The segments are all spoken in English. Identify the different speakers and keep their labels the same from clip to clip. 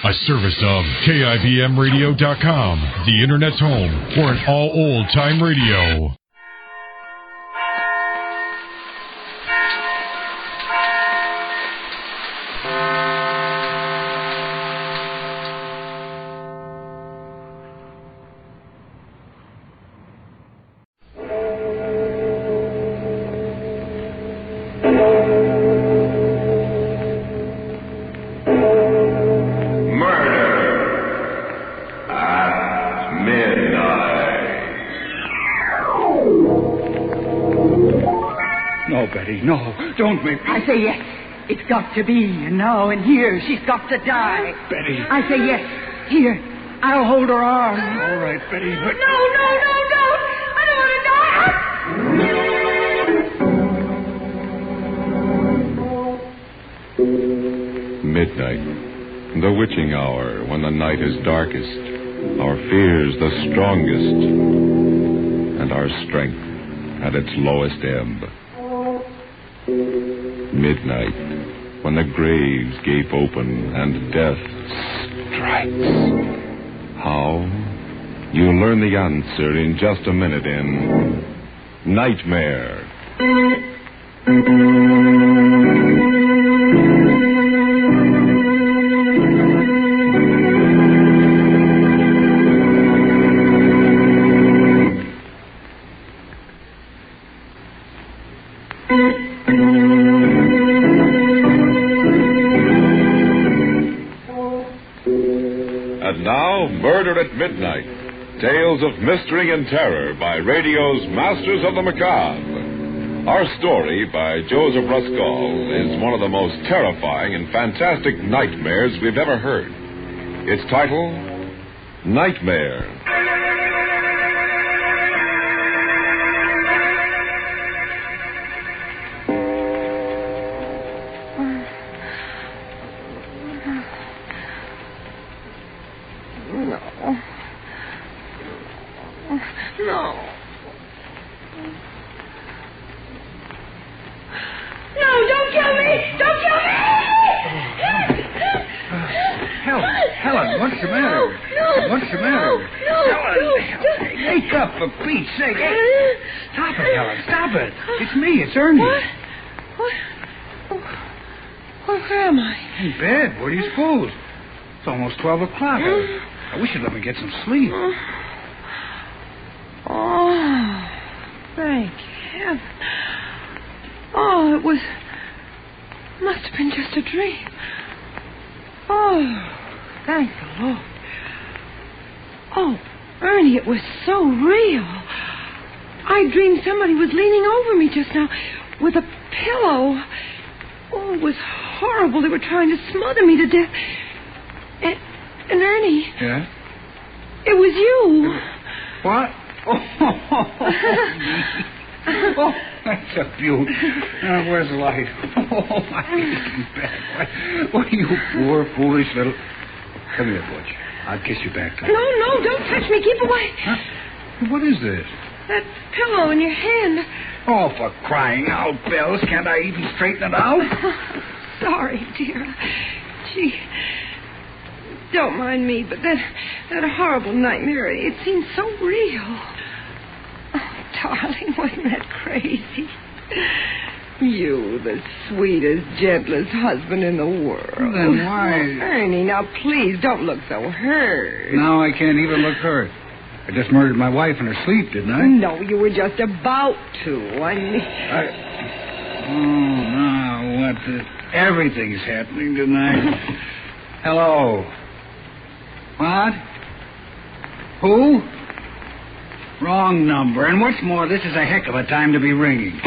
Speaker 1: A service of KIBMradio.com, the Internet's home for an all old-time radio.
Speaker 2: No, don't make me.
Speaker 3: I say yes. It's got to be. And now and here, she's got to die.
Speaker 2: Betty.
Speaker 3: I say yes. Here, I'll hold her arm.
Speaker 2: All right, Betty, but...
Speaker 3: No, don't. I don't want to die.
Speaker 4: Midnight, the witching hour when the night is darkest, our fears the strongest, and our strength at its lowest ebb. Midnight, when the graves gape open and death strikes. How? You'll learn the answer in just a minute in Nightmare. And now, Murder at Midnight, Tales of Mystery and Terror by radio's Masters of the Macabre. Our story by Joseph Ruskall is one of the most terrifying and fantastic nightmares we've ever heard. Its title, Nightmare.
Speaker 2: Helen, what's the matter? What's the matter? Helen, wake up, for Pete's sake. Hey, stop it, Helen, stop it. It's me, it's Ernie.
Speaker 5: What? Where am I?
Speaker 2: In bed. Where do you suppose? It's almost 12 o'clock. I wish you'd let me get some sleep.
Speaker 5: Oh, thank heaven. Oh, it must have been just a dream. Oh, thank the Lord. Oh, Ernie, it was so real. I dreamed somebody was leaning over me just now with a pillow. Oh, it was horrible. They were trying to smother me to death. And Ernie.
Speaker 2: Yeah?
Speaker 5: It was you.
Speaker 2: What? Oh, that's a beaut. Now, where's the light? Oh, my aching back. Why, you poor, foolish little... Come here, Butch. I'll kiss you back.
Speaker 5: No, don't touch me. Keep away.
Speaker 2: Huh? What is this?
Speaker 5: That pillow in your hand.
Speaker 2: Oh, for crying out, Bells. Can't I even straighten it out?
Speaker 5: Sorry, dear. Gee, don't mind me, but that horrible nightmare, it seemed so real. Oh, darling, wasn't that crazy? You, the sweetest, gentlest husband in the world.
Speaker 2: Then why...
Speaker 5: Oh, Ernie, now please don't look so hurt.
Speaker 2: Now I can't even look hurt. I just murdered my wife in her sleep, didn't I?
Speaker 5: No, you were just about to.
Speaker 2: Oh, now what the... Everything's happening tonight. Hello. What? Who? Wrong number. And what's more, this is a heck of a time to be ringing.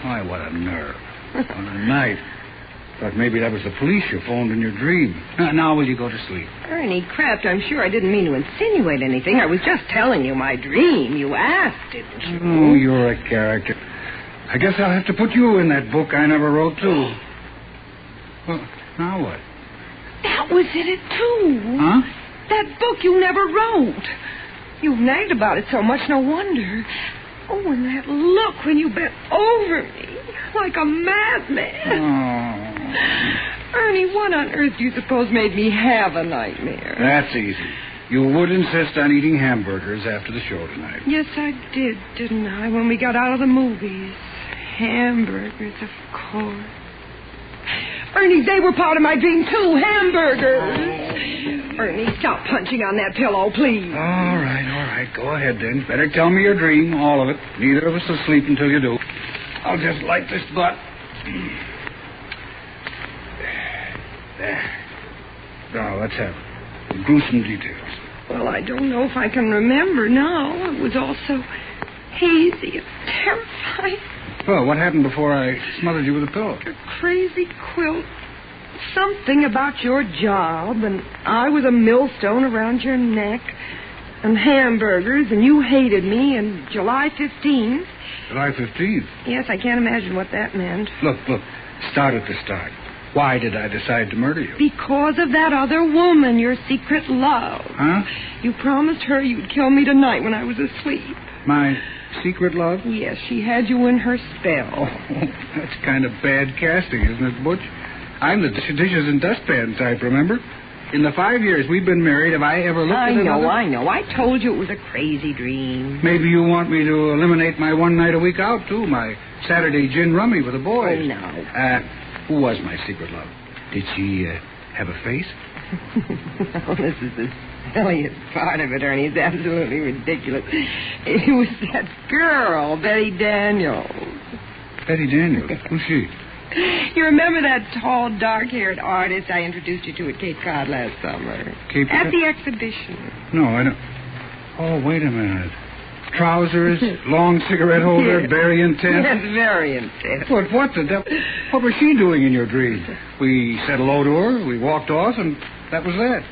Speaker 2: Why, what a nerve. What a night. Thought maybe that was the police you phoned in your dream. Now will you go to sleep?
Speaker 5: Ernie Kraft, I'm sure I didn't mean to insinuate anything. I was just telling you my dream. You asked, didn't you?
Speaker 2: Oh, you're a character. I guess I'll have to put you in that book I never wrote, too. Well, now what?
Speaker 5: That was in it, too.
Speaker 2: Huh?
Speaker 5: That book you never wrote. You've nagged about it so much, no wonder. Oh, and that look when you bent over me, like a madman.
Speaker 2: Oh.
Speaker 5: Ernie, what on earth do you suppose made me have a nightmare?
Speaker 2: That's easy. You would insist on eating hamburgers after the show tonight.
Speaker 5: Yes, I did, didn't I, when we got out of the movies? Hamburgers, of course. Ernie, they were part of my dream, too. Hamburgers. Ernie, stop punching on that pillow, please.
Speaker 2: All right. Go ahead, then. Better tell me your dream, all of it. Neither of us will sleep until you do. I'll just light this butt. There. Now, let's have gruesome details.
Speaker 5: Well, I don't know if I can remember now. It was all so hazy and terrifying.
Speaker 2: Well, what happened before I smothered you with a pillow?
Speaker 5: A crazy quilt. Something about your job, and I with a millstone around your neck, and hamburgers, and you hated me, and July 15th.
Speaker 2: July 15th?
Speaker 5: Yes, I can't imagine what that meant.
Speaker 2: Look. Start at the start. Why did I decide to murder you?
Speaker 5: Because of that other woman, your secret love.
Speaker 2: Huh?
Speaker 5: You promised her you'd kill me tonight when I was asleep.
Speaker 2: My secret love?
Speaker 5: Yes, she had you in her spell.
Speaker 2: Oh, that's kind of bad casting, isn't it, Butch? I'm the dishes and dustpan type, remember? In the 5 years we've been married, have I ever looked at another?
Speaker 5: I know. I told you it was a crazy dream.
Speaker 2: Maybe you want me to eliminate my one night a week out, too, my Saturday gin rummy with the boys.
Speaker 5: Oh, no.
Speaker 2: Who was my secret love? Did she have a face?
Speaker 5: Oh, this is the silliest part of it, Ernie. It's absolutely ridiculous. It was that girl, Betty Daniels.
Speaker 2: Betty Daniels? Who's she?
Speaker 5: You remember that tall, dark-haired artist I introduced you to at Cape Cod last summer? At the exhibition.
Speaker 2: No, I don't. Oh, wait a minute. Trousers, long cigarette holder,
Speaker 5: yes.
Speaker 2: very intense.
Speaker 5: Yes, very intense.
Speaker 2: What the devil? What was she doing in your dream? We said hello to her, we walked off, and that was that.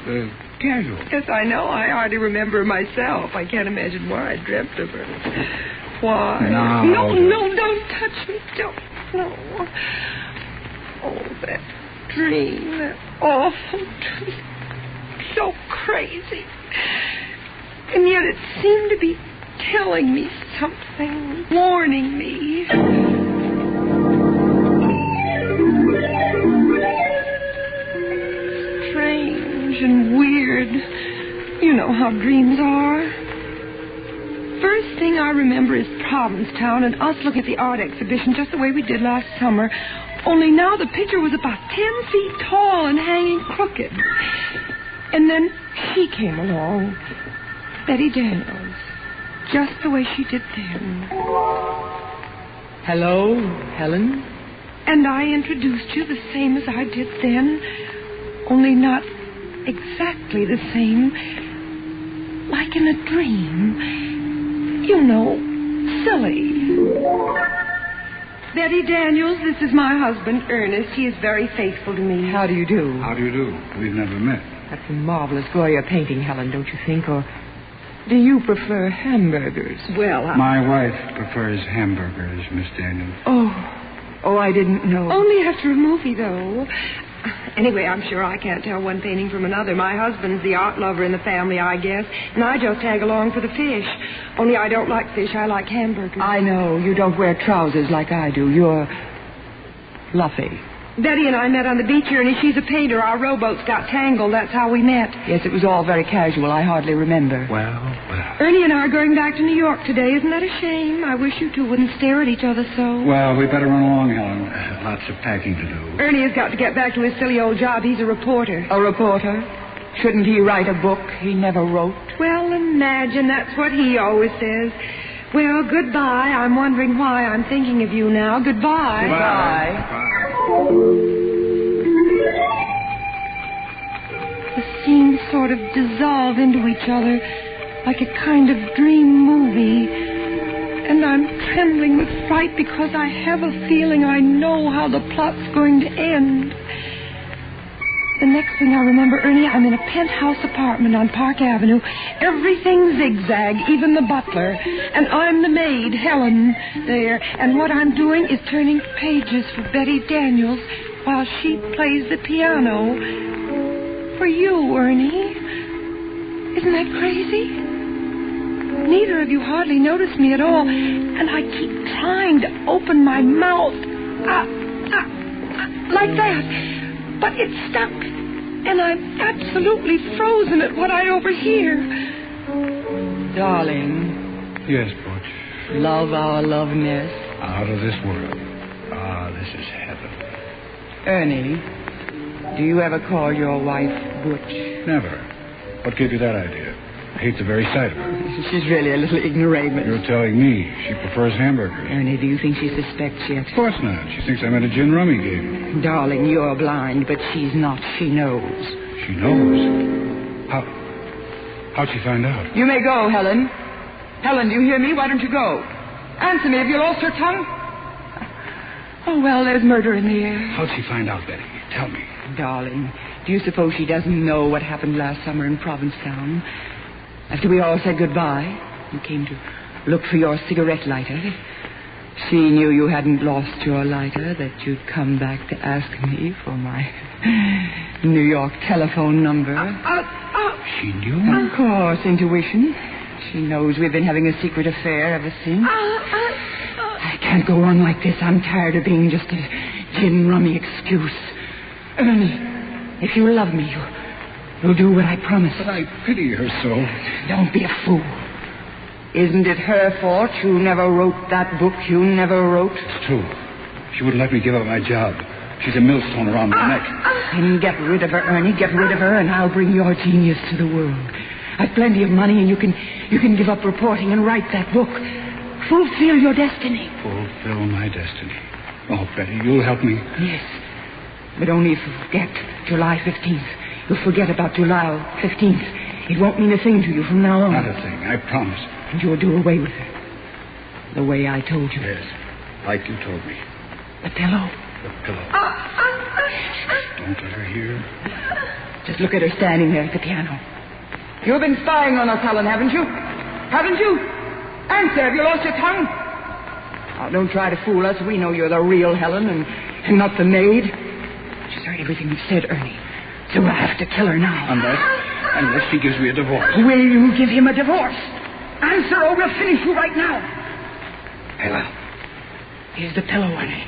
Speaker 2: Casual.
Speaker 5: Yes, I know. I hardly remember her myself. I can't imagine why I dreamt of her. Why?
Speaker 2: No,
Speaker 5: don't touch me. Don't. No. Oh, that dream. That awful dream. So crazy. And yet it seemed to be telling me something, warning me. Strange and weird. You know how dreams are. First thing I remember is Provincetown and us looking at the art exhibition just the way we did last summer. Only now the picture was about 10 feet tall and hanging crooked. And then she came along. Betty Daniels. Just the way she did then.
Speaker 3: Hello, Helen?
Speaker 5: And I introduced you the same as I did then, only not exactly the same. Like in a dream. You know, silly. Betty Daniels, this is my husband, Ernest. He is very faithful to me.
Speaker 3: How do you do?
Speaker 2: How do you do? We've never met.
Speaker 3: That's a marvelous Goya painting, Helen, don't you think? Or do you prefer hamburgers?
Speaker 5: Well,
Speaker 2: My wife prefers hamburgers, Miss Daniels.
Speaker 3: Oh, I didn't know.
Speaker 5: only after a movie, though. Anyway, I'm sure I can't tell one painting from another. My husband's the art lover in the family, I guess, and I just tag along for the fish. Only I don't like fish, I like hamburgers.
Speaker 3: I know. You don't wear trousers like I do. You're fluffy.
Speaker 5: Betty and I met on the beach here, and she's a painter. Our rowboats got tangled. That's how we met.
Speaker 3: Yes, it was all very casual. I hardly remember.
Speaker 2: Well.
Speaker 5: Ernie and I are going back to New York today. Isn't that a shame? I wish you two wouldn't stare at each other so.
Speaker 2: Well, we better run along, Helen. Lots of packing to do.
Speaker 5: Ernie has got to get back to his silly old job. He's a reporter.
Speaker 3: A reporter? Shouldn't he write a book he never wrote?
Speaker 5: Well, imagine. That's what he always says. Well, goodbye. I'm wondering why I'm thinking of you now. Goodbye.
Speaker 3: Goodbye.
Speaker 5: The scenes sort of dissolve into each other like a kind of dream movie. And I'm trembling with fright because I have a feeling I know how the plot's going to end. The next thing I remember, Ernie, I'm in a penthouse apartment on Park Avenue. Everything zigzag, even the butler. And I'm the maid, Helen, there. And what I'm doing is turning pages for Betty Daniels while she plays the piano. For you, Ernie. Isn't that crazy? Neither of you hardly notice me at all. And I keep trying to open my mouth. Like that. But it's stuck. And I'm absolutely frozen at what I overhear.
Speaker 3: Darling.
Speaker 2: Yes, Butch.
Speaker 3: Love our loveness.
Speaker 2: Out of this world. Ah, this is heaven.
Speaker 3: Ernie, do you ever call your wife Butch?
Speaker 2: Never. What gave you that idea? I hate the very sight of her.
Speaker 3: She's really a little ignoramus.
Speaker 2: You're telling me she prefers hamburgers.
Speaker 3: Ernie, do you think she suspects yet?
Speaker 2: Of course not. She thinks I'm at a gin rummy game.
Speaker 3: Darling, you're blind, but she's not. She knows.
Speaker 2: She knows? How'd she find out?
Speaker 3: You may go, Helen. Helen, do you hear me? Why don't you go? Answer me. Have you lost your tongue? Oh, well, there's murder in the air.
Speaker 2: How'd she find out, Betty? Tell me.
Speaker 3: Darling, do you suppose she doesn't know what happened last summer in Provincetown? After we all said goodbye, you came to look for your cigarette lighter. She knew you hadn't lost your lighter, that you'd come back to ask me for my New York telephone number.
Speaker 2: She knew?
Speaker 3: Of course, intuition. She knows we've been having a secret affair ever since. I can't go on like this. I'm tired of being just a gin rummy excuse. Ernie, if you love me, you'll do what I promised.
Speaker 2: But I pity her so.
Speaker 3: Don't be a fool. Isn't it her fault you never wrote that book you never wrote?
Speaker 2: It's true. She wouldn't let me give up my job. She's a millstone around my neck.
Speaker 3: Then get rid of her, Ernie. Get rid of her, and I'll bring your genius to the world. I've plenty of money, and you can give up reporting and write that book. Fulfill your destiny.
Speaker 2: Fulfill my destiny. Oh, Betty, you'll help me.
Speaker 3: Yes. But only if you forget July 15th. You'll forget about July 15th. It won't mean a thing to you from now on.
Speaker 2: Not a thing, I promise.
Speaker 3: And you'll do away with her. The way I told you.
Speaker 2: Yes, like you told me.
Speaker 3: The pillow.
Speaker 2: The pillow. Don't let her hear.
Speaker 3: Just look at her standing there at the piano. You've been spying on us, Helen, haven't you? Haven't you? Answer, have you lost your tongue? Oh, don't try to fool us. We know you're the real Helen and not the maid. She's heard everything you've said, Ernie. So we'll have to kill her now.
Speaker 2: Unless she gives me a divorce.
Speaker 3: Will you give him a divorce? Answer or we'll finish you right now. Very well. Here's the pillow, Ernie.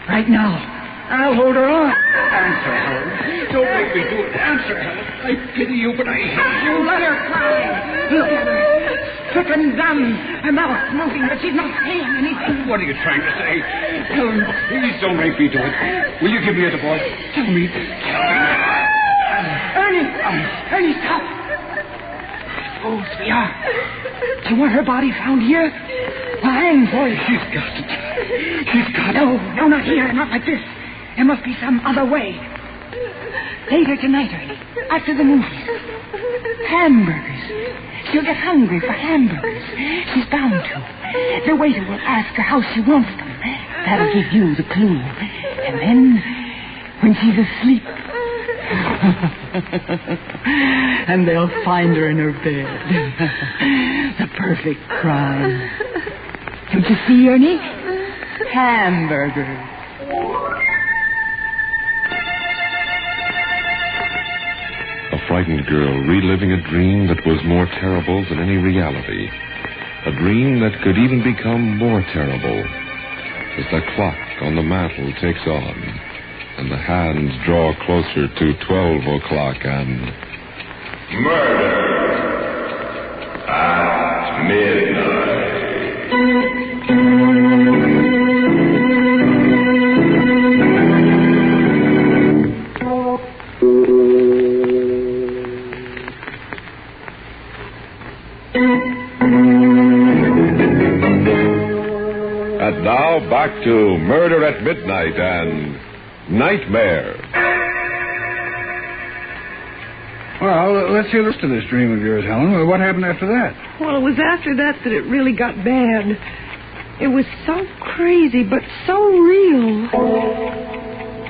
Speaker 3: Right now. I'll hold her on.
Speaker 2: Answer, Helen. Don't make me do it. Answer, Helen. I pity you, but I hate you.
Speaker 3: Let her cry. Look at her. Stricken dumb. Her mouth's moving, but she's not saying anything.
Speaker 2: What are you trying to say? Helen, please don't make me do it. Will you give me a divorce? Tell me.
Speaker 3: Ernie, stop. Fools we are. Do you want her body found here? Well, hang for you.
Speaker 2: She's got it.
Speaker 3: No, not here, not like this. There must be some other way. Later tonight, Ernie, after the movies. Hamburgers. She'll get hungry for hamburgers. She's bound to. The waiter will ask her how she wants them. That'll give you the clue. And then, when she's asleep... and they'll find her in her bed. The perfect crime. Don't you see, Ernie? Hamburgers.
Speaker 4: A frightened girl reliving a dream that was more terrible than any reality. A dream that could even become more terrible as the clock on the mantel ticks on and the hands draw closer to 12 o'clock and...
Speaker 6: Murder at midnight.
Speaker 4: And now back to Murder at Midnight and Nightmare.
Speaker 2: Well, let's hear the rest of this dream of yours, Helen. What happened after that?
Speaker 5: Well, it was after that it really got bad. It was so crazy, but so real.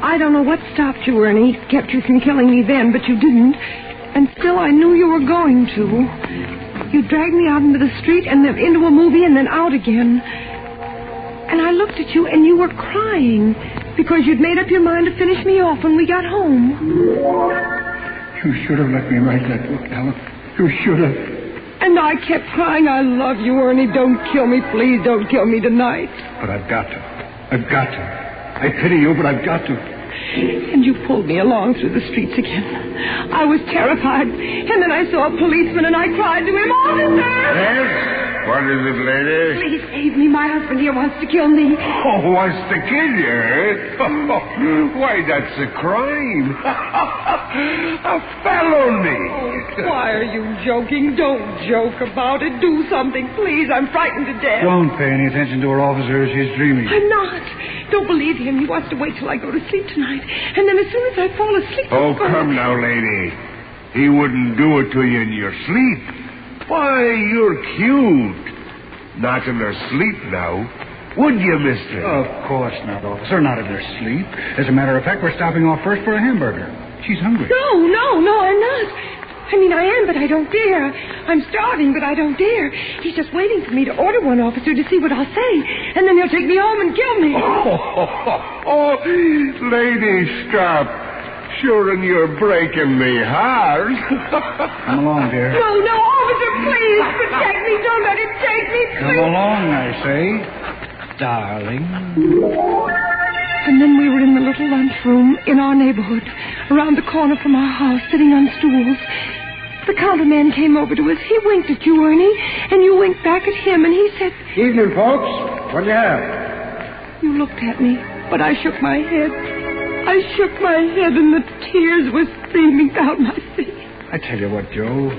Speaker 5: I don't know what stopped you, Ernie. Kept you from killing me then, but you didn't. And still I knew you were going to. You dragged me out into the street and then into a movie and then out again. And I looked at you and you were crying because you'd made up your mind to finish me off when we got home.
Speaker 2: You should have let me write that book, Helen. You should have.
Speaker 5: And I kept crying, I love you, Ernie. Don't kill me, please. Don't kill me tonight.
Speaker 2: But I've got to. I pity you, but I've got to.
Speaker 5: And you pulled me along through the streets again. I was terrified. And then I saw a policeman and I cried to him, "Officer!"
Speaker 6: Yes? What is it, lady?
Speaker 5: Please save me. My husband here wants to kill me.
Speaker 6: Oh, wants to kill you, eh? Why, that's a crime. A felony.
Speaker 5: Oh, why are you joking? Don't joke about it. Do something, please. I'm frightened to death.
Speaker 2: Don't pay any attention to her, officer. She's dreaming.
Speaker 5: I'm not. Don't believe him. He wants to wait till I go to sleep tonight. And then as soon as I fall asleep...
Speaker 6: Oh, come now, lady. He wouldn't do it to you in your sleep. Why, you're cute. Not in her sleep now. Would you, mister?
Speaker 2: Of course not, officer. Not in her sleep. As a matter of fact, we're stopping off first for a hamburger. She's hungry.
Speaker 5: No, I'm not. I mean, I am, but I don't dare. I'm starving, but I don't dare. He's just waiting for me to order one, officer, to see what I'll say. And then he'll take me home and kill me.
Speaker 6: Oh, lady, stop. Sure, and you're breaking me heart.
Speaker 2: Come along, dear.
Speaker 5: No, officer, please protect me. Don't let him take me, please.
Speaker 2: Come along, I say. Darling.
Speaker 5: And then we were in the little lunchroom in our neighborhood, around the corner from our house, sitting on stools. The counterman came over to us. He winked at you, Ernie, and you winked back at him, and he said...
Speaker 2: Evening, folks. What do you have?
Speaker 5: You looked at me, but I shook my head. I shook my head, and the tears were streaming down my face.
Speaker 2: I tell you what, Joe.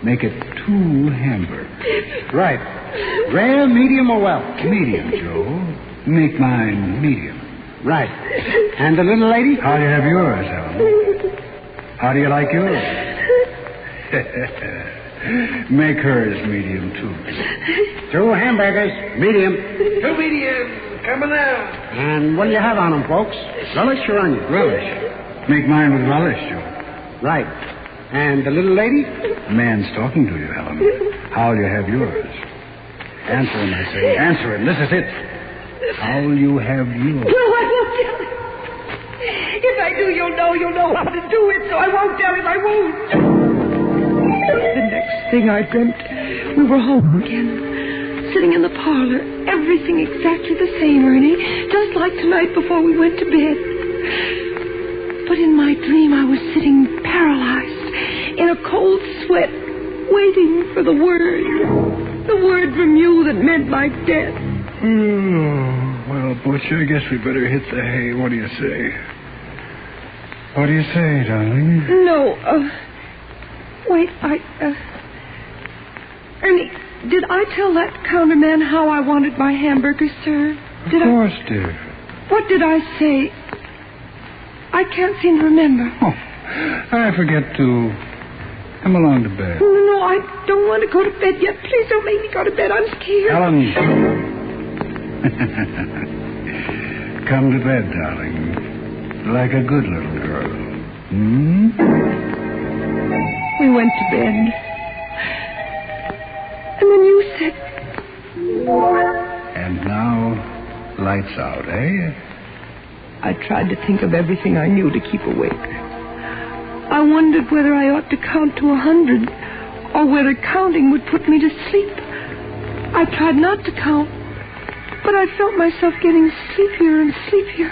Speaker 2: Make it 2 hamburgers. Right. Rare, medium, or well? Medium, Joe. Make mine medium. Right. And the little lady? How do you have yours, Helen? How do you like yours? Make hers medium, too. 2 hamburgers, medium.
Speaker 6: 2 medium. Coming out.
Speaker 2: And what do you have on them, folks? Relish or onion? Relish. Make mine with relish, Joe. Right. And the little lady? The man's talking to you, Helen. How'll you have yours? Answer him, I say. Answer him. This is it. How'll you have yours?
Speaker 5: No, I won't tell him. If I do, you'll know how to do it, so I won't tell him. I won't. The next thing I dreamt, we were home again, sitting in the parlor, everything exactly the same, Ernie, just like tonight before we went to bed. But in my dream, I was sitting paralyzed in a cold sweat, waiting for the word from you that meant my death.
Speaker 2: Well, Butch, I guess we better hit the hay. What do you say? What do you say, darling?
Speaker 5: No, wait, Ernie, did I tell that counterman how I wanted my hamburger served?
Speaker 2: Of course, dear.
Speaker 5: What did I say? I can't seem to remember.
Speaker 2: Oh, I forget to come along to bed.
Speaker 5: No, I don't want to go to bed yet. Please don't make me go to bed. I'm scared.
Speaker 2: Helen. Come to bed, darling. Like a good little girl.
Speaker 5: We went to bed. And then you said...
Speaker 2: And now, lights out, eh?
Speaker 5: I tried to think of everything I knew to keep awake. I wondered whether I ought to count to 100 or whether counting would put me to sleep. I tried not to count, but I felt myself getting sleepier and sleepier.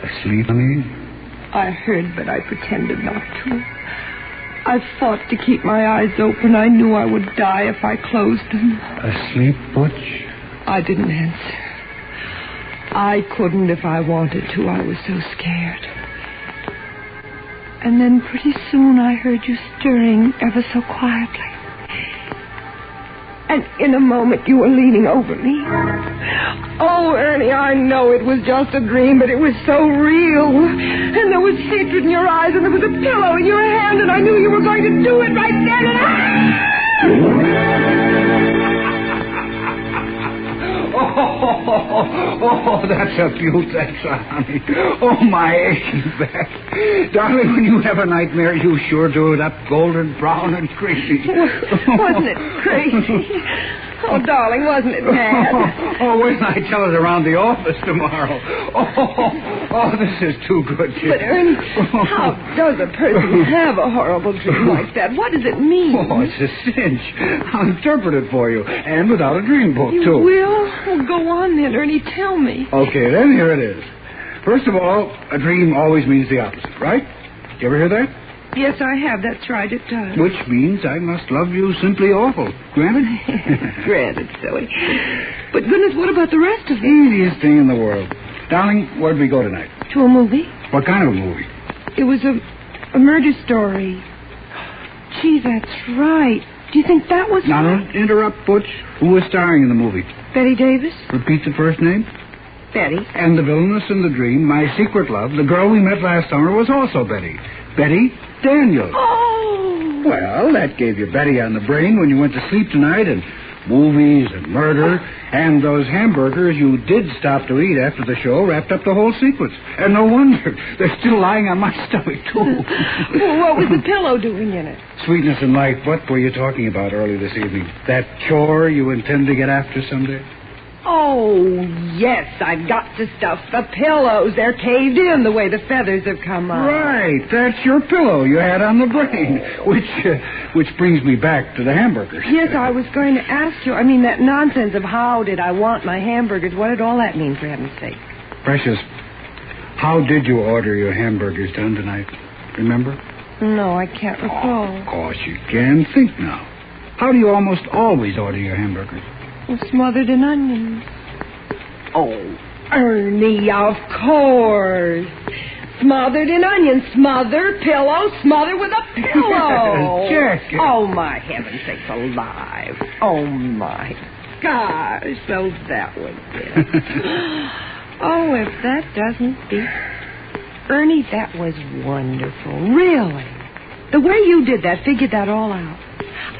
Speaker 2: Asleep, honey?
Speaker 5: I heard, but I pretended not to. I fought to keep my eyes open. I knew I would die if I closed them.
Speaker 2: Asleep, Butch?
Speaker 5: I didn't answer. I couldn't if I wanted to. I was so scared. And then pretty soon I heard you stirring ever so quietly. And in a moment you were leaning over me. Oh, Ernie, I know it was just a dream, but it was so real. And there was hatred in your eyes, and there was a pillow in your hand, and I knew you were going to do it right then.
Speaker 2: Oh, that's a beaut, that's a honey. Oh, my aching back. Darling, when you have a nightmare, you sure do it up golden brown and crazy.
Speaker 5: Wasn't it crazy? Oh, darling, wasn't it mad?
Speaker 2: Oh, wait till I tell it around the office tomorrow. Oh, this is too good, kid.
Speaker 5: But, Ernie, how does a person have a horrible dream like that? What does it mean?
Speaker 2: Oh, it's a cinch. I'll interpret it for you, and without a dream book,
Speaker 5: You
Speaker 2: too.
Speaker 5: will? Well, go on then, Ernie, tell me.
Speaker 2: Okay, then here it is. First of all, a dream always means the opposite, right? You ever hear that?
Speaker 5: Yes, I have. That's right, it does.
Speaker 2: Which means I must love you simply awful. Granted?
Speaker 5: Granted, silly. But goodness, what about the rest of it?
Speaker 2: Easiest thing in the world. Darling, where'd we go tonight?
Speaker 5: To a movie?
Speaker 2: What kind of a movie?
Speaker 5: It was a murder story. Gee, that's right. Do you think that was...
Speaker 2: Now, don't interrupt, Butch. Who was starring in the movie?
Speaker 5: Betty Davis?
Speaker 2: Repeat the first name.
Speaker 5: Betty.
Speaker 2: And the villainess in the dream, my secret love, the girl we met last summer, was also Betty. Betty Daniels.
Speaker 5: Oh!
Speaker 2: Well, that gave you Betty on the brain when you went to sleep tonight, and movies and murder, and those hamburgers you did stop to eat after the show wrapped up the whole sequence. And no wonder. They're still lying on my stomach, too.
Speaker 5: Well, what was the pillow doing in it?
Speaker 2: Sweetness and light, what were you talking about early this evening? That chore you intend to get after someday?
Speaker 5: Oh, yes, I've got to stuff the pillows. They're caved in the way the feathers have come out.
Speaker 2: Right, that's your pillow you had on the brain, which brings me back to the hamburgers.
Speaker 5: Yes, I was going to ask you. I mean, that nonsense of how did I want my hamburgers, what did all that mean, for heaven's sake?
Speaker 2: Precious, how did you order your hamburgers done tonight? Remember?
Speaker 5: No, I can't recall.
Speaker 2: Of course you can. Think now. How do you almost always order your hamburgers?
Speaker 5: Well, smothered in onions. Oh, Ernie, of course. Smothered in onions. Smother, pillow, smother with a pillow.
Speaker 2: Jack.
Speaker 5: Oh, my heaven sakes alive. Oh, my gosh. So that was it. Oh, if that doesn't beat... Ernie, that was wonderful. Really. The way you did that, figured that all out.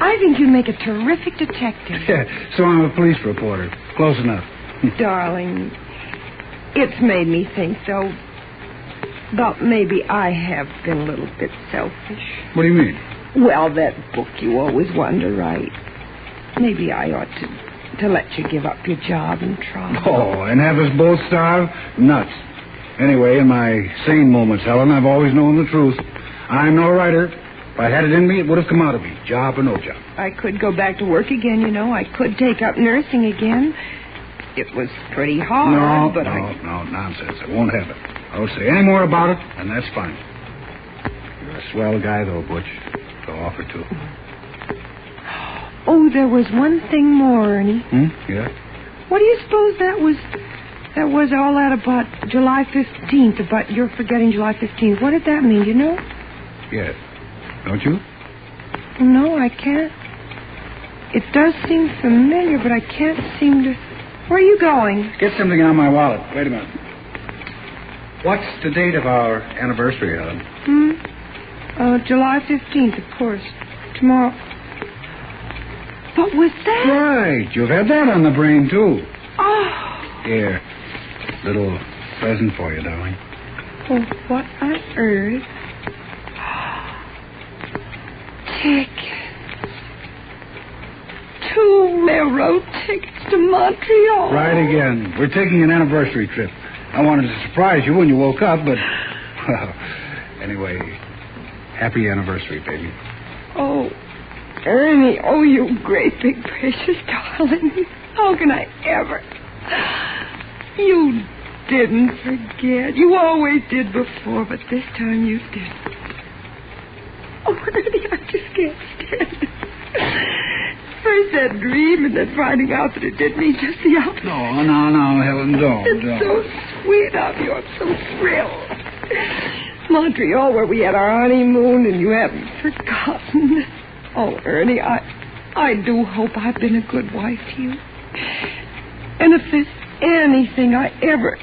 Speaker 5: I think you'd make a terrific detective.
Speaker 2: Yeah, so I'm a police reporter. Close enough.
Speaker 5: Darling, it's made me think, though, about maybe I have been a little bit selfish.
Speaker 2: What do you mean?
Speaker 5: Well, that book you always want to write. Maybe I ought to let you give up your job and try.
Speaker 2: Oh, and have us both starve? Nuts. Anyway, in my sane moments, Helen, I've always known the truth. I'm no writer. If I had it in me, it would have come out of me, job or no job.
Speaker 5: I could go back to work again, you know. I could take up nursing again. It was pretty hard,
Speaker 2: No, nonsense. I won't have it. I won't say any more about it, and that's fine. You're a swell guy, though, Butch, to offer to.
Speaker 5: Oh, there was one thing more, Ernie.
Speaker 2: Yeah?
Speaker 5: What do you suppose that was all that about July 15th, about your forgetting July 15th? What did that mean, you know?
Speaker 2: Yes. Don't you?
Speaker 5: No, I can't. It does seem familiar, but I can't seem to... Where are you going?
Speaker 2: Get something out of my wallet. Wait a minute. What's the date of our anniversary, Helen?
Speaker 5: July 15th, of course. Tomorrow. What was that?
Speaker 2: Right. You've had that on the brain, too.
Speaker 5: Oh.
Speaker 2: Here. Little present for you, darling.
Speaker 5: Oh, what on earth? Tickets. 2 railroad tickets to Montreal.
Speaker 2: Right again. We're taking an anniversary trip. I wanted to surprise you when you woke up, but... Well, anyway, happy anniversary, baby.
Speaker 5: Oh, Ernie, oh, you great big precious darling. How can I ever... You didn't forget. You always did before, but this time you didn't. Oh, Ernie, I just can't stand it. First that dream, and then finding out that it did mean just the opposite.
Speaker 2: No, Helen, don't.
Speaker 5: It's so sweet of you. I'm so thrilled. Montreal, where we had our honeymoon, and you haven't forgotten. Oh, Ernie, I do hope I've been a good wife to you. And if there's anything I ever...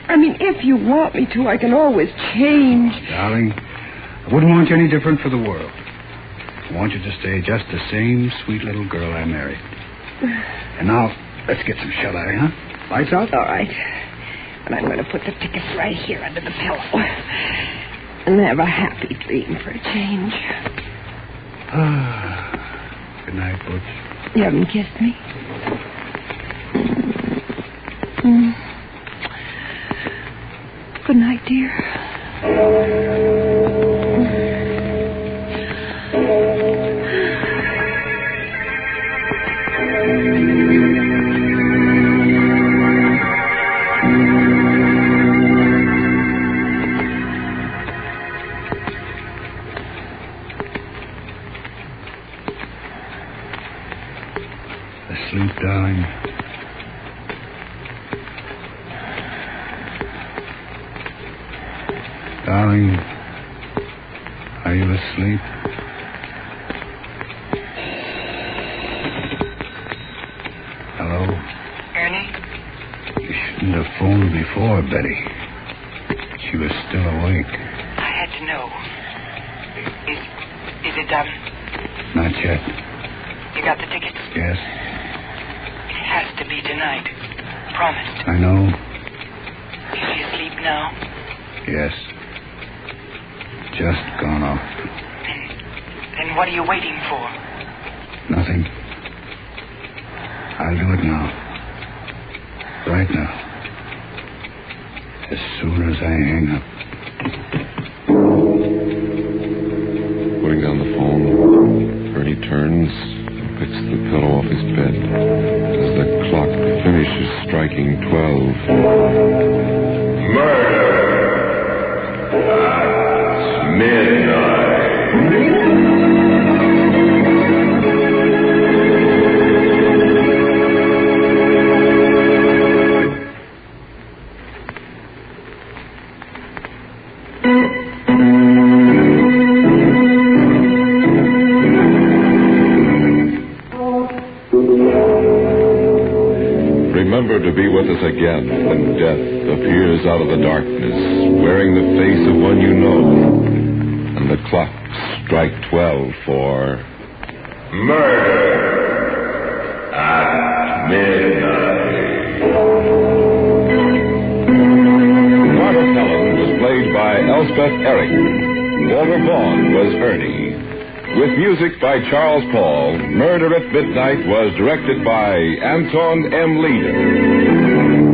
Speaker 5: if you want me to, I can always change.
Speaker 2: Darling, I wouldn't want you any different for the world. I want you to stay just the same sweet little girl I married. And now, let's get some shut-eye, huh? Lights out?
Speaker 5: All right. And I'm going to put the tickets right here under the pillow. And have a happy dream for a change.
Speaker 2: Good night, Butch.
Speaker 5: You haven't kissed me? Good night, dear.
Speaker 2: asleep, darling? Darling, are you asleep? Hello?
Speaker 3: Ernie?
Speaker 2: You shouldn't have phoned before, Betty. She was still awake.
Speaker 3: I had to know. Is it done?
Speaker 2: Not yet.
Speaker 3: You got the tickets?
Speaker 2: Yes,
Speaker 3: It has to be tonight. Promised.
Speaker 2: I know.
Speaker 3: Is she asleep now?
Speaker 2: Yes. Just gone off.
Speaker 3: Then what are you waiting for?
Speaker 2: Nothing. I'll do it now. Right now. As soon as I hang up.
Speaker 4: Putting down the phone, Ernie turns and picks the pillow off his bed as the clock finishes striking 12.
Speaker 6: Murder at midnight.
Speaker 4: Remember to be with us again when death appears out of the darkness, wearing the face of one you know, and the clocks strike 12 for
Speaker 6: Murder at midnight.
Speaker 4: Margaret Helen was played by Elspeth Eric. Walter Vaughn was Ernie. With music by Charles Paul, Murder at Midnight was directed by Anton M. Leader.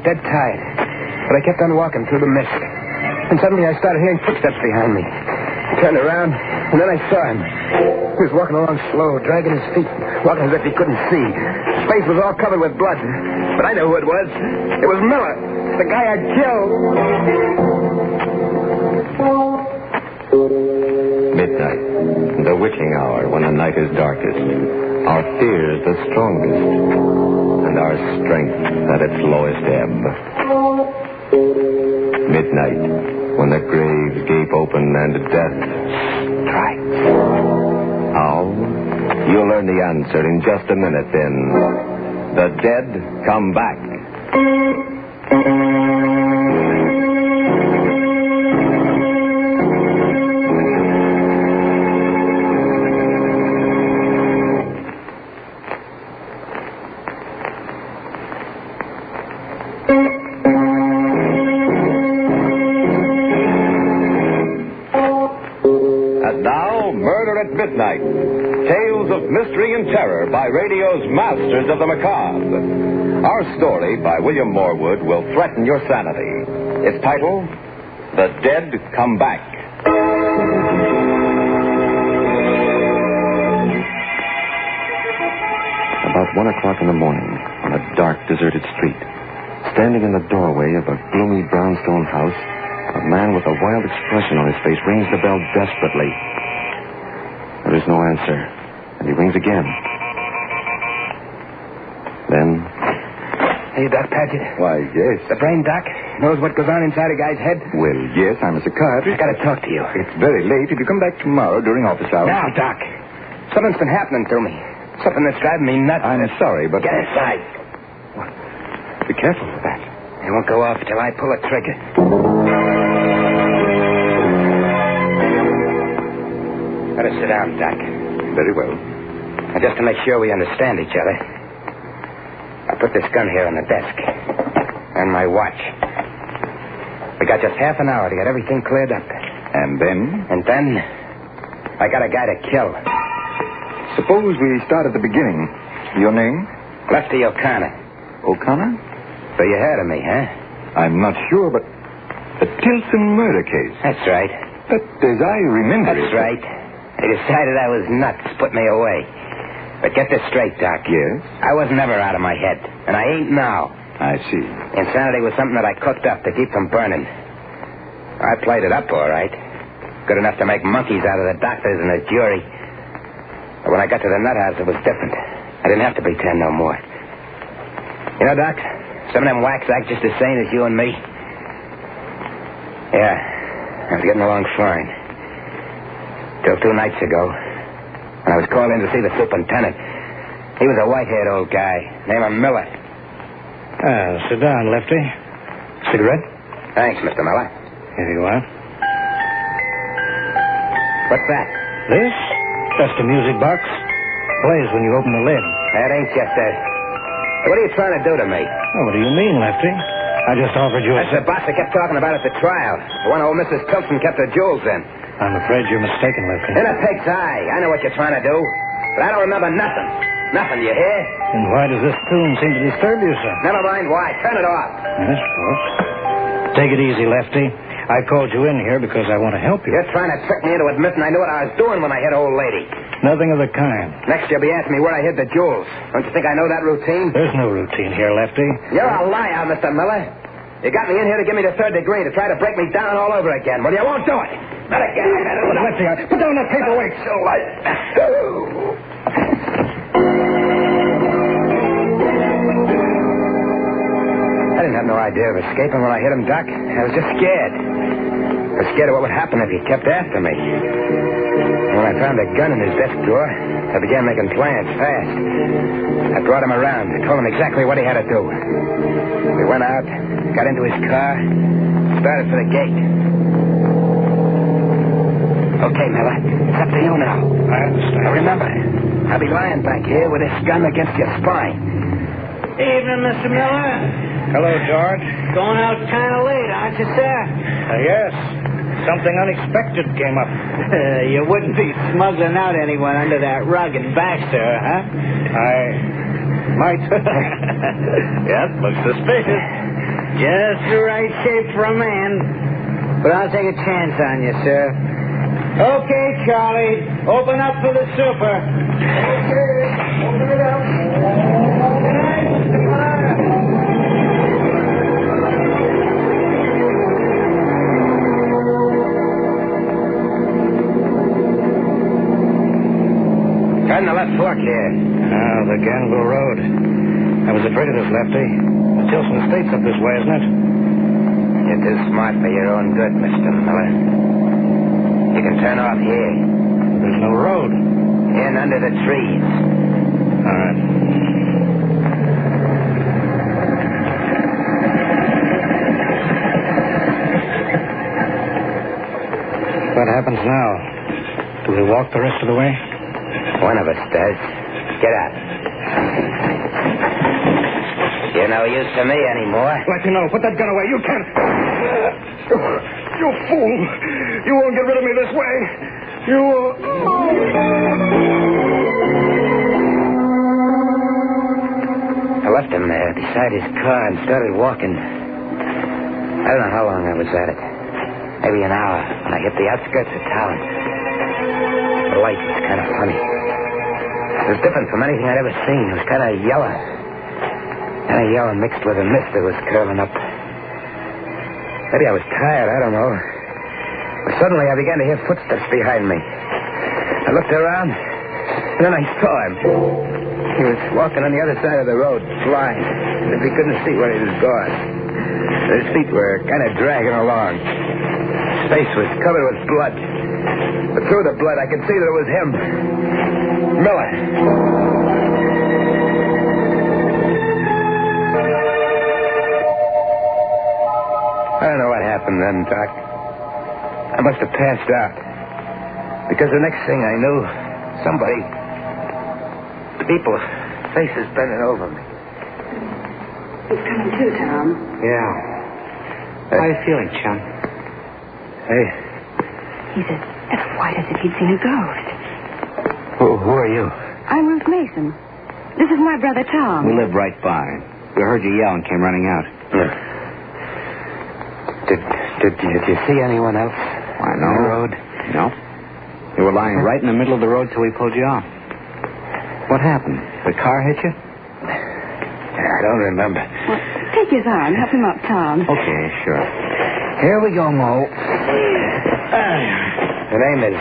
Speaker 7: Dead tired. But I kept on walking through the mist. And suddenly I started hearing footsteps behind me. I turned around, and then I saw him. He was walking along slow, dragging his feet, walking as if he couldn't see. His face was all covered with blood. But I know who it was. It was Miller, the guy I killed.
Speaker 8: Midnight, the witching hour when the night is darkest, our fears the strongest, and our strength at its lowest ebb. Midnight, when the graves gape open and death strikes. How? You'll learn the answer in just a minute in The Dead Come Back. Midnight, Tales of Mystery and Terror by radio's Masters of the Macabre. Our story by William Morwood will threaten your sanity. Its title, The Dead Come Back. About 1 o'clock in the morning, on a dark, deserted street, standing in the doorway of a gloomy brownstone house, a man with a wild expression on his face rings the bell desperately. There is no answer, and he rings again. Then...
Speaker 7: Hey, Doc Paget.
Speaker 8: Why, yes.
Speaker 7: The brain doc knows what goes on inside a guy's head.
Speaker 8: Well, yes, I'm a psychiatrist.
Speaker 7: I gotta talk to you.
Speaker 8: It's very late. If you come back tomorrow during office hours...
Speaker 7: Now, Doc. Something's been happening to me. Something that's driving me nuts.
Speaker 8: I'm sorry, but...
Speaker 7: Get inside.
Speaker 8: What? Be careful with that.
Speaker 7: It won't go off till I pull a trigger. Better sit down, Doc.
Speaker 8: Very well.
Speaker 7: Now, just to make sure we understand each other, I put this gun here on the desk. And my watch. We got just half an hour to get everything cleared up.
Speaker 8: And then?
Speaker 7: And then, I got a guy to kill.
Speaker 8: Suppose we start at the beginning. Your name?
Speaker 7: Lefty O'Connor.
Speaker 8: O'Connor?
Speaker 7: So you heard of me, huh?
Speaker 8: I'm not sure, but the Tilson murder case.
Speaker 7: That's right.
Speaker 8: But as I remember
Speaker 7: That's right. They decided I was nuts, put me away. But get this straight, Doc.
Speaker 8: Yes?
Speaker 7: I was never out of my head, and I ain't now.
Speaker 8: I see.
Speaker 7: Insanity was something that I cooked up to keep from burning. I played it up all right. Good enough to make monkeys out of the doctors and the jury. But when I got to the nut house, it was different. I didn't have to pretend no more. You know, Doc, some of them whacks act just as sane as you and me. Yeah, I was getting along fine. Till 2 nights ago, when I was called in to see the superintendent. He was a white-haired old guy named Miller.
Speaker 9: Sit down, Lefty. Cigarette?
Speaker 7: Thanks, Mr. Miller.
Speaker 9: Here you are.
Speaker 7: What's that?
Speaker 9: This? Just a music box. Plays when you open the lid.
Speaker 7: That ain't just a... What are you trying to do to me?
Speaker 9: Oh, what do you mean, Lefty? I just offered you a...
Speaker 7: That's the box I kept talking about at the trial. The one old Mrs. Tilson kept her jewels in.
Speaker 9: I'm afraid you're mistaken, Lefty.
Speaker 7: In a pig's eye. I know what you're trying to do. But I don't remember nothing. Nothing, you hear?
Speaker 9: And why does this tune seem to disturb you, sir?
Speaker 7: Never mind why. Turn it off.
Speaker 9: Yes, folks. Take it easy, Lefty. I called you in here because I want to help you.
Speaker 7: You're trying to trick me into admitting I knew what I was doing when I hit old lady.
Speaker 9: Nothing of the kind.
Speaker 7: Next you'll be asking me where I hid the jewels. Don't you think I know that routine?
Speaker 9: There's no routine here, Lefty.
Speaker 7: You're a liar, Mr. Miller. You got me in here to give me the 3rd degree, to try to break me down all over again. Well, you won't do it. Not again.
Speaker 9: Lefty, put down that paperweight.
Speaker 7: So light. I didn't have no idea of escaping when I hit him, Doc. I was just scared. I was scared of what would happen if he kept after me. When I found a gun in his desk drawer, I began making plans fast. I brought him around. I told him exactly what he had to do. We went out, got into his car, started for the gate. Okay, Miller, it's up to you now.
Speaker 9: I understand.
Speaker 7: Now remember, I'll be lying back here with this gun against your spine.
Speaker 10: Evening, Mr. Miller.
Speaker 9: Hello, George.
Speaker 10: Going out kind of late, aren't you, sir?
Speaker 9: Yes. Something unexpected came up.
Speaker 10: You wouldn't be smuggling out anyone under that rug and back, sir, huh?
Speaker 9: I might.
Speaker 10: Yes, looks suspicious. Just the right shape for a man. But I'll take a chance on you, sir. Okay, Charlie. Open up for the super. Okay. Open it up. Good night, Mr. Miller.
Speaker 7: Turn the left fork here.
Speaker 9: The Ganville Road. I was afraid of this, Lefty. The Tilson Estate's up this way, isn't it?
Speaker 7: You're too smart for your own good, Mr. Miller. You can turn off here.
Speaker 9: There's no road.
Speaker 7: In under the trees.
Speaker 9: All right. What happens now? Do we walk the rest of the way?
Speaker 7: One of us does. Get out. You're no use to me anymore.
Speaker 9: Let you know. Put that gun away. You can't. You fool. You won't get rid of me this way. You...
Speaker 7: I left him there beside his car and started walking. I don't know how long I was at it. Maybe an hour when I hit the outskirts of town. The light was kind of funny. It was different from anything I'd ever seen. It was kind of yellow. Kind of yellow mixed with a mist that was curling up. Maybe I was tired, I don't know. But suddenly I began to hear footsteps behind me. I looked around, and then I saw him. He was walking on the other side of the road, flying, as if he couldn't see where he was going. His feet were kind of dragging along. His face was covered with blood. But through the blood, I could see that it was him. Miller. I don't know what happened then, Doc. I must have passed out. Because the next thing I knew, people, faces bending over me.
Speaker 3: He's coming to, Tom.
Speaker 10: Yeah. How are you feeling, chum?
Speaker 7: Hey,
Speaker 3: He's as white as if he'd seen a ghost.
Speaker 7: who are you?
Speaker 3: I'm Ruth Mason. This is my brother, Tom.
Speaker 10: We live right by. We heard you yell and came running out.
Speaker 7: Did you see anyone else?
Speaker 10: Why, no.
Speaker 7: On the road?
Speaker 10: No. You were lying right in the middle of the road till we pulled you off. What happened? The car hit you?
Speaker 7: I don't remember.
Speaker 3: Well, take his arm. Help him up, Tom.
Speaker 10: Okay, sure.
Speaker 7: Here we go, Mo. The name is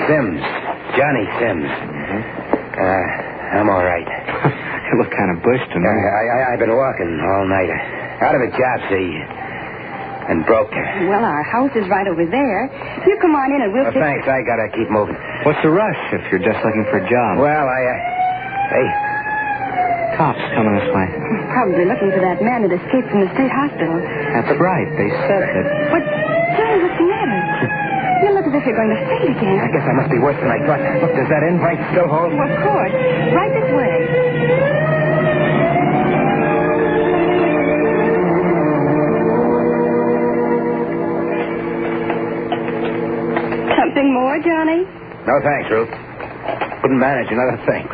Speaker 7: Sims. Johnny Sims. I'm all right.
Speaker 10: You look kind of bushed to me.
Speaker 7: I've been walking all night. Out of a job, see, and broke.
Speaker 3: Well, our house is right over there. You come on in and we'll...
Speaker 7: Thanks, I gotta keep moving.
Speaker 10: What's the rush if you're just looking for a job?
Speaker 7: Well, Hey,
Speaker 10: Cops coming this way.
Speaker 3: Probably looking for that man that escaped from the state hospital.
Speaker 10: That's right. They said that...
Speaker 3: But, Johnny, what's the matter? You look as if you're going to faint again.
Speaker 7: I guess I must be worse than I thought. Look, does that invite still hold?
Speaker 3: Well, of course. Right this way. Something more, Johnny?
Speaker 7: No, thanks, Ruth. Couldn't manage another thing.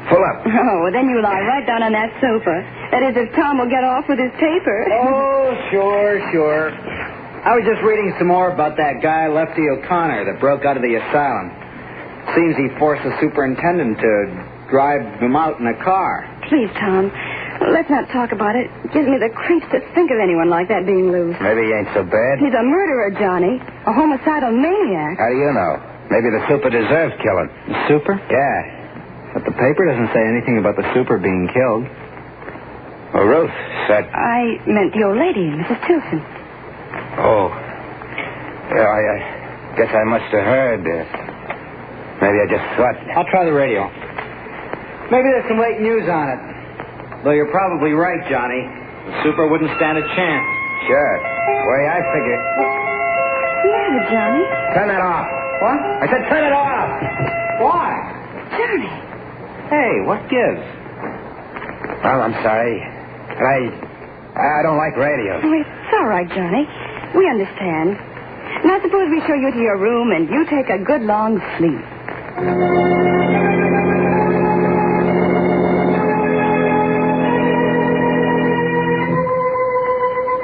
Speaker 7: Pull up.
Speaker 3: Oh, well, then you lie right down on that sofa. That is, if Tom will get off with his paper.
Speaker 10: Oh, sure. I was just reading some more about that guy, Lefty O'Connor, that broke out of the asylum. Seems he forced the superintendent to drive him out in a car.
Speaker 3: Please, Tom, let's not talk about it. It gives me the creeps to think of anyone like that being loose.
Speaker 7: Maybe he ain't so bad.
Speaker 3: He's a murderer, Johnny. A homicidal maniac.
Speaker 7: How do you know? Maybe the super deserves killing.
Speaker 10: The super?
Speaker 7: Yeah.
Speaker 10: But the paper doesn't say anything about the super being killed.
Speaker 7: Well, Ruth said...
Speaker 3: I meant the old lady, Mrs. Tilson.
Speaker 7: Oh. Yeah, I guess I must have heard. Maybe I just thought...
Speaker 10: I'll try the radio. Maybe there's some late news on it. Though you're probably right, Johnny. The super wouldn't stand a chance.
Speaker 7: Sure. Way I figure.
Speaker 3: What's the matter, Johnny?
Speaker 7: Turn that off.
Speaker 10: What?
Speaker 7: I said turn it off.
Speaker 10: Why?
Speaker 3: Johnny.
Speaker 10: Hey, what gives?
Speaker 7: Well, I'm sorry. But I don't like radio.
Speaker 3: Oh, it's all right, Johnny. We understand. Now, suppose we show you to your room and you take a good long sleep.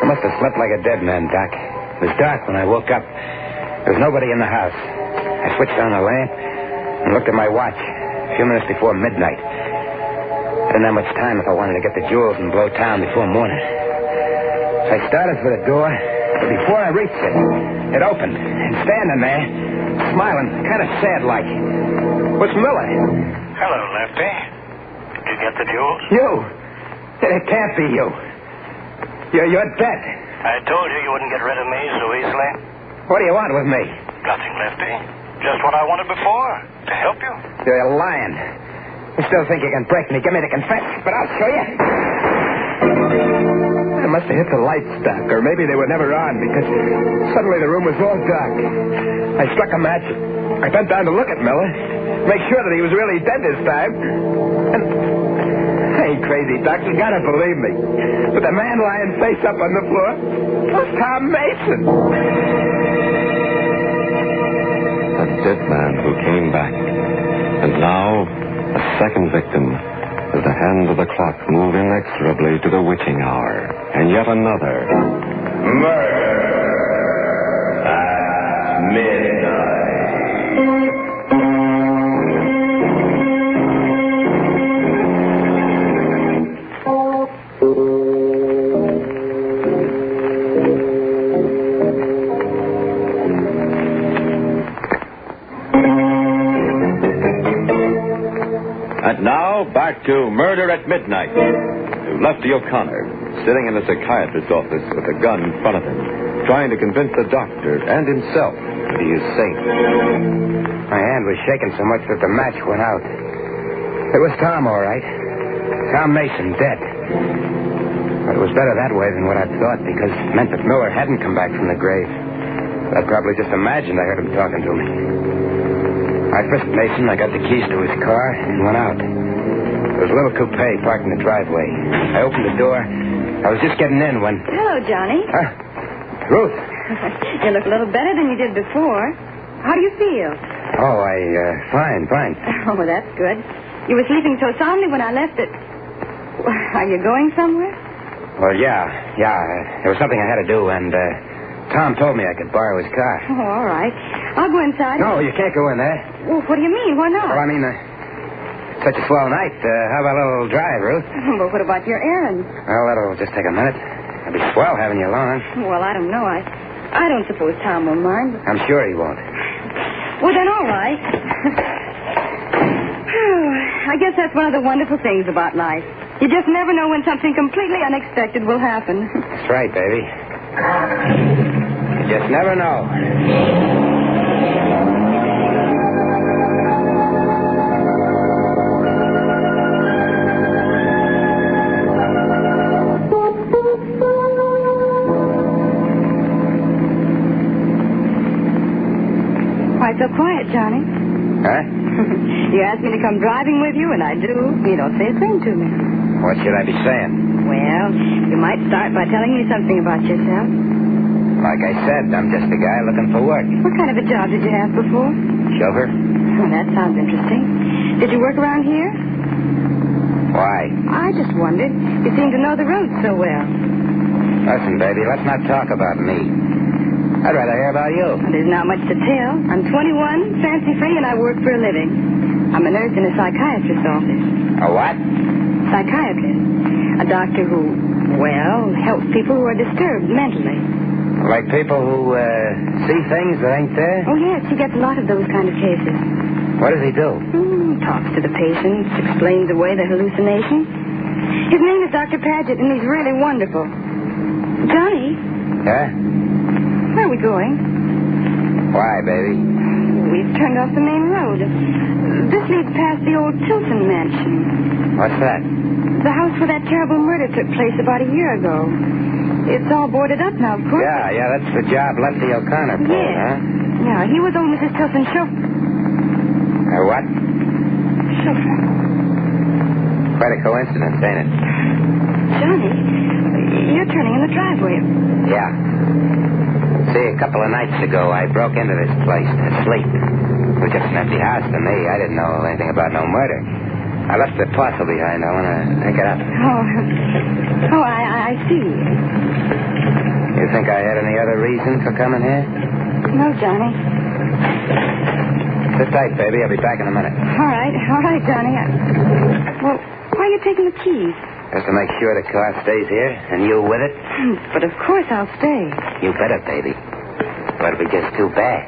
Speaker 7: I must have slept like a dead man, Doc. It was dark when I woke up. There was nobody in the house. I switched on the lamp and looked at my watch. A few minutes before midnight. I didn't have much time if I wanted to get the jewels and blow town before morning. So I started for the door, but before I reached it opened. And standing there, smiling, kind of sad-like, was Miller.
Speaker 11: Hello, Lefty. Did you get the jewels?
Speaker 7: You? It can't be you. You're dead.
Speaker 11: I told you wouldn't get rid of me so easily.
Speaker 7: What do you want with me?
Speaker 11: Nothing, Lefty. Just what I wanted before, to help you.
Speaker 7: You're lying. You still think you can break me? Give me the confess, but I'll show you. I must have hit the lights, Doc, or maybe they were never on, because suddenly the room was all dark. I struck a match. I bent down to look at Miller, make sure that he was really dead this time. And I ain't crazy, Doc. You gotta believe me. But the man lying face up on the floor was Tom Mason.
Speaker 8: A dead man who came back. And now, a second victim, as the hands of the clock move inexorably to the witching hour. And yet another.
Speaker 6: Murder at midnight.
Speaker 4: And now, back to Murder at Midnight. To Lefty O'Connor, sitting in a psychiatrist's office with a gun in front of him, trying to convince the doctor and himself that he is sane.
Speaker 7: My hand was shaking so much that the match went out. It was Tom, all right. Tom Mason, dead. But it was better that way than what I'd thought, because it meant that Miller hadn't come back from the grave. I'd probably just imagined I heard him talking to me. I frisked Mason, I got the keys to his car, and went out. There was a little coupe parked in the driveway. I opened the door. I was just getting in when...
Speaker 12: Hello, Johnny.
Speaker 7: Huh? Ruth.
Speaker 12: You look a little better than you did before. How do you feel?
Speaker 7: Oh, fine.
Speaker 12: Oh, that's good. You were sleeping so soundly when I left it. Are you going somewhere?
Speaker 7: Well, yeah. There was something I had to do, and Tom told me I could borrow his car.
Speaker 12: Oh, all right. I'll go inside.
Speaker 7: No, you can't go in there.
Speaker 12: Well, what do you mean? Why not?
Speaker 7: Well, I mean, such a swell night. How about a little drive, Ruth?
Speaker 12: But what about your errand?
Speaker 7: Well, that'll just take a minute. It'll be swell having you along.
Speaker 12: Well, I don't know. I don't suppose Tom will mind.
Speaker 7: I'm sure he won't.
Speaker 12: Well, then, all right. I guess that's one of the wonderful things about life. You just never know when something completely unexpected will happen.
Speaker 7: That's right, baby. You just never know.
Speaker 12: Why so quiet, Johnny?
Speaker 7: Huh?
Speaker 12: You asked me to come driving with you, and I do. You don't say a thing to me.
Speaker 7: What should I be saying?
Speaker 12: Well, you might start by telling me something about yourself.
Speaker 7: Like I said, I'm just a guy looking for work.
Speaker 12: What kind of a job did you have before?
Speaker 7: Chauffeur?
Speaker 12: Oh, that sounds interesting. Did you work around here?
Speaker 7: Why?
Speaker 12: I just wondered. You seem to know the roads so well.
Speaker 7: Listen, baby, let's not talk about me. I'd rather hear about you.
Speaker 12: Well, there's not much to tell. I'm 21, fancy-free, and I work for a living. I'm a nurse in a psychiatrist's office.
Speaker 7: A what?
Speaker 12: Psychiatrist. A doctor who, well, helps people who are disturbed mentally.
Speaker 7: Like people who see things that ain't there?
Speaker 12: Oh, yes, he gets a lot of those kind of cases.
Speaker 7: What does he do?
Speaker 12: Talks to the patients, explains away the hallucinations. His name is Dr. Paget, and he's really wonderful. Johnny?
Speaker 7: Yeah?
Speaker 12: Where are we going?
Speaker 7: Why, baby?
Speaker 12: We've turned off the main road. This leads past the old Tilson mansion.
Speaker 7: What's that?
Speaker 12: The house where that terrible murder took place about a year ago. It's all boarded up now, of course.
Speaker 7: Yeah, that's the job Lefty O'Connor pulled, huh?
Speaker 12: Yeah, he was old Mrs. Tilson's chauffeur.
Speaker 7: What?
Speaker 12: Chauffeur.
Speaker 7: Quite a coincidence, ain't it?
Speaker 12: Johnny, you're turning in the driveway.
Speaker 7: Yeah. See, a couple of nights ago, I broke into this place to sleep. It was just an empty house to me. I didn't know anything about no murder. I left the parcel behind. I want to pick it up.
Speaker 12: Oh, I see.
Speaker 7: You think I had any other reason for coming here?
Speaker 12: No, Johnny.
Speaker 7: Sit tight, baby. I'll be back in a minute.
Speaker 12: All right, Johnny. Well, why are you taking the keys?
Speaker 7: Just to make sure the car stays here, and you with it.
Speaker 12: But of course I'll stay.
Speaker 7: You better, baby. But it'll be just too bad.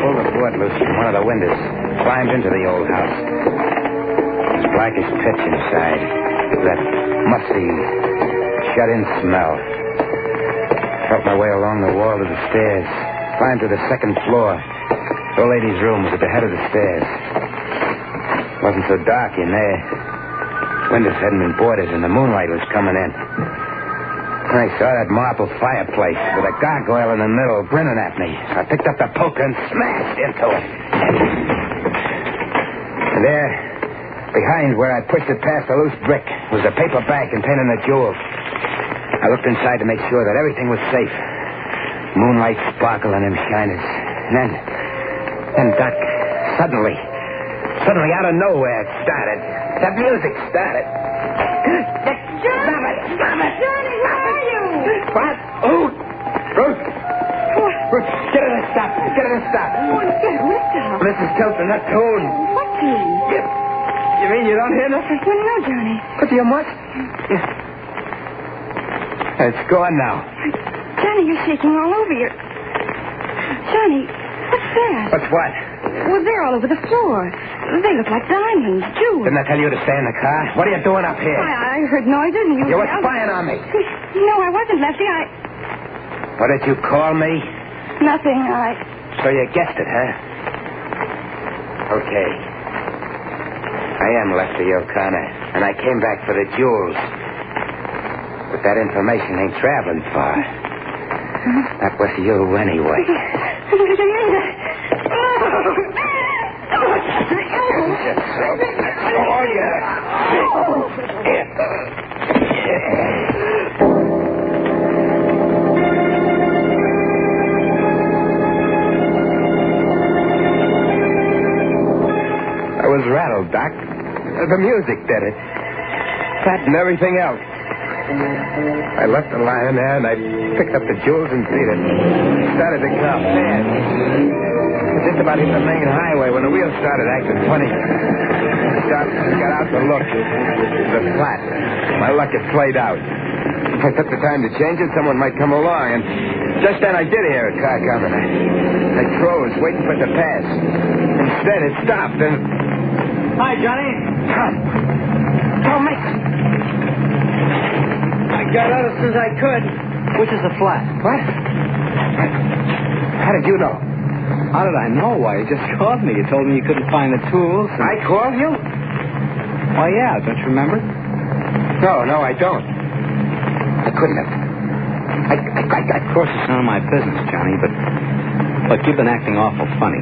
Speaker 7: Pulled the board loose from one of the windows. Climbed into the old house. It was black as pitch inside. That musty, shut-in smell. Felt my way along the wall to the stairs. Climbed to the second floor. The old lady's room was at the head of the stairs. It wasn't so dark in there. Windows hadn't been boarded, and the moonlight was coming in. And I saw that marble fireplace with a gargoyle in the middle grinning at me. So I picked up the poker and smashed into it. And there, behind where I pushed it past the loose brick, was a paper bag containing the jewels. I looked inside to make sure that everything was safe. Moonlight sparkled on them shiners. And Doc, suddenly out of nowhere it started. That music started. Stop it!
Speaker 12: Johnny, where are you?
Speaker 7: What? Ruth, get her to stop. Get her to stop.
Speaker 12: Get her to stop?
Speaker 7: Mrs. Tilson, that tune.
Speaker 12: What tune?
Speaker 7: You mean you don't hear nothing?
Speaker 12: Well, no, Johnny.
Speaker 7: What do you want? It's gone now.
Speaker 12: Johnny, you're shaking all over. Johnny, what's that?
Speaker 7: What's what?
Speaker 12: Well, they're all over the floor. They look like diamonds, jewels.
Speaker 7: Didn't I tell you to stay in the car? What are you doing up here?
Speaker 12: I heard noises and you...
Speaker 7: You were spying on me.
Speaker 12: No, I wasn't, Lefty.
Speaker 7: What did you call me?
Speaker 12: Nothing,
Speaker 7: So you guessed it, huh? Okay. I am Lefty O'Connor, and I came back for the jewels. But that information ain't traveling far. Not with you, anyway. I was rattled, Doc. The music did it. That and everything else. I left the lion there, and I picked up the jewels and beat it. Started to car fast. Just about hit the main highway when the wheels started acting funny. I stopped and got out to look. It was flat. My luck had played out. If I took the time to change it, someone might come along, and just then I did hear a car coming. I froze, waiting for it to pass. Instead, it stopped, and...
Speaker 10: Hi, Johnny.
Speaker 7: Tom Mason.
Speaker 10: I got out as soon as I could. Which is the flat?
Speaker 7: What? How did you know?
Speaker 10: How did I know? Why, you just called me. You told me you couldn't find the tools. And...
Speaker 7: I called you?
Speaker 10: Why, yeah. Don't you remember?
Speaker 7: No, I don't. I couldn't have.
Speaker 10: Of course, it's none of my business, Johnny, but you've been acting awful funny.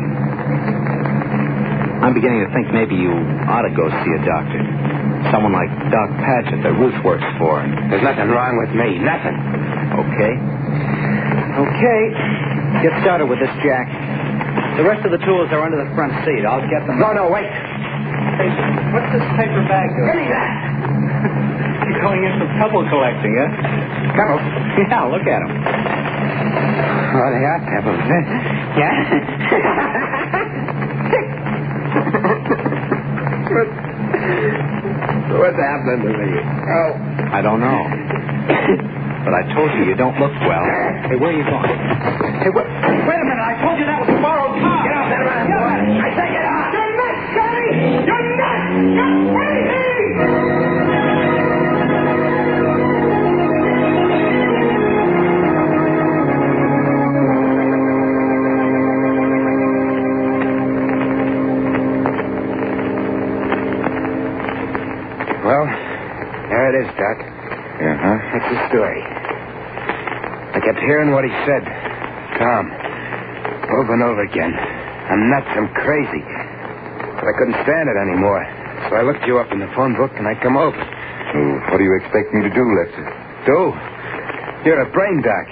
Speaker 10: I'm beginning to think maybe you ought to go see a doctor. Someone like Doc Padgett that Ruth works for.
Speaker 7: There's nothing wrong with me. Nothing.
Speaker 10: Okay. Get started with this, Jack. The rest of the tools are under the front seat. I'll get them.
Speaker 7: No, wait.
Speaker 10: Hey, what's this paper bag doing?
Speaker 7: Give me that.
Speaker 10: You're going in for pebble collecting, huh?
Speaker 7: Pebbles?
Speaker 10: Yeah, look at them.
Speaker 7: Oh, they are pebbles, huh? Yeah? What's happening to me? Oh.
Speaker 10: I don't know. But I told you don't look well. Hey, where are you going?
Speaker 7: Hey, wait a minute. I told you that was a borrowed car. Get off that around, boy. I say get off. You're nuts, Johnny. You're nuts. You're crazy. Well, there it is, Doc.
Speaker 8: Uh-huh.
Speaker 7: That's the story. I kept hearing what he said. Tom. Over and over again. I'm nuts. I'm crazy. But I couldn't stand it anymore. So I looked you up in the phone book and I come over.
Speaker 8: So what do you expect me to do, Lester?
Speaker 7: Do? You're a brain doc.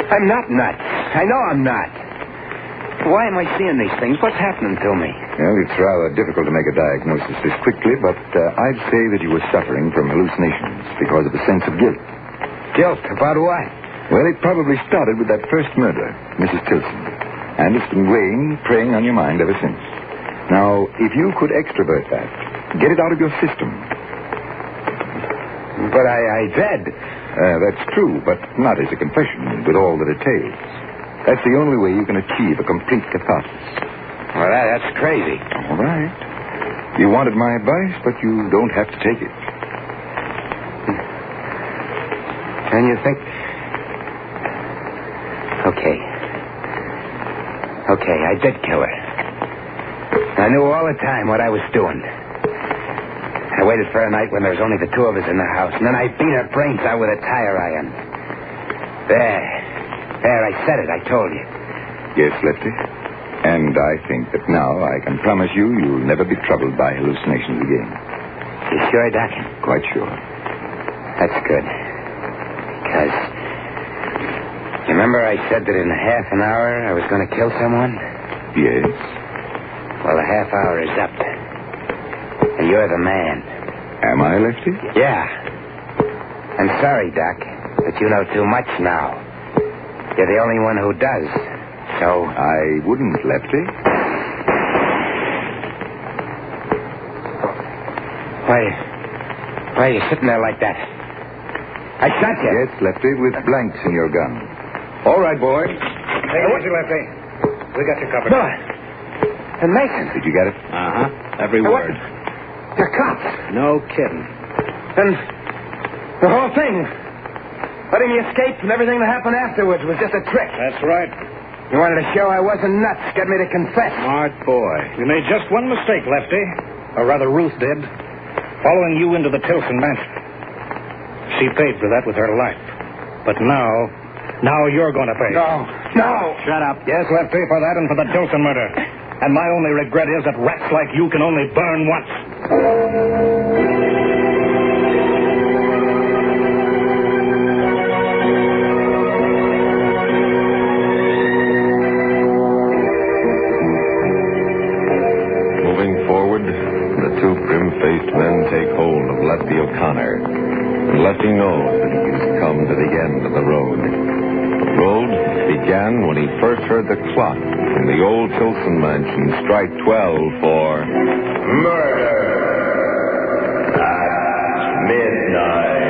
Speaker 7: I'm not nuts. I know I'm not. Why am I seeing these things? What's happening to me?
Speaker 8: Well, it's rather difficult to make a diagnosis this quickly, but I'd say that you were suffering from hallucinations because of a sense of guilt.
Speaker 7: Guilt? About what?
Speaker 8: Well, it probably started with that first murder, Mrs. Tilson. And it's been weighing, preying on your mind ever since. Now, if you could extrovert that, get it out of your system.
Speaker 7: But I did.
Speaker 8: That's true, but not as a confession with all that it entails. That's the only way you can achieve a complete catharsis.
Speaker 7: Well, that's crazy.
Speaker 8: All right. You wanted my advice, but you don't have to take it.
Speaker 7: And you think... Okay, I did kill her. I knew all the time what I was doing. I waited for a night when there was only the two of us in the house, and then I beat her brains out with a tire iron. There, I said it, I told you.
Speaker 8: Yes, Lefty. And I think that now I can promise you you'll never be troubled by hallucinations again.
Speaker 7: You sure, Doc?
Speaker 8: Quite sure.
Speaker 7: That's good. Because... You remember I said that in half an hour I was going to kill someone?
Speaker 8: Yes.
Speaker 7: Well, the half hour is up. And you're the man.
Speaker 8: Am I, Lefty?
Speaker 7: Yeah. I'm sorry, Doc, but you know too much now. You're the only one who does. So...
Speaker 8: I wouldn't, Lefty.
Speaker 7: Why are you sitting there like that? I shot you.
Speaker 8: Yes, Lefty, with blanks in your gun. All right, boy.
Speaker 9: Take it easy, Lefty. We got you covered.
Speaker 7: No. And Mason.
Speaker 8: Did you get it?
Speaker 10: Uh-huh. Every word.
Speaker 7: The cops.
Speaker 10: No kidding.
Speaker 7: And the whole thing. Letting me escape and everything that happened afterwards was just a trick.
Speaker 9: That's right.
Speaker 7: You wanted to show I wasn't nuts, get me to confess.
Speaker 10: Smart boy.
Speaker 9: You made just one mistake, Lefty. Or rather, Ruth did. Following you into the Tilson mansion. She paid for that with her life. But now you're going to pay.
Speaker 7: No.
Speaker 9: Now.
Speaker 10: Shut up.
Speaker 9: Yes, Lefty, for that and for the Dilson murder. And my only regret is that rats like you can only burn once.
Speaker 8: Moving forward, the two prim-faced men take hold of Lefty O'Connor. And Lefty knows that he's come to the end of the road. The road began when he first heard the clock in the old Tilson mansion strike 12 for murder at midnight.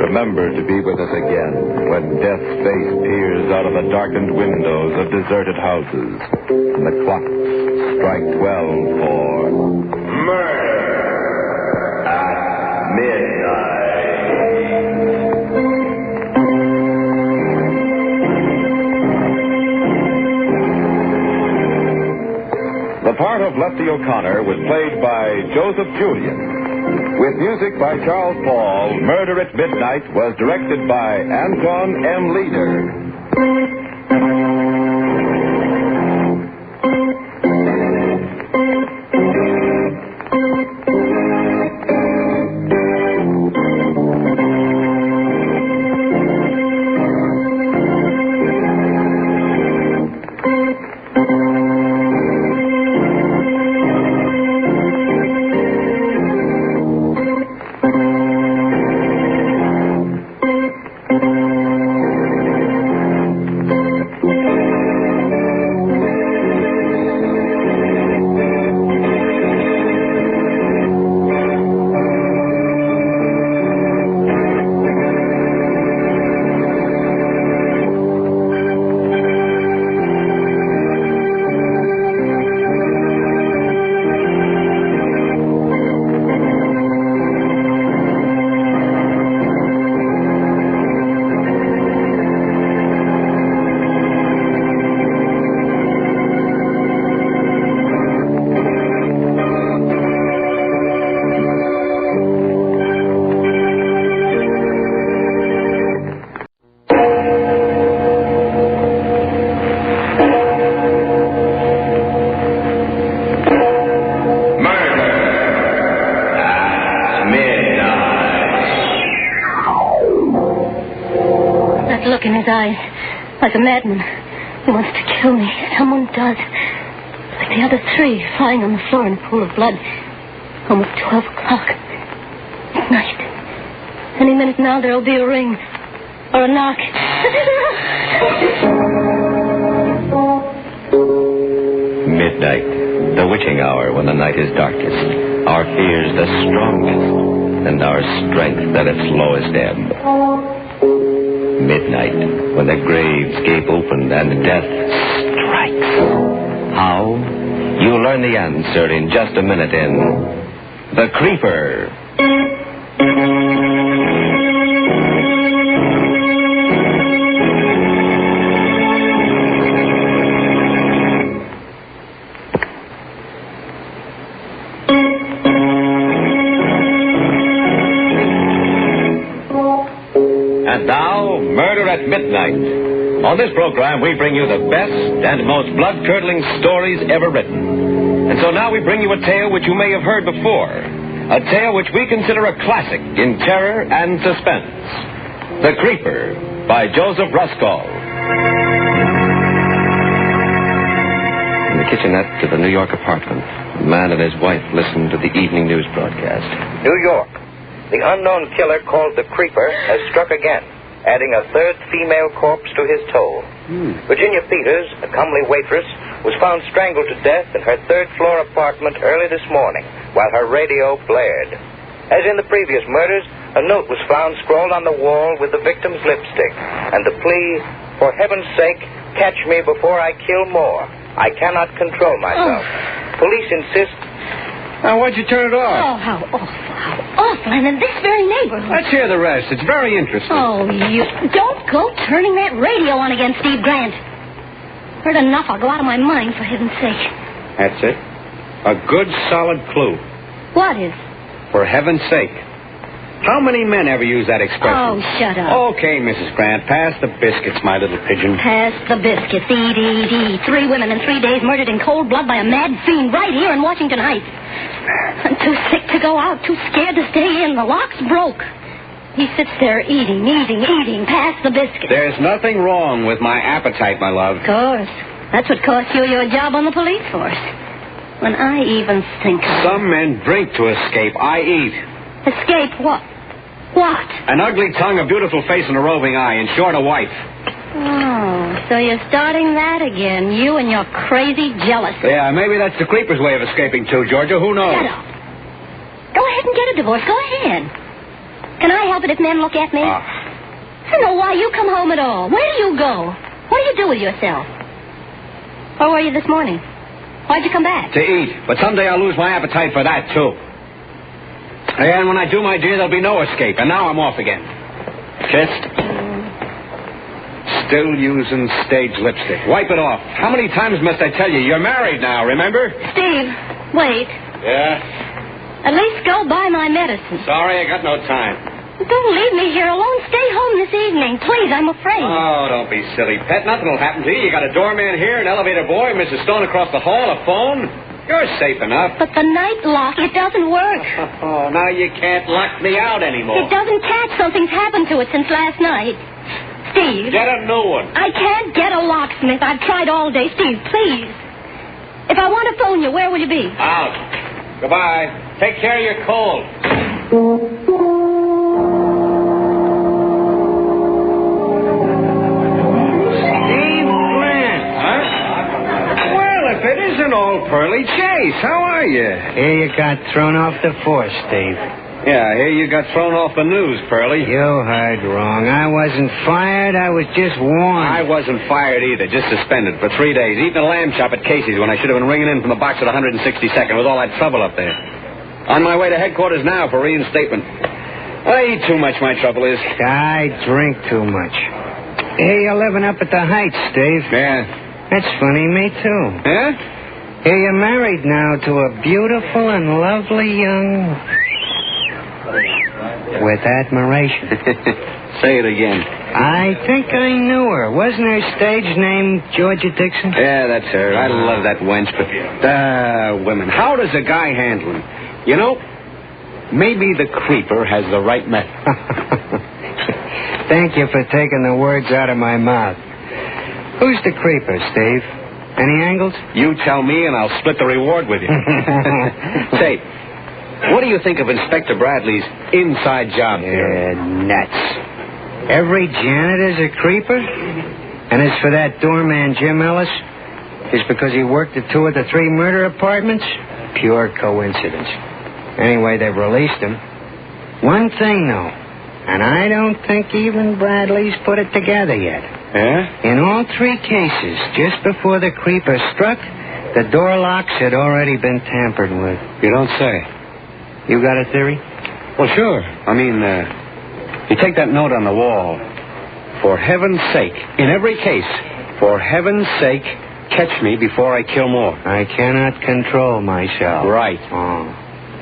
Speaker 8: Remember to be with us again when death's face peers out of the darkened windows of deserted houses and the clocks strike 12 for murder at midnight. The part of Lefty O'Connor was played by Joseph Julian. With music by Charles Paul, Murder at Midnight was directed by Anton M. Leader.
Speaker 13: Look in his eyes, like a madman. He wants to kill me. Someone does. Like the other three, lying on the floor in a pool of blood. Almost 12 o'clock. It's night. Any minute now there'll be a ring. Or a knock.
Speaker 8: Midnight, the witching hour when the night is darkest. Our fears the strongest, and our strength at its lowest ebb. Midnight, when the graves gape open and death strikes. How? You'll learn the answer in just a minute in The Creeper. And now, Murder at Midnight. On this program, we bring you the best and most blood-curdling stories ever written. And so now we bring you a tale which you may have heard before. A tale which we consider a classic in terror and suspense. The Creeper, by Joseph Ruskall. In the kitchenette of the New York apartment, a man and his wife listened to the evening news broadcast.
Speaker 14: New York. The unknown killer called the Creeper has struck again, adding a third female corpse to his toll. Virginia Peters, a comely waitress, was found strangled to death in her third-floor apartment early this morning while her radio blared. As in the previous murders, a note was found scrawled on the wall with the victim's lipstick, and the plea, "For heaven's sake, catch me before I kill more. I cannot control myself." Police insist.
Speaker 15: Now, why'd you turn it off?
Speaker 13: Oh, how awful, how awful. And in this very neighborhood.
Speaker 15: Let's hear the rest. It's very interesting.
Speaker 13: Oh, you... Don't go turning that radio on again, Steve Grant. Heard enough. I'll go out of my mind, for heaven's sake.
Speaker 15: That's it. A good, solid clue.
Speaker 13: What is?
Speaker 15: For heaven's sake. How many men ever use that expression?
Speaker 13: Oh, shut up.
Speaker 15: Okay, Mrs. Grant. Pass the biscuits, my little pigeon.
Speaker 13: Pass the biscuits. Eat, eat, eat. 3 women in 3 days murdered in cold blood by a mad fiend right here in Washington Heights. I'm too sick to go out, too scared to stay in. The lock's broke. He sits there eating, eating, eating. Pass the biscuits.
Speaker 15: There's nothing wrong with my appetite, my love.
Speaker 13: Of course. That's what cost you your job on the police force. When I even think of...
Speaker 15: Some men drink to escape. I eat.
Speaker 13: Escape what? What?
Speaker 15: An ugly tongue, a beautiful face, and a roving eye. In short, a wife.
Speaker 13: Oh, so you're starting that again. You and your crazy jealousy.
Speaker 15: Yeah, maybe that's the creeper's way of escaping, too, Georgia. Who knows?
Speaker 13: Shut up. Go ahead and get a divorce. Go ahead. Can I help it if men look at me? I don't know why you come home at all. Where do you go? What do you do with yourself? Where were you this morning? Why'd you come back?
Speaker 15: To eat. But someday I'll lose my appetite for that, too. And when I do, my dear, there'll be no escape. And now I'm off again. Kissed? Still using stage lipstick. Wipe it off. How many times must I tell you? You're married now, remember?
Speaker 13: Steve, wait.
Speaker 15: Yeah?
Speaker 13: At least go buy my medicine.
Speaker 15: Sorry, I got no time.
Speaker 13: Don't leave me here alone. Stay home this evening. Please, I'm afraid.
Speaker 15: Oh, don't be silly, pet. Nothing will happen to you. You got a doorman here, an elevator boy, Mrs. Stone across the hall, a phone. You're safe enough.
Speaker 13: But the night lock, it doesn't work.
Speaker 15: Oh, now you can't lock me out anymore.
Speaker 13: It doesn't catch. Something's happened to it since last night. Steve.
Speaker 15: Get a new one.
Speaker 13: I can't get a locksmith. I've tried all day. Steve, please. If I want to phone you, where will you be?
Speaker 15: Out. Goodbye. Take care of your cold. If it isn't old Pearly Chase, how are you?
Speaker 10: Here you got thrown off the force, Steve.
Speaker 15: Yeah, here you got thrown off the news, Pearly.
Speaker 10: You heard wrong. I wasn't fired. I was just warned.
Speaker 15: I wasn't fired either, just suspended for 3 days. Eating a lamb chop at Casey's when I should have been ringing in from the box at 162nd with all that trouble up there. On my way to headquarters now for reinstatement. I eat too much, my trouble is.
Speaker 10: I drink too much. Hey, you're living up at the Heights, Steve.
Speaker 15: Yeah.
Speaker 10: That's funny, me too.
Speaker 15: Huh?
Speaker 10: Hey, you're married now to a beautiful and lovely young... With admiration.
Speaker 15: Say it again.
Speaker 10: I think I knew her. Wasn't her stage name Georgia Dixon?
Speaker 15: Yeah, that's her. I love that wench, but... women. How does a guy handle them? You know, maybe the creeper has the right method.
Speaker 10: Thank you for taking the words out of my mouth. Who's the creeper, Steve? Any angles?
Speaker 15: You tell me, and I'll split the reward with you. Say, what do you think of Inspector Bradley's inside job theory?
Speaker 10: Nuts. Every janitor's a creeper? And as for that doorman, Jim Ellis, it's because he worked at 2 of the 3 murder apartments? Pure coincidence. Anyway, they've released him. One thing, though, and I don't think even Bradley's put it together yet.
Speaker 15: Yeah?
Speaker 10: In all 3 cases, just before the creeper struck, the door locks had already been tampered with.
Speaker 15: You don't say.
Speaker 10: You got a theory?
Speaker 15: Well, sure. I mean, you take that note on the wall. For heaven's sake, in every case, for heaven's sake, catch me before I kill more.
Speaker 10: I cannot control myself.
Speaker 15: Right.
Speaker 10: Oh.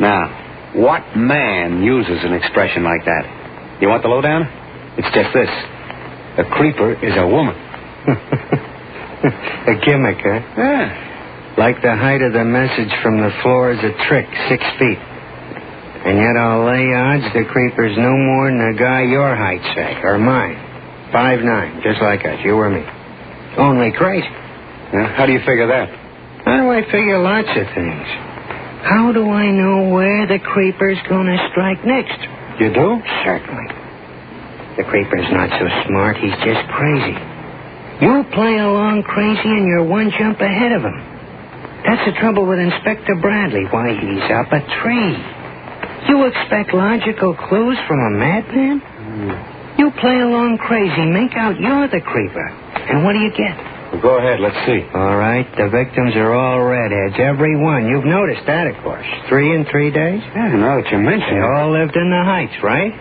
Speaker 15: Now, what man uses an expression like that? You want the lowdown? It's just this. A creeper is a woman.
Speaker 10: A gimmick, huh?
Speaker 15: Yeah.
Speaker 10: Like the height of the message from the floor is a trick, 6 feet. And yet I'll lay odds the creeper's no more than a guy your height, say, or mine. 5'9", just like us, you or me. Only crazy.
Speaker 15: Yeah, how do you figure that?
Speaker 10: How do I figure lots of things? How do I know where the creeper's going to strike next?
Speaker 15: You do?
Speaker 10: Certainly. The creeper's not so smart, he's just crazy. You play along crazy and you're 1 jump ahead of him. That's the trouble with Inspector Bradley. Why, he's up a tree. You expect logical clues from a madman? You play along crazy, make out you're the creeper. And what do you get?
Speaker 15: Well, go ahead, let's see.
Speaker 10: All right, the victims are all redheads, every one. You've noticed that, of course. 3 in 3 days?
Speaker 15: Yeah, now that you mention
Speaker 10: They
Speaker 15: it.
Speaker 10: all lived in the Heights, right?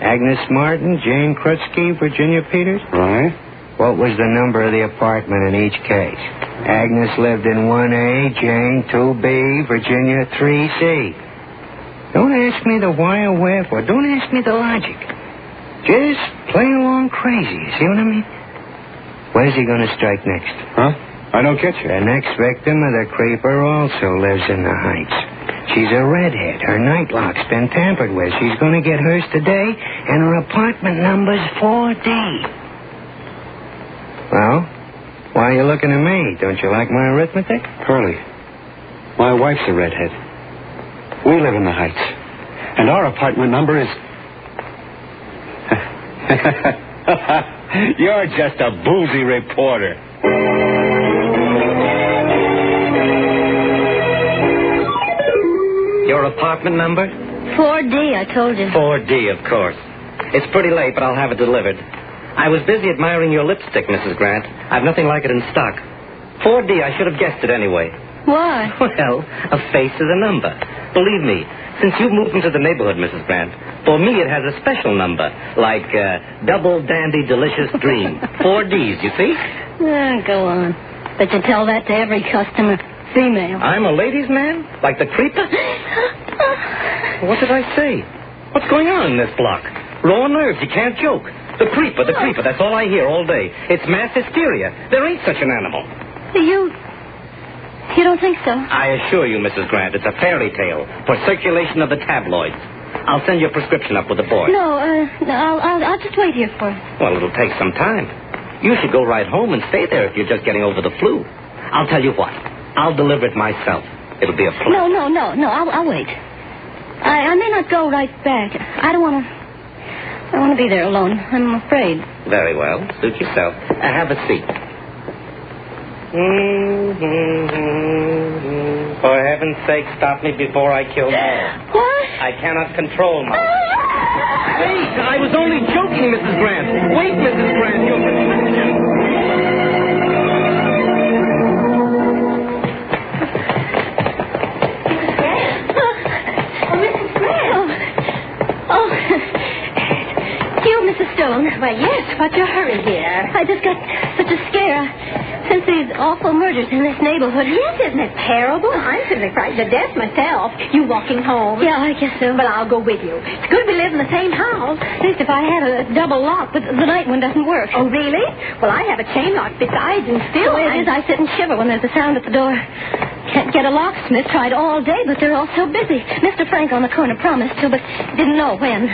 Speaker 10: Agnes Martin, Jane Krutsky, Virginia Peters?
Speaker 15: Right.
Speaker 10: What was the number of the apartment in each case? Agnes lived in 1A, Jane 2B, Virginia 3C. Don't ask me the why or wherefore. Don't ask me the logic. Just play along crazy, you see what I mean? Where's he going to strike next?
Speaker 15: Huh? I don't get you.
Speaker 10: The next victim of the creeper also lives in the Heights. She's a redhead. Her night lock's been tampered with. She's going to get hers today, and her apartment number's 4D. Well, why are you looking at me? Don't you like my arithmetic?
Speaker 15: Curly, my wife's a redhead. We live in the Heights. And our apartment number is... You're just a boozy reporter.
Speaker 16: Your apartment number?
Speaker 13: 4D, I told you.
Speaker 16: 4D, of course. It's pretty late, but I'll have it delivered. I was busy admiring your lipstick, Mrs. Grant. I've nothing like it in stock. 4D, I should have guessed it anyway.
Speaker 13: Why?
Speaker 16: Well, a face is a number. Believe me, since you moved into the neighborhood, Mrs. Grant, for me it has a special number, like Double Dandy Delicious Dream. 4Ds, you see?
Speaker 13: Go on. Bet you tell that to every customer. Female.
Speaker 16: I'm a ladies' man? Like the creeper? What did I say? What's going on in this block? Raw nerves, you can't joke. The creeper, that's all I hear all day. It's mass hysteria. There ain't such an animal.
Speaker 13: You don't think so?
Speaker 16: I assure you, Mrs. Grant, it's a fairy tale for circulation of the tabloids. I'll send your prescription up with the boy.
Speaker 13: No, I'll just wait here for it.
Speaker 16: Well, it'll take some time. You should go right home and stay there if you're just getting over the flu. I'll tell you what. I'll deliver it myself. It'll be a pleasure.
Speaker 13: No. I'll wait. I may not go right back. I don't want to be there alone. I'm afraid.
Speaker 16: Very well. Suit yourself. Have a seat. For heaven's sake, stop me before I kill more.
Speaker 13: What?
Speaker 16: I cannot control my... Hey, I was only joking, Mrs. Grant. Wait, Mrs. Grant.
Speaker 13: Mrs. Stone.
Speaker 17: Why, yes. What's your hurry here?
Speaker 13: I just got such a scare since these awful murders in this neighborhood.
Speaker 17: Yes, isn't it terrible? I'm simply frightened to death myself. You walking home?
Speaker 13: Yeah, I guess so.
Speaker 17: But I'll go with you. It's good we live in the same house.
Speaker 13: At least if I had a double lock, but the night one doesn't work.
Speaker 17: Oh, really? Well, I have a chain lock besides, and still...
Speaker 13: The way it is, I sit and shiver when there's a sound at the door. Can't get a locksmith. Tried all day, but they're all so busy. Mr. Frank on the corner promised to, but didn't know when.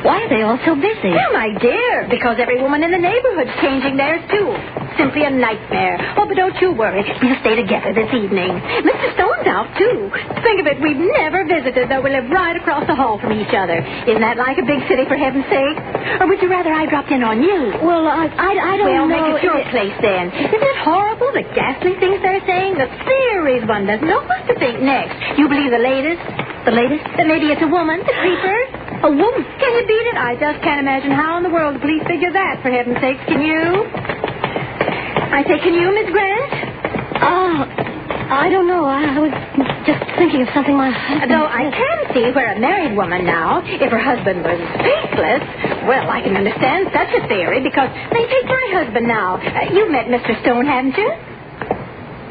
Speaker 13: Why are they all so busy?
Speaker 17: Well, my dear, because every woman in the neighborhood's changing theirs, too. Simply a nightmare. Oh, but don't you worry. We'll stay together this evening. Mr. Stone's out, too. Think of it, we've never visited, though we live right across the hall from each other. Isn't that like a big city, for heaven's sake? Or would you rather I dropped in on you?
Speaker 13: Well, I don't know.
Speaker 17: Well, make it your place, then. Isn't it horrible, the ghastly things they're saying? The theories one doesn't know what to think next. You believe the latest?
Speaker 13: The latest?
Speaker 17: That maybe it's a woman, the creeper? A woman? Can you beat it? I just can't imagine how in the world the police figure that, for heaven's sakes. Can you? I say, can you, Miss Grant?
Speaker 13: I don't know. I was just thinking of something my husband...
Speaker 17: Though I can see where a married woman now, if her husband was faithless, well, I can understand such a theory, because they take my husband now. You've met Mr. Stone, haven't you?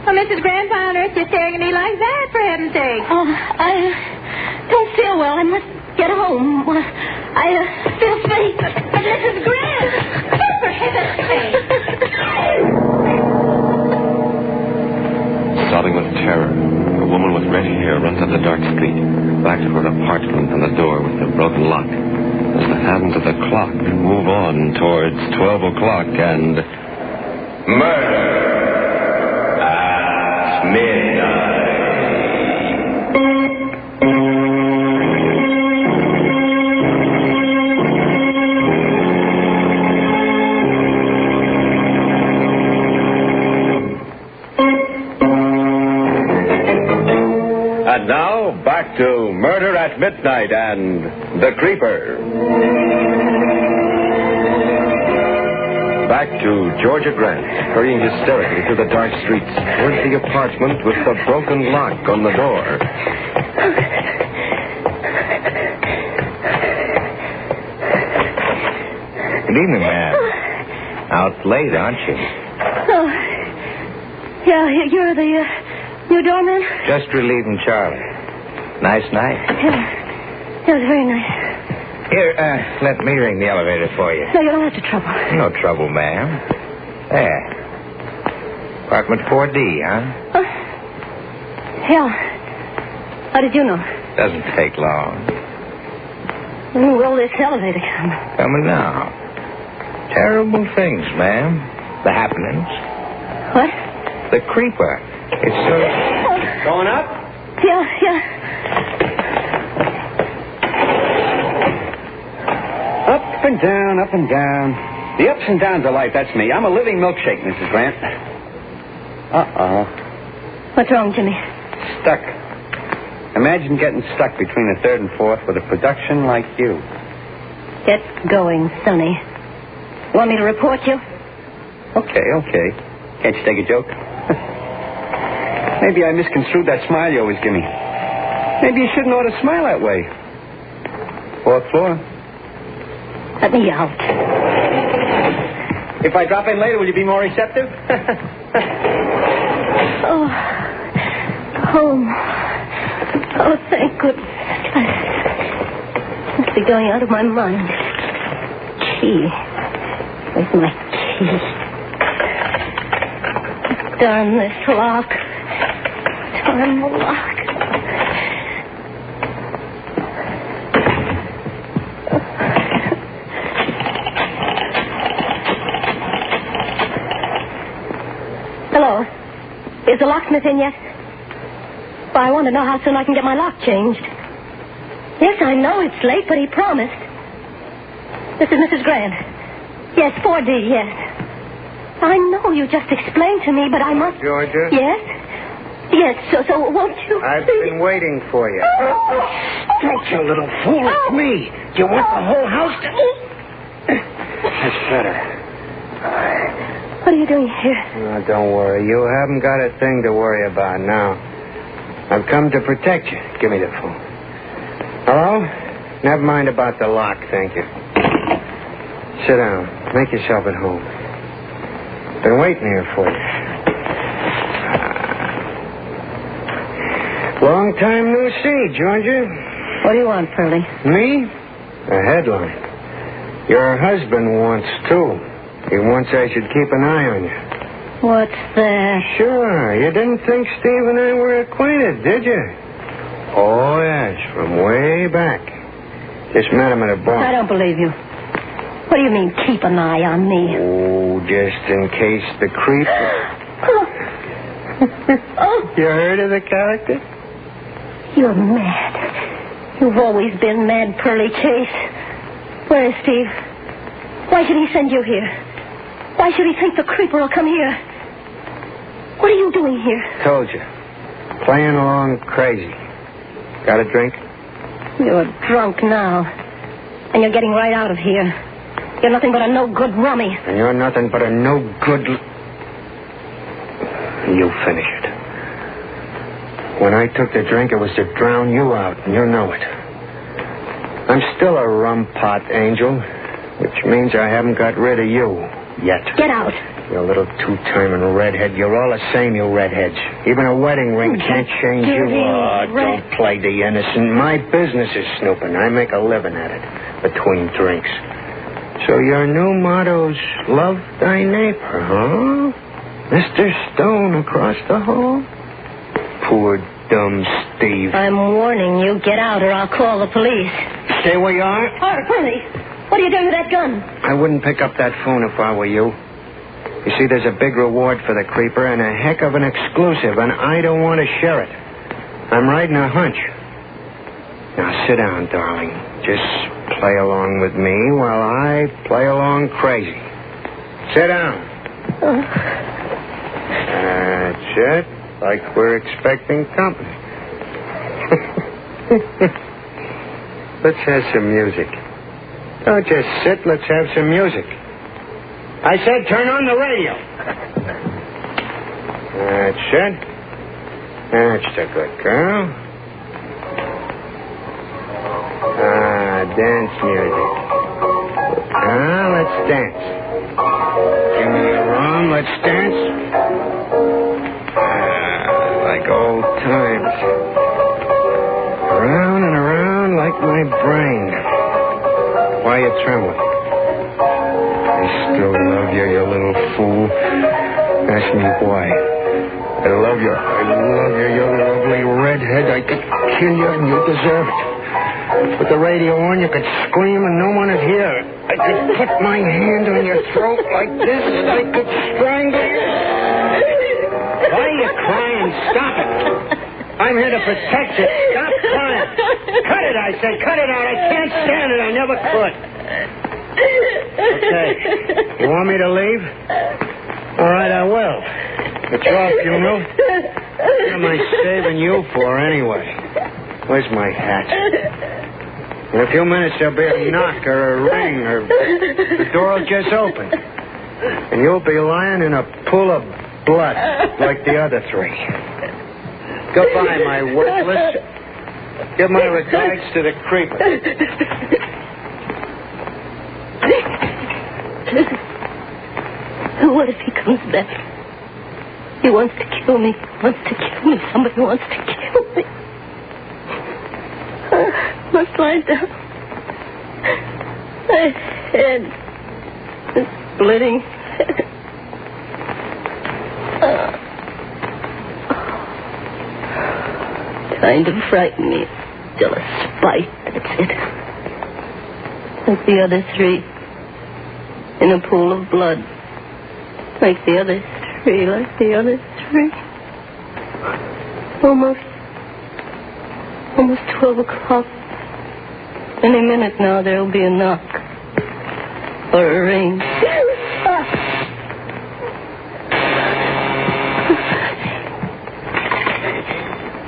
Speaker 17: Well, Mrs. Grant, why on earth you're staring at me like that, for heaven's sake?
Speaker 13: I don't feel well. I must get home. I feel faint.
Speaker 17: But Mrs. Grant, for heaven's sake.
Speaker 8: Sobbing with terror, a woman with red hair runs up the dark street, back to her apartment and the door with the broken lock. As the hands of the clock move on towards 12 o'clock and...
Speaker 4: Murder at midnight. And now, back to Murder at at Midnight and The Creeper.
Speaker 8: Back to Georgia Grant, hurrying hysterically through the dark streets towards the apartment with the broken lock on the door.
Speaker 18: Good evening, ma'am. Out late, aren't you?
Speaker 13: Oh. Yeah, you're the new doorman?
Speaker 18: Just relieving Charlie. Nice night.
Speaker 13: Yeah, it was very nice.
Speaker 18: Here, let me ring the elevator for you.
Speaker 13: No, you don't have to trouble.
Speaker 18: No trouble, ma'am. There. Apartment 4D, huh?
Speaker 13: Yeah. How did you know?
Speaker 18: Doesn't take long.
Speaker 13: When will this elevator come?
Speaker 18: Coming now. Terrible things, ma'am. The happenings.
Speaker 13: What?
Speaker 18: The creeper. It's
Speaker 15: Going up?
Speaker 13: Yeah.
Speaker 15: Up and down, up and down. The ups and downs of life, that's me. I'm a living milkshake, Mrs. Grant. Uh-oh.
Speaker 13: What's wrong, Jimmy?
Speaker 15: Stuck. Imagine getting stuck between the third and fourth with a production like you.
Speaker 13: Get going, Sonny. Want me to report you?
Speaker 15: Okay. Can't you take a joke? Maybe I misconstrued that smile you always give me. Maybe you shouldn't ought to smile that way. Fourth floor.
Speaker 13: Let me out.
Speaker 15: If I drop in later, will you be more receptive?
Speaker 13: Oh. Home. Oh, thank goodness. Must be going out of my mind. Key. Where's my key? Darn this lock. Darn the lock. Hello. Is the locksmith in yet? Well, I want to know how soon I can get my lock changed. Yes, I know it's late, but he promised. This is Mrs. Grant. Yes, 4D, yes. I know you just explained to me, but I must...
Speaker 18: Georgia?
Speaker 13: Yes? Yes, so won't you...
Speaker 18: I've been waiting for you. Don't you little fool, it's me. Do you want the whole house to... That's better.
Speaker 13: What are you doing here?
Speaker 18: Oh, don't worry. You haven't got a thing to worry about now. I've come to protect you. Give me the phone. Hello? Never mind about the lock, thank you. Sit down. Make yourself at home. Been waiting here for you. Long time no see, Georgia.
Speaker 13: What do you want, Pearlie?
Speaker 18: Me? A headline. Your husband wants, too. He wants I should keep an eye on you.
Speaker 13: What's that?
Speaker 18: Sure. You didn't think Steve and I were acquainted, did you? Oh, yes. From way back. Just met him at a bar.
Speaker 13: I don't believe you. What do you mean, keep an eye on me?
Speaker 18: Oh, just in case the creep... You heard of the character?
Speaker 13: You're mad. You've always been mad, Pearlie Chase. Where is Steve? Why should he send you here? Why should he think the creeper will come here? What are you doing here?
Speaker 18: Told you. Playing along crazy. Got a drink?
Speaker 13: You're drunk now. And you're getting right out of here. You're nothing but a no-good rummy.
Speaker 18: And you're nothing but a no-good... You finish it. When I took the drink, it was to drown you out, and you know it. I'm still a rum pot, Angel, which means I haven't got rid of you yet.
Speaker 13: Get out.
Speaker 18: You little two-timing redhead. You're all the same, you redheads. Even a wedding ring can't change you. Oh, don't play the innocent. My business is snooping. I make a living at it between drinks. So your new motto's love thy neighbor, huh? Mr. Stone across the hall? Poor dumb Steve.
Speaker 13: I'm warning you. Get out or I'll call the police.
Speaker 18: Stay where you are.
Speaker 13: Oh, Pearlie, what are you doing with that gun?
Speaker 18: I wouldn't pick up that phone if I were you. You see, there's a big reward for the creeper and a heck of an exclusive, and I don't want to share it. I'm riding a hunch. Now, sit down, darling. Just play along with me while I play along crazy. Sit down. That's it. Like we're expecting company. Let's have some music. Don't just sit. Let's have some music. I said turn on the radio. That's it. That's the good girl. Dance music. Let's dance. Give me a rum. Let's dance. Like old times. Around and around like my brain. Why are you trembling? I still love you, you little fool. Ask me why. I love you, you lovely redhead. I could kill you and you deserve it. Put the radio on, you could scream and no one would hear. I could put my hand on your throat like this. I could strangle you. Why are you crying? Stop it. I'm here to protect you. Stop crying. Cut it, I said. Cut it out. I can't stand it. I never could. Okay. You want me to leave? All right, I will. It's your funeral. What am I saving you for anyway? Where's my hat? In a few minutes, there'll be a knock or a ring, or the door will just open. And you'll be lying in a pool of blood like the other three. Goodbye, my worthless. Give my regards to the creeper.
Speaker 13: What if he comes back? He wants to kill me. Somebody wants to kill me. Must lie down. My head is splitting. Trying to frighten me. Still a spite, that's it. Like the other three. In a pool of blood. Like the other three. Almost 12 o'clock. Any minute now there'll be a knock. Or a ring.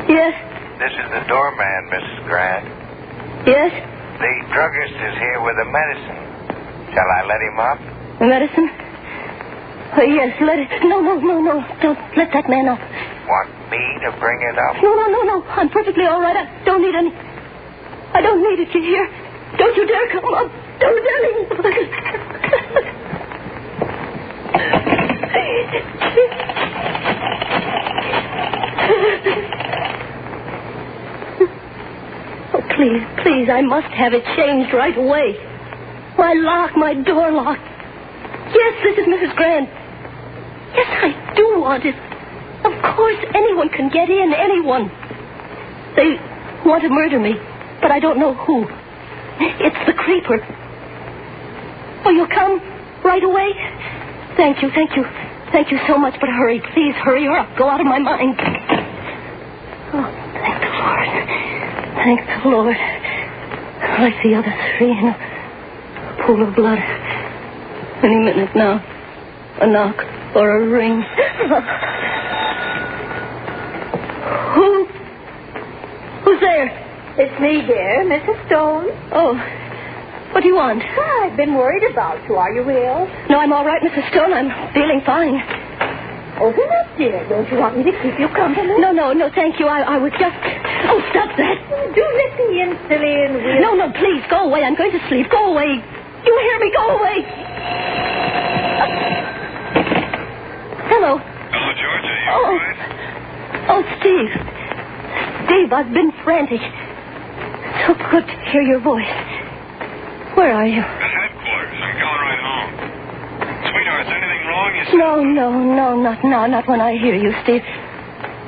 Speaker 13: Yes?
Speaker 11: This is the doorman, Mrs. Grant.
Speaker 13: Yes?
Speaker 11: The druggist is here with the medicine. Shall I let him up?
Speaker 13: The medicine? Yes, let it... No. Don't let that man up.
Speaker 11: Want me to bring it up?
Speaker 13: No. I'm perfectly all right. I don't need any... I don't need it, you hear? Don't you dare come up. Don't dare leave. Oh, please, I must have it changed right away. My door lock. Yes, this is Mrs. Grant. Yes, I do want it. Of course, anyone can get in, anyone. They want to murder me, but I don't know who. It's the creeper. Oh, you'll come right away? Thank you so much, but hurry, please, hurry, or I'll go out of my mind. Oh, thank the Lord. Like the other three in a pool of blood. Any minute now, a knock or a ring. Who's there?
Speaker 17: It's me, dear, Mrs. Stone.
Speaker 13: Oh, what do you want?
Speaker 17: I've been worried about you. Are you ill?
Speaker 13: No, I'm all right, Mrs. Stone. I'm feeling fine.
Speaker 17: Open up, dear. Don't you want me to keep you company?
Speaker 13: No, thank you. I was just... Oh, stop that.
Speaker 17: Do let me in, silly, and we'll...
Speaker 13: No, please, go away. I'm going to sleep. Go away. You hear me? Go away. Hello.
Speaker 11: Hello, George. Are you all right?
Speaker 13: Oh, Steve. Steve, I've been frantic. So good to hear your voice. Where are you?
Speaker 11: At headquarters. I'm going right home. Sweetheart, is anything wrong?
Speaker 13: No, not now. Not when I hear you, Steve.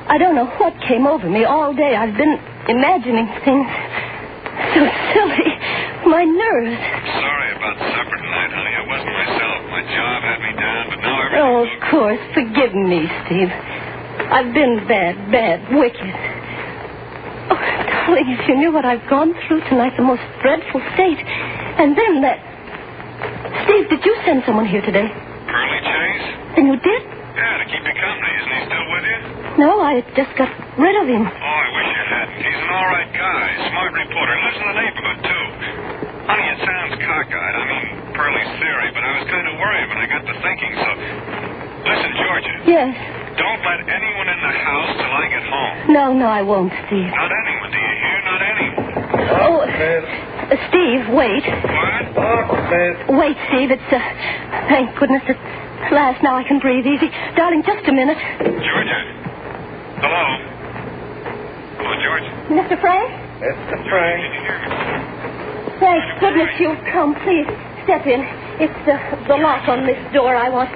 Speaker 13: I don't know what came over me all day. I've been imagining things so silly. My nerves.
Speaker 11: Sorry about supper tonight, honey. I wasn't myself. My job had me down, but now everything...
Speaker 13: Oh, of course. Forgive me, Steve. I've been bad, wicked. Oh, darling, if you knew what I've gone through tonight, the most dreadful state. And then that... Steve, did you send someone here today?
Speaker 11: Curly Chase?
Speaker 13: And you did?
Speaker 11: Yeah, to keep you company. Isn't he still with you?
Speaker 13: No, I just got rid of him.
Speaker 11: Oh, I wish you hadn't. He's an all right guy. Smart reporter. Lives in the neighborhood, too. Honey, it sounds cockeyed. I mean, Pearlie's theory, but I was kind of worried when I got to thinking, so... Listen, Georgia.
Speaker 13: Yes.
Speaker 11: Don't let anyone in the house till I get home.
Speaker 13: No, I won't, Steve.
Speaker 11: Not anyone, do you hear? Not anyone.
Speaker 13: Oh, Steve, wait.
Speaker 11: What?
Speaker 13: Wait, Steve. It's, thank goodness at last now I can breathe easy. Darling, just a minute.
Speaker 11: Georgia. Hello? Hello, George?
Speaker 13: Mr. Frank?
Speaker 11: Mr. Frank.
Speaker 13: Thank goodness you've come. Please, step in. It's the lock on this door. I want...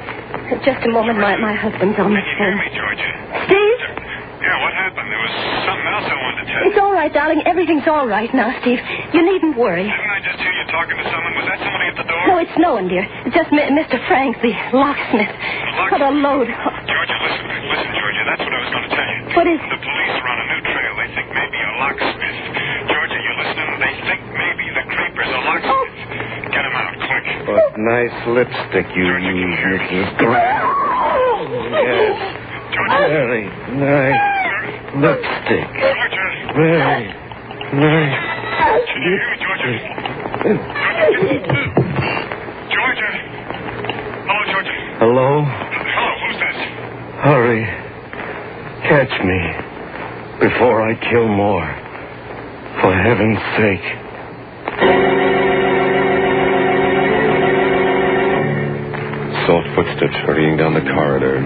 Speaker 13: Just a moment. My husband's on the phone.
Speaker 11: Hear me, Georgia.
Speaker 13: Steve?
Speaker 11: Yeah, what happened? There was something else I wanted to tell you.
Speaker 13: It's all right, darling. Everything's all right now, Steve. You needn't worry.
Speaker 11: Didn't I just hear you talking to someone? Was that somebody at the door?
Speaker 13: No, it's no one, dear. It's just Mr. Frank, the locksmith. What a load.
Speaker 11: Georgia, listen, Georgia. That's what I was going to tell you.
Speaker 13: What is...
Speaker 11: The police are on a new trail. They think maybe a locksmith. Georgia, you listening? They think maybe the creeper's a locksmith. Get him out, quick.
Speaker 18: What nice lipstick you use, Mrs. Grant. Yes. Very nice lipstick. Very nice.
Speaker 11: Can you hear me, Georgia? Georgia? Hello, Georgia.
Speaker 18: Hello?
Speaker 11: Hello, who's this?
Speaker 18: Hurry. Catch me before I kill more. For heaven's sake.
Speaker 8: Soft footsteps hurrying down the corridor,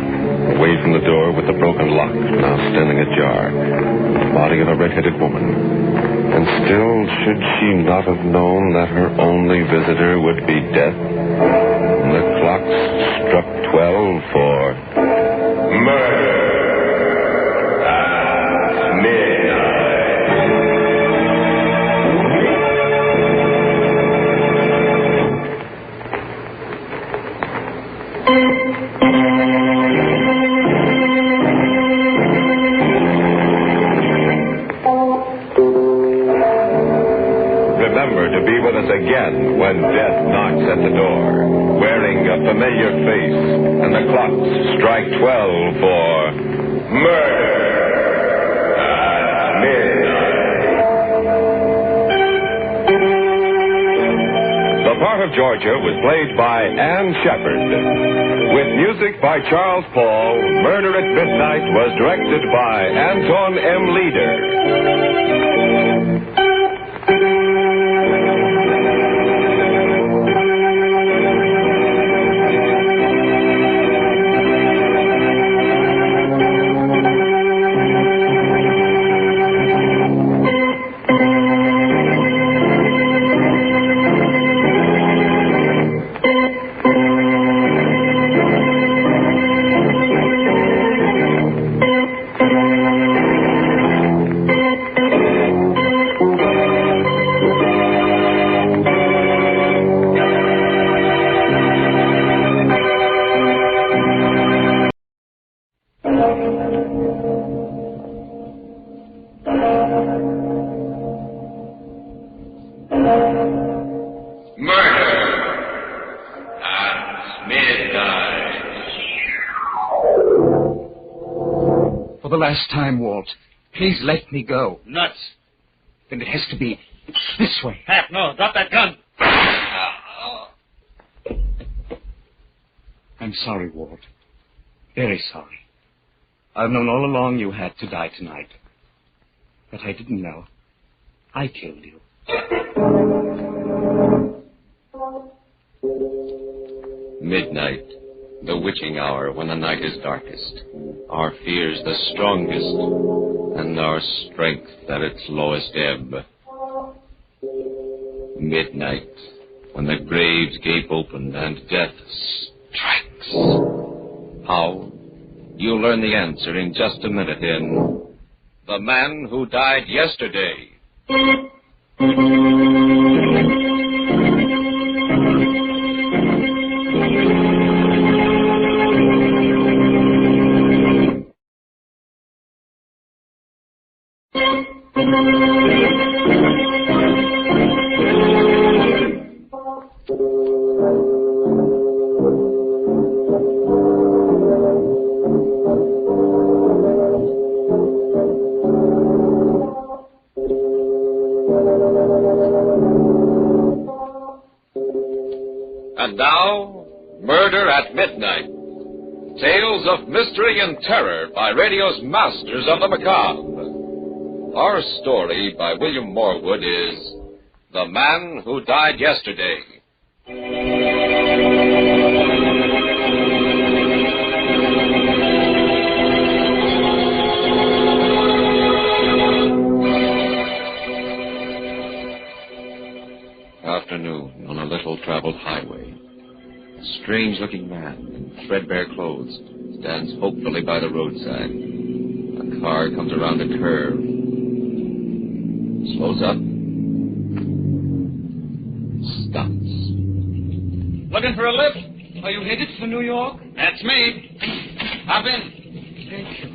Speaker 8: away from the door with the broken lock now standing ajar. The body of a red-headed woman. And still, should she not have known that her only visitor would be death? And the clocks struck 12 for murder at midnight. Remember to be with us again when death knocks at the door, wearing a familiar face, and the clocks strike 12 for murder at midnight. The part of Georgia was played by Ann Shepard. With music by Charles Paul, Murder at Midnight was directed by Anton M. Leader.
Speaker 2: For the last time, Walt, please let me go.
Speaker 19: Nuts.
Speaker 2: Then it has to be this way.
Speaker 19: Hap, no, drop that gun.
Speaker 2: I'm sorry, Walt. Very sorry. I've known all along you had to die tonight. But I didn't know. I killed you.
Speaker 8: Midnight, the witching hour when the night is darkest, our fears the strongest, and our strength at its lowest ebb. Midnight, when the graves gape open and death strikes. How? You'll learn the answer in just a minute in The Man Who Died Yesterday.
Speaker 4: And now, Murder at Midnight. Tales of mystery and terror by radio's masters of the macabre. Our story by William Morwood is The Man Who Died Yesterday. Afternoon on a little-traveled highway. A strange-looking man in threadbare clothes stands hopefully by the roadside. A car comes around a curve. Slows up. Stops.
Speaker 19: Looking for a lift? Are you headed for New York? That's me. Hop in.
Speaker 9: Thank you.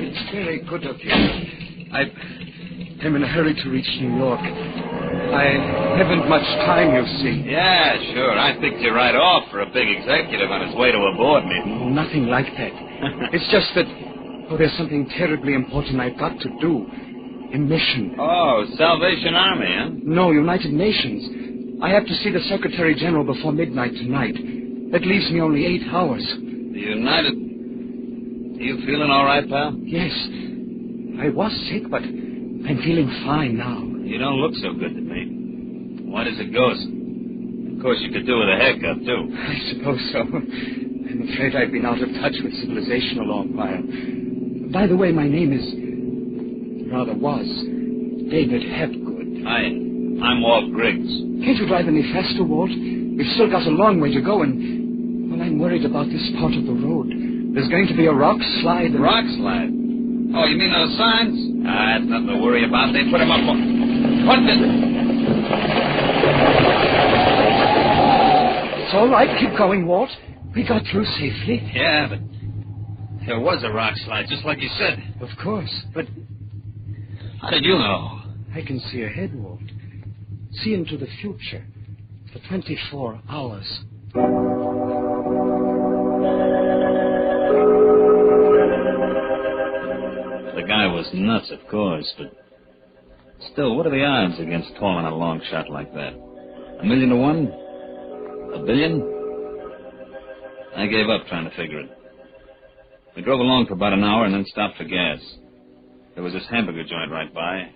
Speaker 9: It's very good of you. I'm in a hurry to reach New York. I haven't much time, you see.
Speaker 19: Yeah, sure. I picked you right off for a big executive on his way to a board meeting.
Speaker 9: Nothing like that. It's just that, there's something terribly important I've got to do. A mission.
Speaker 19: Oh, Salvation Army, huh?
Speaker 9: No, United Nations. I have to see the Secretary General before midnight tonight. That leaves me only 8 hours.
Speaker 19: The United... You feeling all right, pal?
Speaker 9: Yes. I was sick, but I'm feeling fine now.
Speaker 19: You don't look so good to me. What is a ghost? Of course, you could do with a haircut, too.
Speaker 9: I suppose so. I'm afraid I've been out of touch with civilization a long while. By the way, my name is... was David Hepgood.
Speaker 19: Hi. I'm Walt Griggs.
Speaker 9: Can't you drive any faster, Walt? We've still got a long way to go, and... Well, I'm worried about this part of the road. There's going to be a rock slide.
Speaker 19: Rock slide? Oh, you mean those signs? That's nothing to worry about. They put them up on... What is it?
Speaker 9: It's all right. Keep going, Walt. We got through safely.
Speaker 19: Yeah, but there was a rock slide, just like you said.
Speaker 9: Of course, but...
Speaker 19: How did you know?
Speaker 9: I can see ahead, Walt. See into the future. For 24 hours.
Speaker 19: The guy was nuts, of course, but... Still, what are the odds against calling a long shot like that? 1,000,000 to 1? 1 billion? I gave up trying to figure it. We drove along for about an hour and then stopped for gas. There was this hamburger joint right by.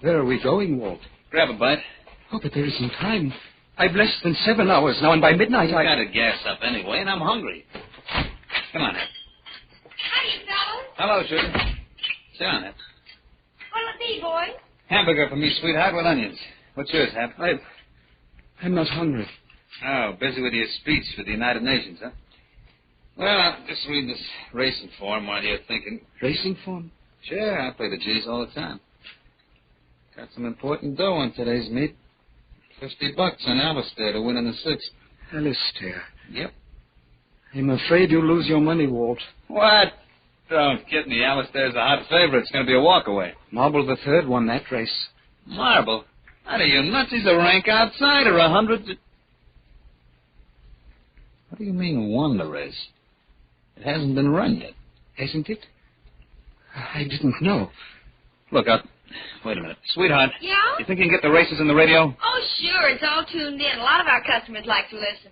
Speaker 9: Where are we going, Walt?
Speaker 19: Grab a bite.
Speaker 9: Oh, but there isn't time. I've less than 7 hours now, and by midnight
Speaker 19: I gotta gas up anyway, and I'm hungry. Come on, Hep.
Speaker 20: Hiya, fellas.
Speaker 19: Hello, sugar. Sit down, Hep.
Speaker 20: What'll it be, boys?
Speaker 19: Hamburger for me, sweetheart, with onions. What's yours, Hep?
Speaker 9: I'm not hungry.
Speaker 19: Oh, busy with your speech for the United Nations, huh? Well, I'll just read this racing form while you're thinking.
Speaker 9: Racing form?
Speaker 19: Sure, I play the G's all the time. Got some important dough on today's meet. $50 on Alistair to win in the 6th.
Speaker 9: Alistair?
Speaker 19: Yep.
Speaker 9: I'm afraid you'll lose your money, Walt.
Speaker 19: What? Don't kid me. Alistair's a hot favorite. It's going to be a walkaway.
Speaker 9: Marble III won that race.
Speaker 19: Marble? What are you nuts? He's a rank outsider. 100... What do you mean won the race? It hasn't been run yet.
Speaker 9: Hasn't it? I didn't know.
Speaker 19: Look, wait a minute. Sweetheart.
Speaker 20: Yeah?
Speaker 19: You think you can get the races in the radio?
Speaker 20: Oh, sure. It's all tuned in. A lot of our customers like to listen.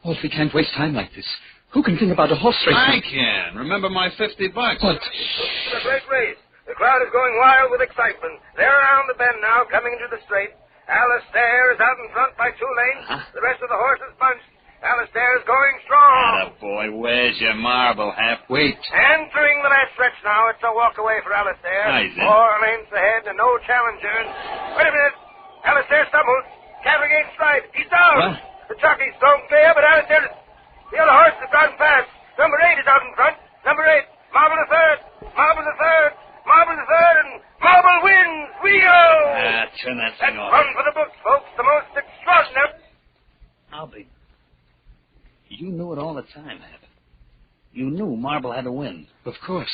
Speaker 9: Walt, we can't waste time like this. Who can think about a horse race?
Speaker 19: I can. Remember my $50.
Speaker 9: What?
Speaker 21: It's a great race. The crowd is going wild with excitement. They're around the bend now, coming into the straight. Alistair is out in front by 2 lanes. The rest of the horses bunched. Alistair is going strong.
Speaker 19: Boy, where's your marble, Hep?
Speaker 9: Wait.
Speaker 21: Entering the last stretch now. It's a walk away for Alistair.
Speaker 19: Nice,
Speaker 21: 4 lanes ahead and no challengers. Wait a minute. Alistair stumbles. Can't regain stride. He's down.
Speaker 19: What?
Speaker 21: The jockey's thrown clear, but Alistair... The other horse has gone fast. Number 8 is out in front. Number 8. Marble the third. Marble the third. Marble the third. And Marble wins. Rio!
Speaker 19: Turn that thing off.
Speaker 21: Run for the books, folks. The most extraordinary...
Speaker 19: I'll be... You knew it all the time, Hep. You knew Marble had to win.
Speaker 9: Of course.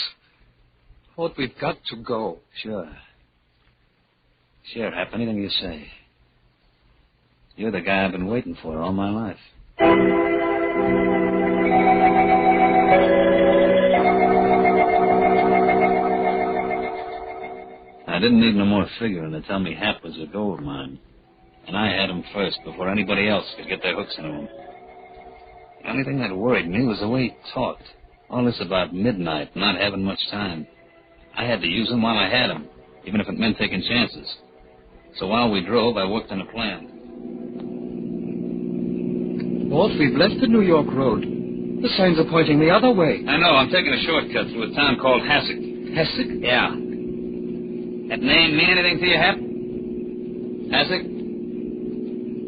Speaker 9: Walt, we've got to go.
Speaker 19: Sure. Sure, Hep. Anything you say. You're the guy I've been waiting for all my life. I didn't need no more figuring to tell me Hap was a gold mine. And I had him first before anybody else could get their hooks into him. The only thing that worried me was the way he talked. All this about midnight, not having much time. I had to use him while I had him, even if it meant taking chances. So while we drove, I worked on a plan.
Speaker 9: Walt, we've left the New York Road. The signs are pointing the other way.
Speaker 19: I know. I'm taking a shortcut through a town called Hassock.
Speaker 9: Hassock?
Speaker 19: Yeah. That name mean anything to you, Hap? Hassock?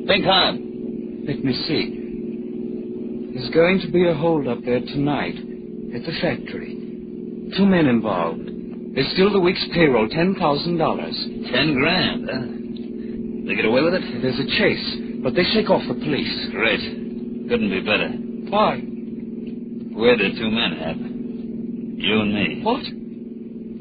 Speaker 19: Think hard.
Speaker 9: Let me see. There's going to be a hold-up there tonight at the factory. 2 men involved. They steal the week's payroll, $10,000.
Speaker 19: $10,000, huh? They get away with it?
Speaker 9: There's a chase, but they shake off the police.
Speaker 19: Great. Couldn't be better.
Speaker 9: Why?
Speaker 19: We're the 2 men, Hap. You and me.
Speaker 9: What?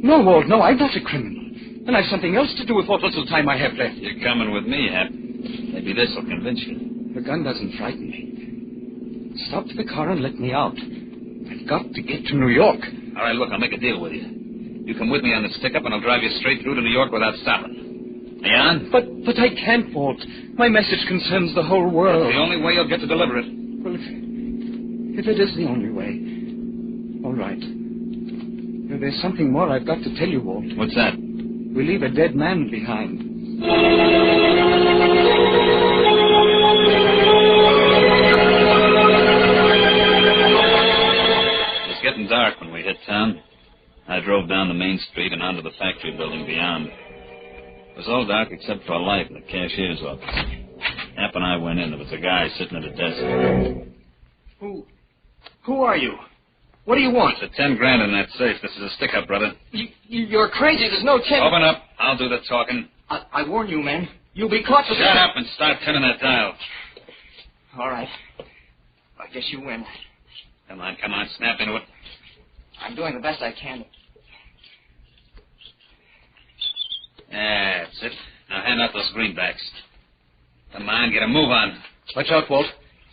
Speaker 9: No, Walt, no, I'm not a criminal. And I've something else to do with what little time I have left.
Speaker 19: You're coming with me, Hap. Maybe this will convince you.
Speaker 9: The gun doesn't frighten me. Stop the car and let me out. I've got to get to New York.
Speaker 19: All right, look, I'll make a deal with you. You come with me on this stick-up, and I'll drive you straight through to New York without stopping. Are you on?
Speaker 9: But I can't, Walt. My message concerns the whole world.
Speaker 19: It's the only way you'll get to deliver it.
Speaker 9: Well, if it is the only way, all right. There's something more I've got to tell you, Walt.
Speaker 19: What's that?
Speaker 9: We leave a dead man behind.
Speaker 19: It was getting dark when we hit town. I drove down the main street and onto the factory building beyond. It was all dark except for a light in the cashier's office. Hap and I went in. There was a guy sitting at a desk.
Speaker 9: Who are you? What do you want?
Speaker 19: There's $10,000 in that safe. This is a stick-up, brother.
Speaker 9: You're crazy. There's no chance.
Speaker 19: Open up. I'll do the talking.
Speaker 9: I warn you, man. You'll be caught.
Speaker 19: Shut up and start turning that dial.
Speaker 9: All right. I guess you win.
Speaker 19: Come on. Snap into it.
Speaker 9: I'm doing the best I can.
Speaker 19: That's it. Now hand out those greenbacks. Come on, get a move on.
Speaker 9: Watch out, Walt.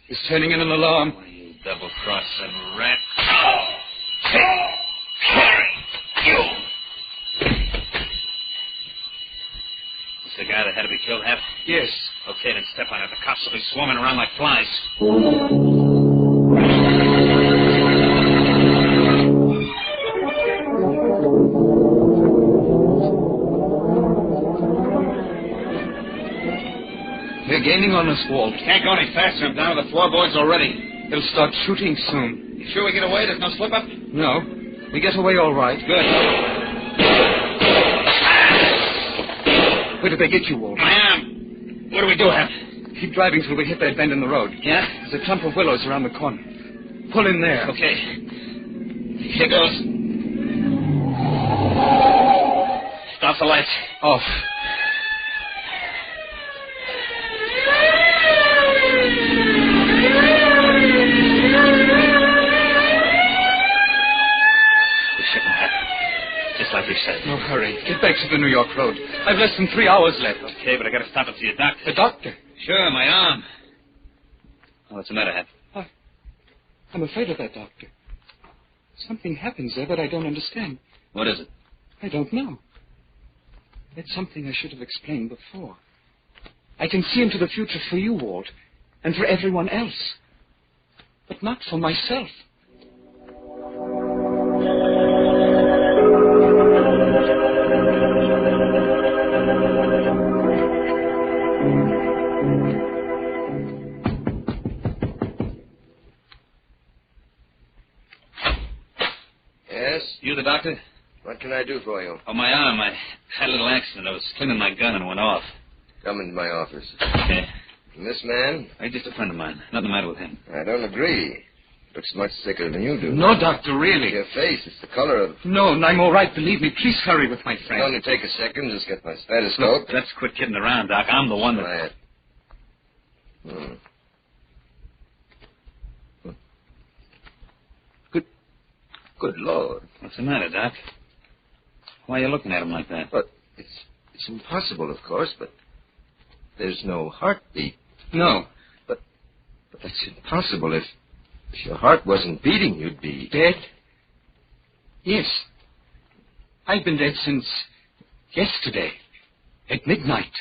Speaker 9: He's turning in an alarm.
Speaker 19: Oh, you double-crossing rat.
Speaker 11: You!
Speaker 19: This the guy that had to be killed, Hap?
Speaker 9: Yes.
Speaker 19: Okay, then step on it. The cops will be swarming around like flies.
Speaker 9: They're gaining on us, Walt.
Speaker 19: Can't go any faster. I'm down to the floorboards already.
Speaker 9: They'll start shooting soon.
Speaker 19: You sure we get away? There's no slip-up?
Speaker 9: No. We get away all right.
Speaker 19: Good.
Speaker 9: Where did they get you, Walt?
Speaker 19: I am. What do we do, Hap?
Speaker 9: Keep driving till we hit that bend in the road.
Speaker 19: Yeah?
Speaker 9: There's a clump of willows around the corner. Pull in there.
Speaker 19: Okay. Here goes. Stop the lights.
Speaker 9: Off.
Speaker 19: Just like you said.
Speaker 9: No hurry. Get back to the New York Road. I've less than 3 hours left.
Speaker 19: Okay, but I gotta stop and see a doctor.
Speaker 9: The doctor?
Speaker 19: Sure, my arm. Oh, what's the matter, Hap?
Speaker 9: I'm afraid of that doctor. Something happens there that I don't understand.
Speaker 19: What is it?
Speaker 9: I don't know. It's something I should have explained before. I can see into the future for you, Walt, and for everyone else. But not for myself.
Speaker 1: Yes?
Speaker 19: You the doctor?
Speaker 1: What can I do for you?
Speaker 19: Oh, my arm. I had a little accident. I was cleaning my gun and it went off.
Speaker 1: Come into my office.
Speaker 19: Okay.
Speaker 1: And this man?
Speaker 19: He's just a friend of mine. Nothing the matter with him.
Speaker 1: I don't agree. Looks much sicker than you do.
Speaker 9: No, doctor, really.
Speaker 1: Your face, it's the color of...
Speaker 9: No, I'm all right. Believe me. Please hurry with my friend.
Speaker 1: It'll only take a second. Just get my stethoscope.
Speaker 19: Look, let's quit kidding around, Doc. I'm the one that...
Speaker 1: Quiet. Good Lord.
Speaker 19: What's the matter, Doc? Why are you looking at him like that?
Speaker 1: But it's impossible, of course, but there's no heartbeat.
Speaker 9: No.
Speaker 1: But that's impossible. If your heart wasn't beating, you'd be...
Speaker 9: Dead? Yes. I've been dead since yesterday, at midnight.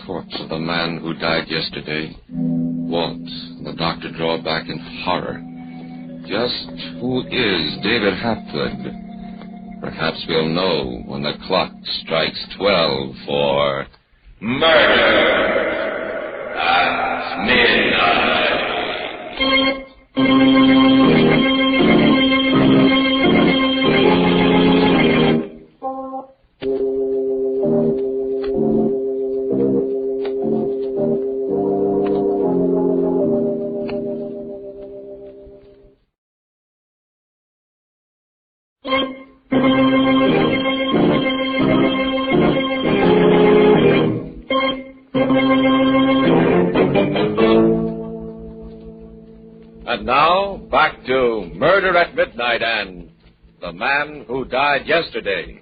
Speaker 1: corpse of the man who died yesterday. Walt, the doctor, draw back in horror. Just who is David Hapgood? Perhaps we'll know when the clock strikes 12 for Murder at Midnight.
Speaker 5: And now, back to Murder at Midnight and The Man Who Died Yesterday.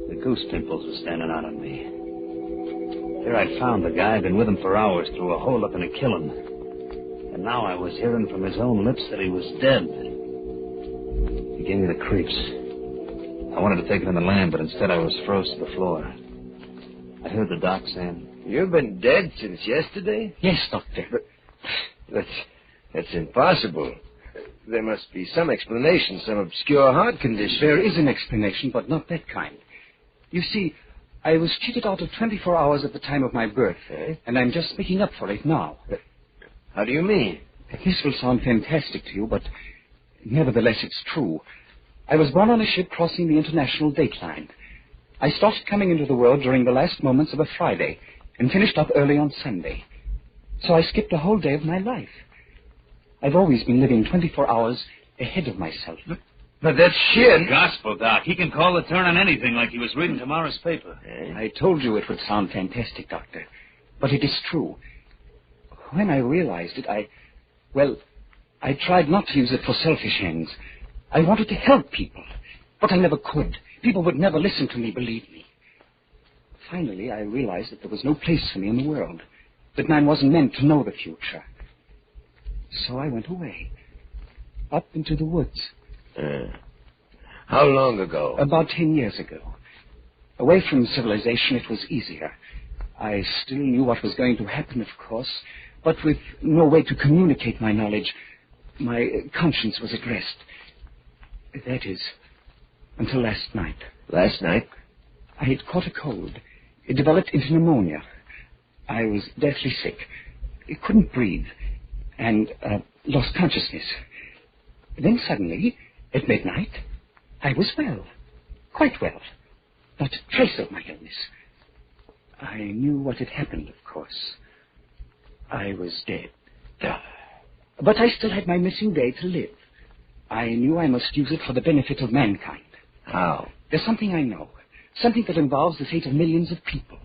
Speaker 19: The goose pimples were standing out on me. Here I'd found the guy, been with him for hours, through a hole up in a kiln. And now I was hearing from his own lips that he was dead. He gave me the creeps. I wanted to take it in the land, but instead I was froze to the floor. I heard the doc saying...
Speaker 1: You've been dead since yesterday?
Speaker 19: Yes, Doctor.
Speaker 1: But that's impossible. There must be some explanation, some obscure heart condition.
Speaker 9: There is an explanation, but not that kind. You see, I was cheated out of 24 hours at the time of my birth, and I'm just making up for it now.
Speaker 1: How do you mean?
Speaker 9: This will sound fantastic to you, but nevertheless it's true. I was born on a ship crossing the international date line. I started coming into the world during the last moments of a Friday and finished up early on Sunday. So I skipped a whole day of my life. I've always been living 24 hours ahead of myself.
Speaker 1: But that's shit.
Speaker 19: Gospel, Doc. He can call the turn on anything like he was reading tomorrow's paper.
Speaker 9: I told you it would sound fantastic, Doctor. But it is true. When I realized it, I tried not to use it for selfish ends. I wanted to help people, but I never could. People would never listen to me, believe me. Finally, I realized that there was no place for me in the world, that man wasn't meant to know the future. So I went away, up into the woods.
Speaker 1: How long ago?
Speaker 9: About 10 years ago. Away from civilization, it was easier. I still knew what was going to happen, of course, but with no way to communicate my knowledge, my conscience was at rest. That is, until last night.
Speaker 1: Last night?
Speaker 9: I had caught a cold. It developed into pneumonia. I was deathly sick. I couldn't breathe and lost consciousness. Then suddenly, at midnight, I was well. Quite well. Not a trace of my illness. I knew what had happened, of course. I was dead. But I still had my missing day to live. I knew I must use it for the benefit of mankind.
Speaker 1: How?
Speaker 9: There's something I know. Something that involves the fate of millions of people.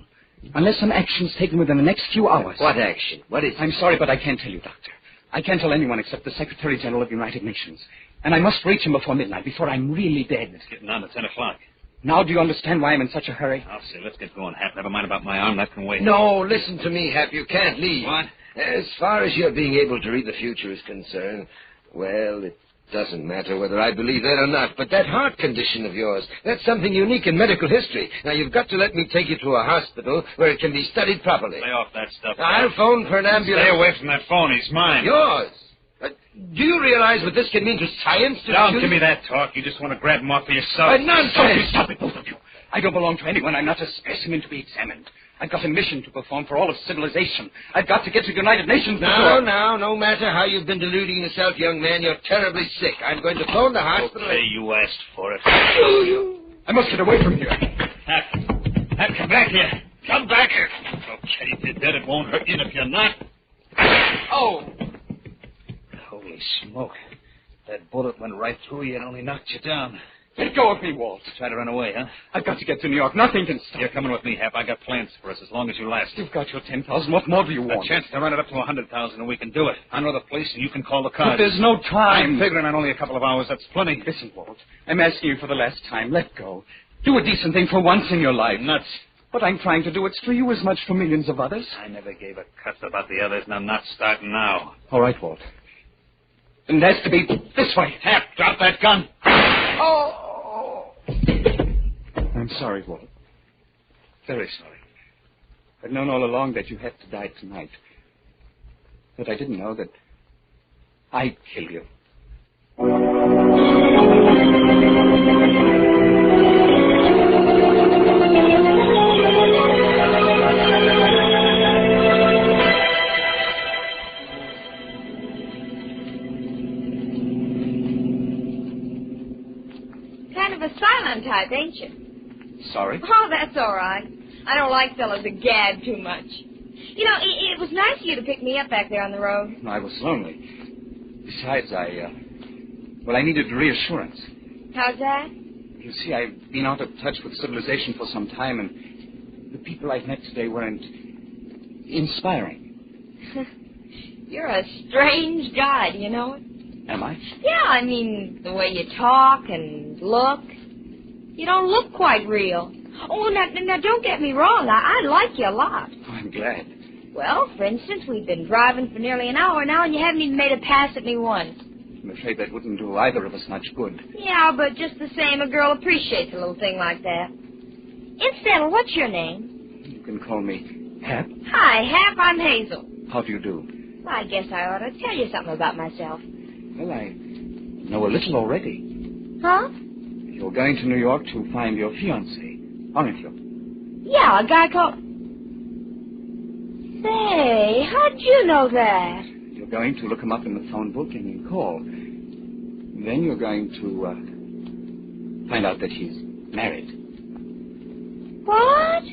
Speaker 9: Unless some action is taken within the next few hours.
Speaker 1: What action? What is it?
Speaker 9: I'm sorry, but I can't tell you, Doctor. I can't tell anyone except the Secretary General of the United Nations. And I must reach him before midnight, before I'm really dead.
Speaker 19: It's getting on to 10 o'clock.
Speaker 9: Now do you understand why I'm in such a hurry?
Speaker 19: I'll see. Let's get going, Hap. Never mind about my arm. That can wait.
Speaker 1: No, listen to me, Hap. You can't leave.
Speaker 19: What?
Speaker 1: As far as your being able to read the future is concerned, well, it doesn't matter whether I believe that or not, but that heart condition of yours, that's something unique in medical history. Now, you've got to let me take you to a hospital where it can be studied properly.
Speaker 19: Lay off that stuff.
Speaker 1: I'll phone for an ambulance.
Speaker 19: Stay away from that phone. He's mine.
Speaker 1: Yours? Do you realize what this can mean to science?
Speaker 19: Don't give me that talk. You just want to grab him off for yourself.
Speaker 1: Nonsense!
Speaker 9: Stop it, both of you. I don't belong to anyone. I'm not a specimen to be examined. I've got a mission to perform for all of civilization. I've got to get to the United Nations before...
Speaker 1: Now, no matter how you've been deluding yourself, young man, you're terribly sick. I'm going to phone the hospital.
Speaker 19: Okay, you asked for it.
Speaker 9: I must get away from here.
Speaker 19: Hap, come back here. Come back here. Okay, if you're dead, it won't hurt you, and if you're not...
Speaker 9: Oh!
Speaker 19: Holy smoke. That bullet went right through you and only knocked you down.
Speaker 9: Let go of me, Walt.
Speaker 19: Try to run away, huh?
Speaker 9: I've got to get to New York. Nothing can stop.
Speaker 19: You're coming with me, Hap. I got plans for us as long as you last.
Speaker 9: You've got your 10,000. What more do you want?
Speaker 19: A chance to run it up to 100,000, and we can do it. I know the place, and you can call the cars.
Speaker 9: But there's no time.
Speaker 19: I'm figuring on only a couple of hours. That's plenty.
Speaker 9: Listen, Walt. I'm asking you for the last time. Let go. Do a decent thing for once in your life.
Speaker 19: Nuts.
Speaker 9: What I'm trying to do, it's for you as much for millions of others.
Speaker 19: I never gave a cuss about the others, and I'm not starting now.
Speaker 9: All right, Walt. And it has to be this way.
Speaker 2: Hap, drop that gun.
Speaker 9: Oh! I'm sorry, Walt. Very sorry. I'd known all along that you had to die tonight. But I didn't know that I'd kill you.
Speaker 20: Kind of a silent type, ain't you?
Speaker 9: Sorry?
Speaker 20: Oh, that's all right. I don't like fellas that gab too much. You know, it was nice of you to pick me up back there on the road.
Speaker 9: I was lonely. Besides, I needed reassurance.
Speaker 20: How's that?
Speaker 9: You see, I've been out of touch with civilization for some time, and the people I've met today weren't inspiring.
Speaker 20: You're a strange guy, do you know it?
Speaker 9: Am I?
Speaker 20: Yeah, I mean, the way you talk and look. You don't look quite real. Oh, now don't get me wrong. I like you a lot.
Speaker 9: Oh, I'm glad.
Speaker 20: Well, for instance, we've been driving for nearly an hour now, and you haven't even made a pass at me once.
Speaker 9: I'm afraid that wouldn't do either of us much good.
Speaker 20: Yeah, but just the same, a girl appreciates a little thing like that. Incidental, what's your name?
Speaker 9: You can call me Hap.
Speaker 20: Hi, Hap. I'm Hazel.
Speaker 9: How do you do?
Speaker 20: Well, I guess I ought to tell you something about myself.
Speaker 9: Well, I know a little already.
Speaker 20: Huh?
Speaker 9: You're going to New York to find your fiancé, aren't you?
Speaker 20: Yeah, a guy called... Say, how'd you know that?
Speaker 9: You're going to look him up in the phone book and call. Then you're going to find out that he's married.
Speaker 20: What?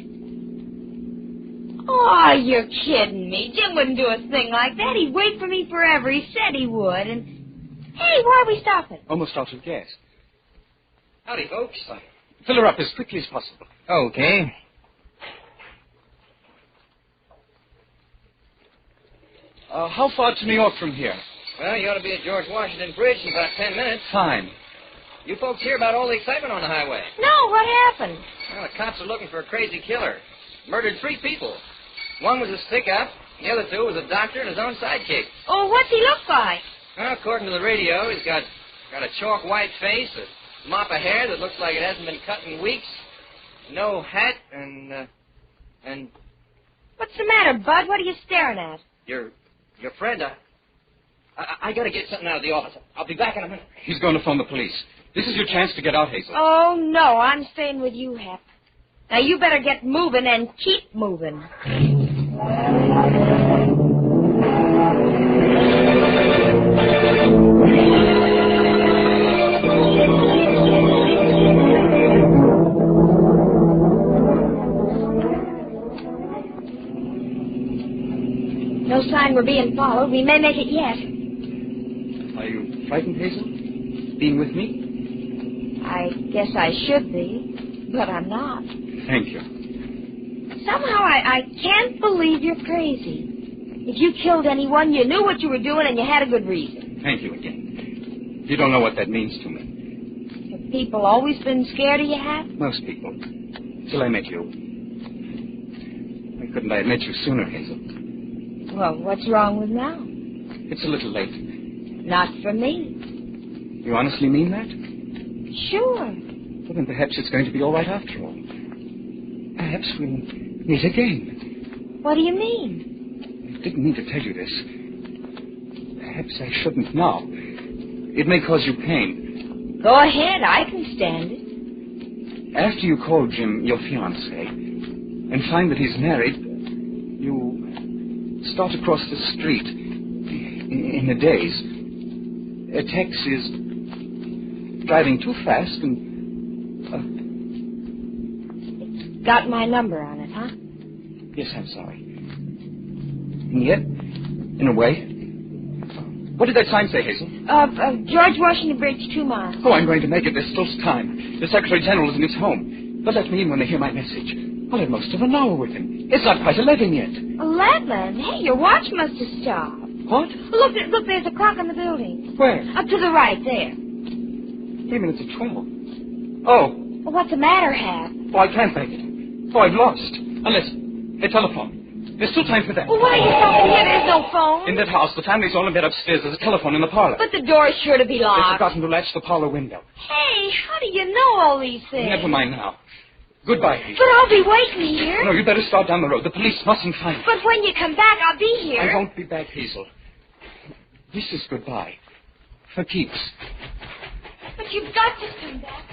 Speaker 20: Oh, you're kidding me. Jim wouldn't do a thing like that. He'd wait for me forever. He said he would. And hey, why are we stopping?
Speaker 9: Almost out of gas.
Speaker 16: Howdy, folks.
Speaker 9: Fill her up as quickly as possible.
Speaker 16: Okay.
Speaker 9: How far to New York from here?
Speaker 16: Well, you ought to be at George Washington Bridge in about 10 minutes.
Speaker 9: Fine.
Speaker 16: You folks hear about all the excitement on the highway?
Speaker 20: No, what happened?
Speaker 16: Well, the cops are looking for a crazy killer. Murdered 3 people. One was a stick-up. The other 2 was a doctor and his own sidekick.
Speaker 20: Oh, what's he look like?
Speaker 16: Well, according to the radio, he's got a chalk white face, a mop of hair that looks like it hasn't been cut in weeks, no hat, and...
Speaker 20: What's the matter, Bud? What are you staring at?
Speaker 16: Your friend, I gotta get something out of the office. I'll be back in a minute.
Speaker 9: He's going to phone the police. This is your chance to get out, Hazel.
Speaker 20: Oh, no, I'm staying with you, Hap. Now, you better get moving and keep moving. No sign we're being followed. We may make it yet.
Speaker 9: Are you frightened, Hazel? Being with me?
Speaker 20: I guess I should be, but I'm not.
Speaker 9: Thank you.
Speaker 20: Somehow I can't believe you're crazy. If you killed anyone, you knew what you were doing and you had a good reason.
Speaker 9: Thank you again. You don't know what that means to me.
Speaker 20: Have people always been scared of you, Hap?
Speaker 9: Most people. Till I met you. Why couldn't I have met you sooner, Hazel?
Speaker 20: Well, what's wrong with now?
Speaker 9: It's a little late.
Speaker 20: Not for me.
Speaker 9: You honestly mean that?
Speaker 20: Sure.
Speaker 9: Well, then perhaps it's going to be all right after all. Perhaps we'll meet again.
Speaker 20: What do you mean?
Speaker 9: I didn't mean to tell you this. Perhaps I shouldn't now. It may cause you pain.
Speaker 20: Go ahead. I can stand it.
Speaker 9: After you call Jim your fiancé and find that he's married, you start across the street in a daze. Tex is driving too fast and...
Speaker 20: Got my number on it, huh?
Speaker 9: Yes, I'm sorry. And yet, in a way... What did that sign say, Hazel?
Speaker 20: George Washington Bridge, 2 miles.
Speaker 9: Oh, I'm going to make it. There's still time. The Secretary General is in his home. They'll let me in when they hear my message. I'll have most of an hour with him. It's not quite 11 yet.
Speaker 20: 11? Hey, your watch must have stopped.
Speaker 9: What?
Speaker 20: Look, there's a clock in the building.
Speaker 9: Where?
Speaker 20: Up to the right, there.
Speaker 9: 3 minutes of 12. Oh.
Speaker 20: Well, what's the matter, Hap?
Speaker 9: Oh, I can't make it. Oh, I've lost. Unless... Hey, telephone. There's still time for that.
Speaker 20: Well, why are you stopping here? There's no phone.
Speaker 9: In that house, the family's all in bed upstairs. There's a telephone in the parlor.
Speaker 20: But the door's sure to be
Speaker 9: They've
Speaker 20: locked.
Speaker 9: forgotten to latch the parlor window.
Speaker 20: Hey, how do you know all these things?
Speaker 9: Never mind now. Goodbye, Hazel.
Speaker 20: But I'll be waiting here.
Speaker 9: No, you better start down the road. The police mustn't find you.
Speaker 20: But when you come back, I'll be here.
Speaker 9: I won't be back, Hazel. This is goodbye. For keeps.
Speaker 20: But you've got to come back.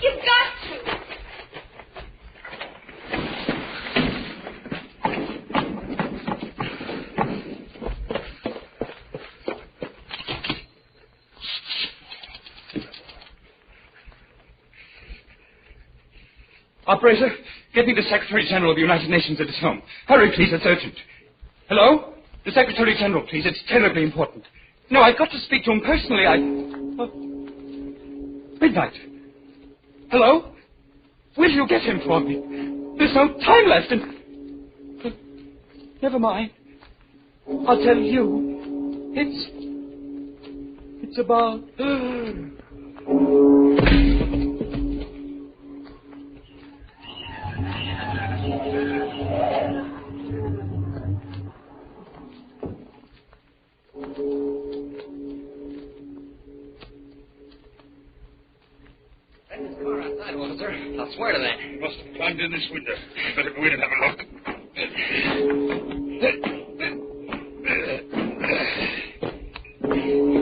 Speaker 20: You've got to.
Speaker 9: Operator, get me the Secretary General of the United Nations at his home. Hurry, please, it's urgent. Hello? The Secretary General, please. It's terribly important. No, I've got to speak to him personally. Midnight. Hello? Will you get him for me? There's no time left, and... Never mind. I'll tell you. It's about...
Speaker 3: I'll swear to that.
Speaker 6: Must have climbed in this window. Better go in and have a look.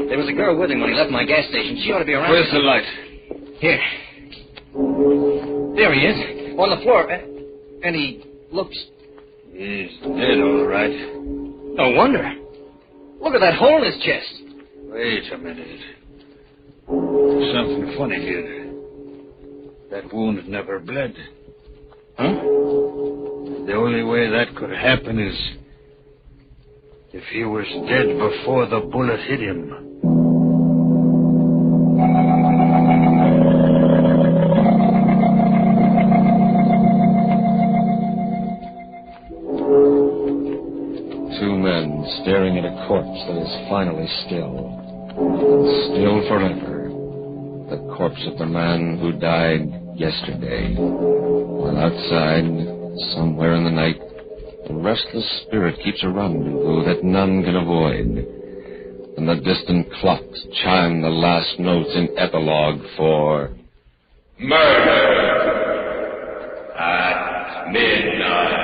Speaker 3: There was a girl with him when he left my gas station. She ought to be around.
Speaker 6: Where's the light?
Speaker 3: Here. There he is. On the floor. And he looks...
Speaker 6: He's dead, all right.
Speaker 3: No wonder. Look at that hole in his chest.
Speaker 6: Wait a minute. There's something funny here. That wound never bled.
Speaker 3: Huh?
Speaker 6: The only way that could happen is if he was dead before the bullet hit him.
Speaker 1: Two men staring at a corpse that is finally still. And still forever. The corpse of the man who died yesterday. While outside, somewhere in the night, a restless spirit keeps a rendezvous that none can avoid. And the distant clocks chime the last notes in epilogue for... Murder at Midnight.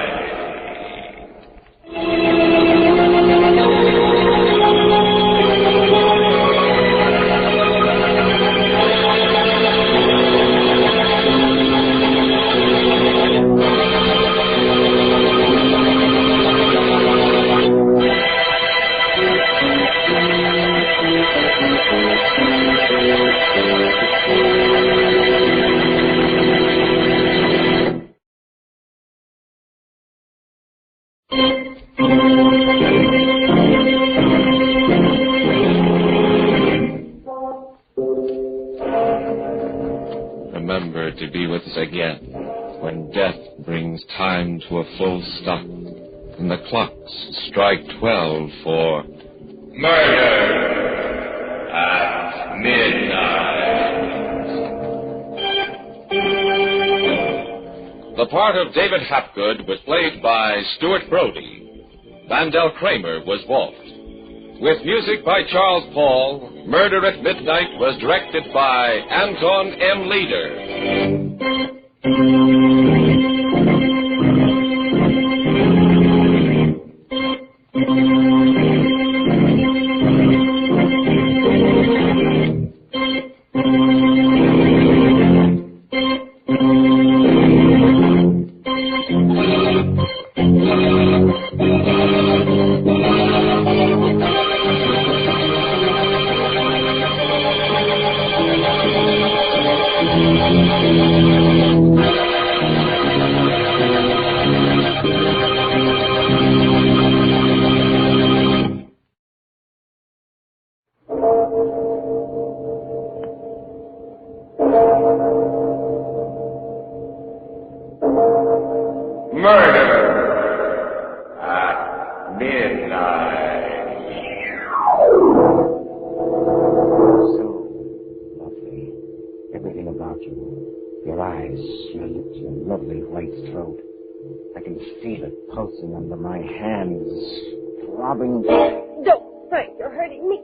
Speaker 1: Remember to be with us again when death brings time to a full stop and the clocks strike 12 for Murder at Midnight. The part of David Hapgood was played by Stuart Brody. Vandell Kramer was Walt. With music by Charles Paul, Murder at Midnight was directed by Anton M. Leader.
Speaker 7: Your eyes, your lips, your lovely white throat.
Speaker 18: I can feel it pulsing under my hands, throbbing.
Speaker 17: Don't, Frank, you're hurting me.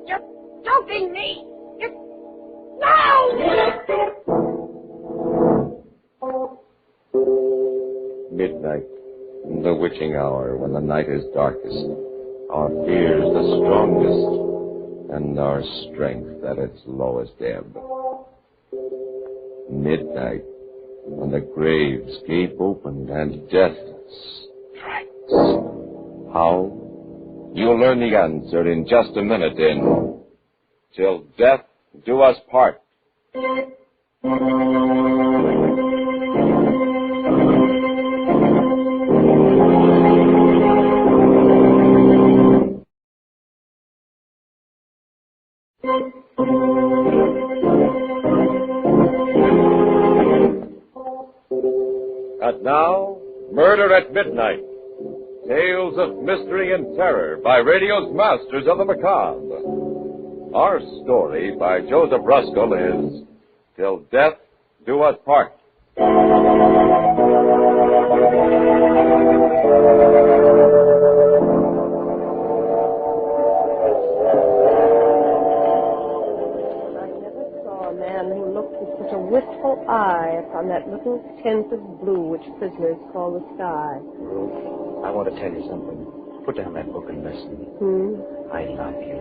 Speaker 17: You're choking me. No!
Speaker 1: Midnight, the witching hour when the night is darkest, our fears the strongest, and our strength at its lowest ebb. Midnight, when the graves gape open and death strikes. How? You'll learn the answer in just a minute in Till Death Do Us Part.
Speaker 5: And now, Murder at Midnight. Tales of mystery and terror by radio's masters of the macabre. Our story by Joseph Ruskell is Till Death Do Us Part.
Speaker 12: Wistful eye upon that little tint of blue which prisoners call the sky.
Speaker 18: Ruth, I want to tell you something. Put down that book and listen. I love you.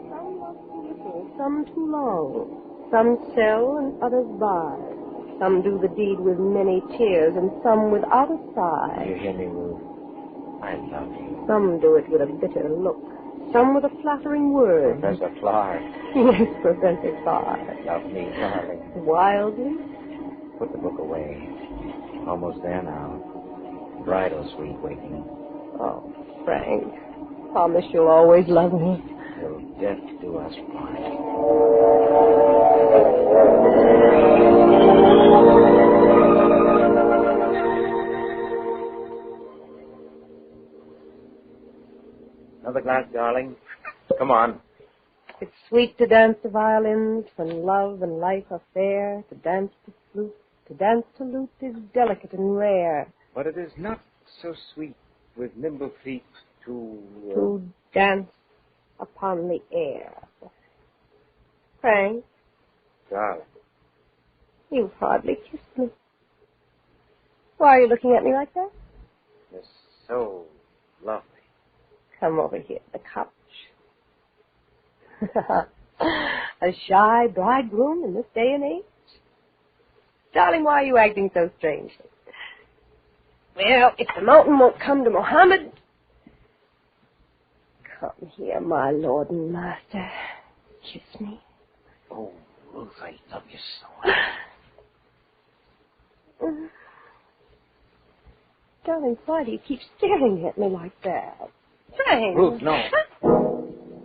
Speaker 12: Some love too little, some too long. Some sell and others buy. Some do the deed with many tears and some without a sigh.
Speaker 18: You hear me, Ruth? I love you.
Speaker 12: Some do it with a bitter look. Some with a flattering word.
Speaker 18: Professor Clark.
Speaker 12: Yes, Professor Clark.
Speaker 18: Love me, darling.
Speaker 12: Wildly?
Speaker 18: Put the book away. Almost there now. Bridal suite waiting.
Speaker 12: Oh, Frank. Promise you'll always love me.
Speaker 18: Till death do us part. Another glass, darling. Come on.
Speaker 12: It's sweet to dance the violins when love and life are fair. To dance the flute, to dance to lute is delicate and rare.
Speaker 18: But it is not so sweet with nimble feet
Speaker 12: to dance upon the air. Frank,
Speaker 18: Darling.
Speaker 12: you've hardly kissed me. Why are you looking at me like that?
Speaker 18: You're so lovely.
Speaker 12: Come over here to the couch. A shy bridegroom in this day and age? Darling, why are you acting so strangely? Well, if the mountain won't come to Mohammed, come here, my lord and master. Kiss me.
Speaker 18: Oh, Ruth, I love you so much.
Speaker 12: Darling, why do you keep staring at me like that? Frank.
Speaker 18: Ruth, no.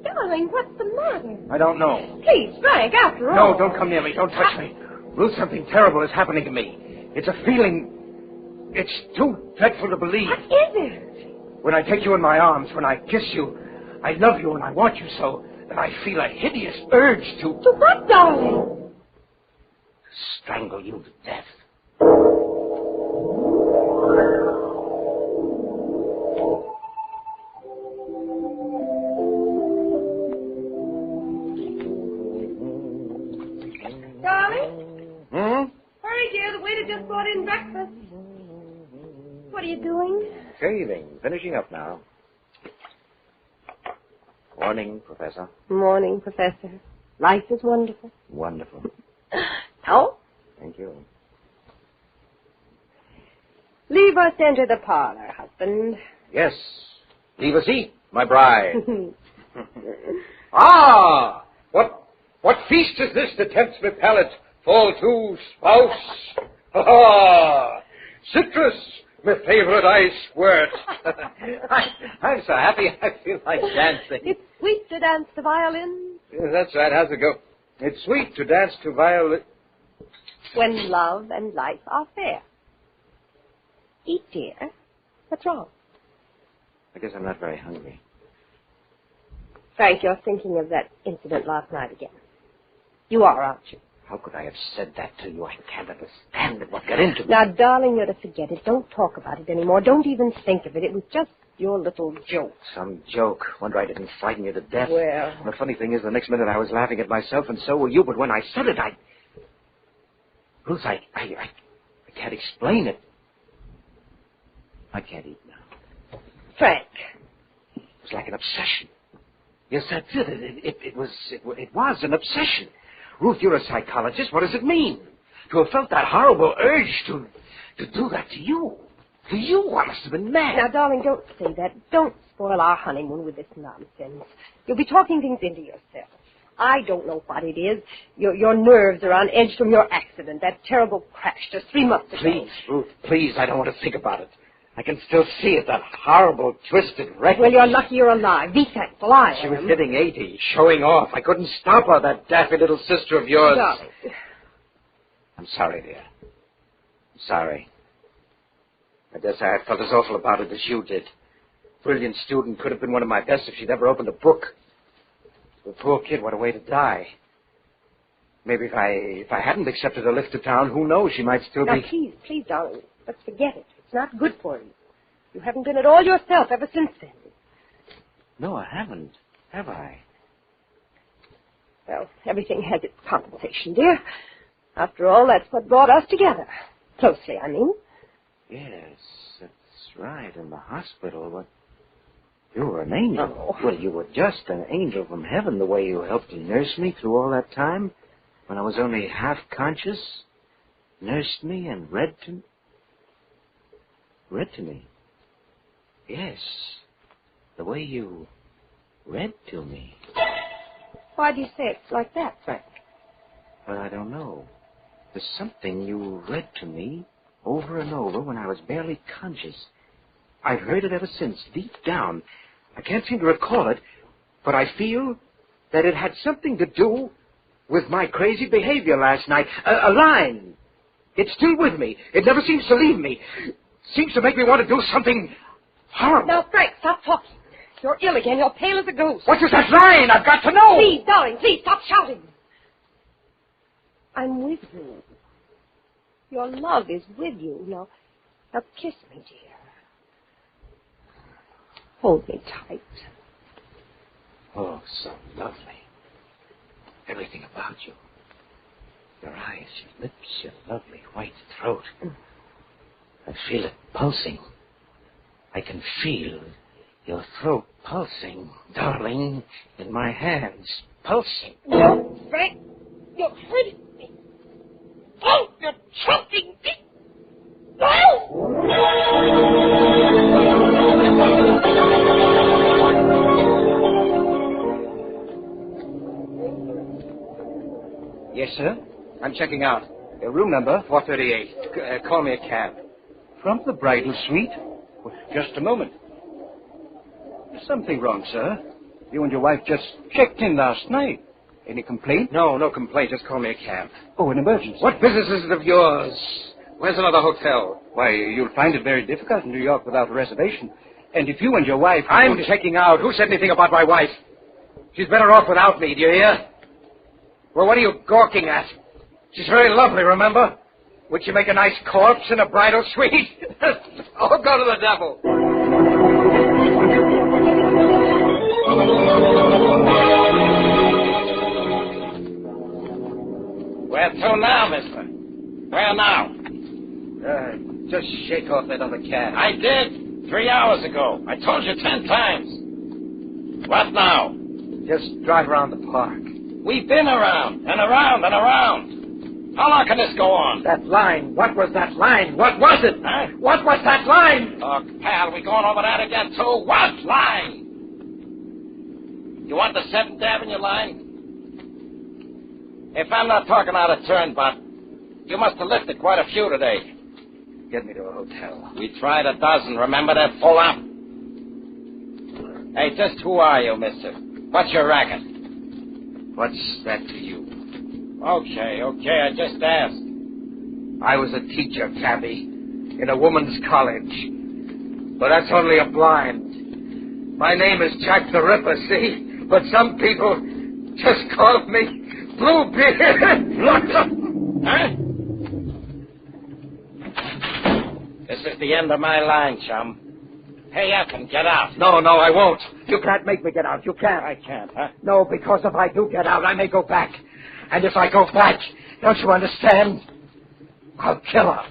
Speaker 12: Darling, what's the matter?
Speaker 18: I don't know.
Speaker 12: Please, Frank, after all.
Speaker 18: No, don't come near me. Don't touch me. Ruth, something terrible is happening to me. It's a feeling. It's too dreadful to believe.
Speaker 12: What is it?
Speaker 18: When I take you in my arms, when I kiss you, I love you and I want you so that I feel a hideous urge to...
Speaker 12: To what, darling?
Speaker 18: Strangle you to death.
Speaker 12: Just brought in breakfast. What are you doing?
Speaker 18: Shaving. Finishing up now. Morning, Professor.
Speaker 12: Morning, Professor. Life is wonderful.
Speaker 18: Wonderful.
Speaker 12: Oh?
Speaker 18: Thank you.
Speaker 12: Leave us enter the parlor, husband.
Speaker 18: Yes. Leave a seat, my bride. Ah! What feast is this that tempts me palate? Fall to, spouse. Ha-ha! Citrus, my favorite ice squirt. I'm so happy I feel like dancing.
Speaker 12: It's sweet to dance the violin.
Speaker 18: Yeah, that's right. How's it go? It's sweet to dance to violin.
Speaker 12: When love and life are fair. Eat, dear. What's wrong?
Speaker 18: I guess I'm not very hungry.
Speaker 12: Frank, you're thinking of that incident last night again. You are, aren't you?
Speaker 3: How could I have said that to you? I can't understand it. What got into me?
Speaker 12: Now, darling, you're to forget it. Don't talk about it anymore. Don't even think of it. It was just your little joke.
Speaker 3: Some joke. Wonder I didn't frighten you to death.
Speaker 12: Well...
Speaker 3: The funny thing is, the next minute I was laughing at myself, and so were you. But when I said it, Ruth, I can't explain it. I can't eat now.
Speaker 12: Frank.
Speaker 3: It was like an obsession. Yes, that's it. It was an obsession. Ruth, you're a psychologist. What does it mean? To have felt that horrible urge to do that to you. To you, I must have been mad.
Speaker 12: Now, darling, don't say that. Don't spoil our honeymoon with this nonsense. You'll be talking things into yourself. I don't know what it is. Your nerves are on edge from your accident, that terrible crash just 3 months ago.
Speaker 3: Please, Ruth, please, I don't want to think about it. I can still see it, that horrible, twisted wreck.
Speaker 12: Well, you're lucky you're alive. Be thankful I am.
Speaker 3: She was hitting 80, showing off. I couldn't stop her, that daffy little sister of yours.
Speaker 12: Darling.
Speaker 3: I'm sorry, dear. I'm sorry. I guess I felt as awful about it as you did. Brilliant student, could have been one of my best if she'd ever opened a book. The poor kid, what a way to die. Maybe if I hadn't accepted a lift to town, who knows, she might still be...
Speaker 12: Now, please, darling, let's forget it. It's not good for you. You haven't been at all yourself ever since then.
Speaker 3: No, I haven't. Have I?
Speaker 12: Well, everything has its compensation, dear. After all, that's what brought us together. Closely, I mean.
Speaker 3: Yes, that's right, in the hospital. But you were an angel.
Speaker 12: Oh.
Speaker 3: Well, you were just an angel from heaven, the way you helped to nurse me through all that time. When I was only half conscious, nursed me and read to me. Read to me? Yes, the way you read to me.
Speaker 12: Why do you say it's like that, Frank?
Speaker 3: Well, I don't know. There's something you read to me over and over when I was barely conscious. I've heard it ever since, deep down. I can't seem to recall it, but I feel that it had something to do with my crazy behavior last night. A line. It's still with me. It never seems to leave me. Seems to make me want to do something horrible.
Speaker 12: Now, Frank, stop talking. You're ill again. You're pale as a ghost.
Speaker 3: What is that line? I've got to know.
Speaker 12: Please, darling, please, stop shouting. I'm with you. Your love is with you. Now kiss me, dear. Hold me tight.
Speaker 3: Oh, so lovely. Everything about you. Your eyes, your lips, your lovely white throat. I feel it pulsing. I can feel your throat pulsing, darling, in my hands, pulsing.
Speaker 12: No, Frank, you're hurting me. Oh, you're choking me.
Speaker 3: Yes, sir. I'm checking out. Room number 438. Call me a cab.
Speaker 9: From the bridal suite? Well, just a moment. There's something wrong, sir. You and your wife just checked in last night. Any complaint?
Speaker 3: No complaint. Just call me a cab.
Speaker 9: Oh, an emergency.
Speaker 3: What business is it of yours? Where's another hotel?
Speaker 9: Why, you'll find it very difficult in New York without a reservation. And if you and your wife...
Speaker 3: I'm checking out. Who said anything about my wife? She's better off without me, do you hear? Well, what are you gawking at? She's very lovely, remember? Would she make a nice corpse in a bridal suite? Oh, go to the devil.
Speaker 11: Where to now, mister? Where now?
Speaker 3: Just shake off that other cab.
Speaker 11: I did 3 hours ago. I told you 10 times. What now?
Speaker 3: Just drive around the park.
Speaker 11: We've been around and around and around. How long can this go on?
Speaker 3: That line. What was that line? What was it?
Speaker 11: Huh?
Speaker 3: What was that line?
Speaker 11: Oh, pal, we going over that again, too? What line? You want the 7th Avenue line? If I'm not talking out of turn, Buck, you must have lifted quite a few today.
Speaker 3: Get me to a hotel.
Speaker 11: We tried a dozen. Remember, they're full up. Hey, just who are you, mister? What's your racket?
Speaker 3: What's that to you?
Speaker 11: Okay, I just asked.
Speaker 3: I was a teacher, cabby, in a woman's college. But that's only a blind. My name is Jack the Ripper, see? But some people just call me
Speaker 21: Bluebeard! Lots of...
Speaker 14: Huh? This is the end of my line, chum. Pay up and get out.
Speaker 21: No, I won't. You can't make me get out. You can't.
Speaker 14: I can't, huh?
Speaker 21: No, because if I do get out, I may go back. And if I go back, don't you understand? I'll kill her.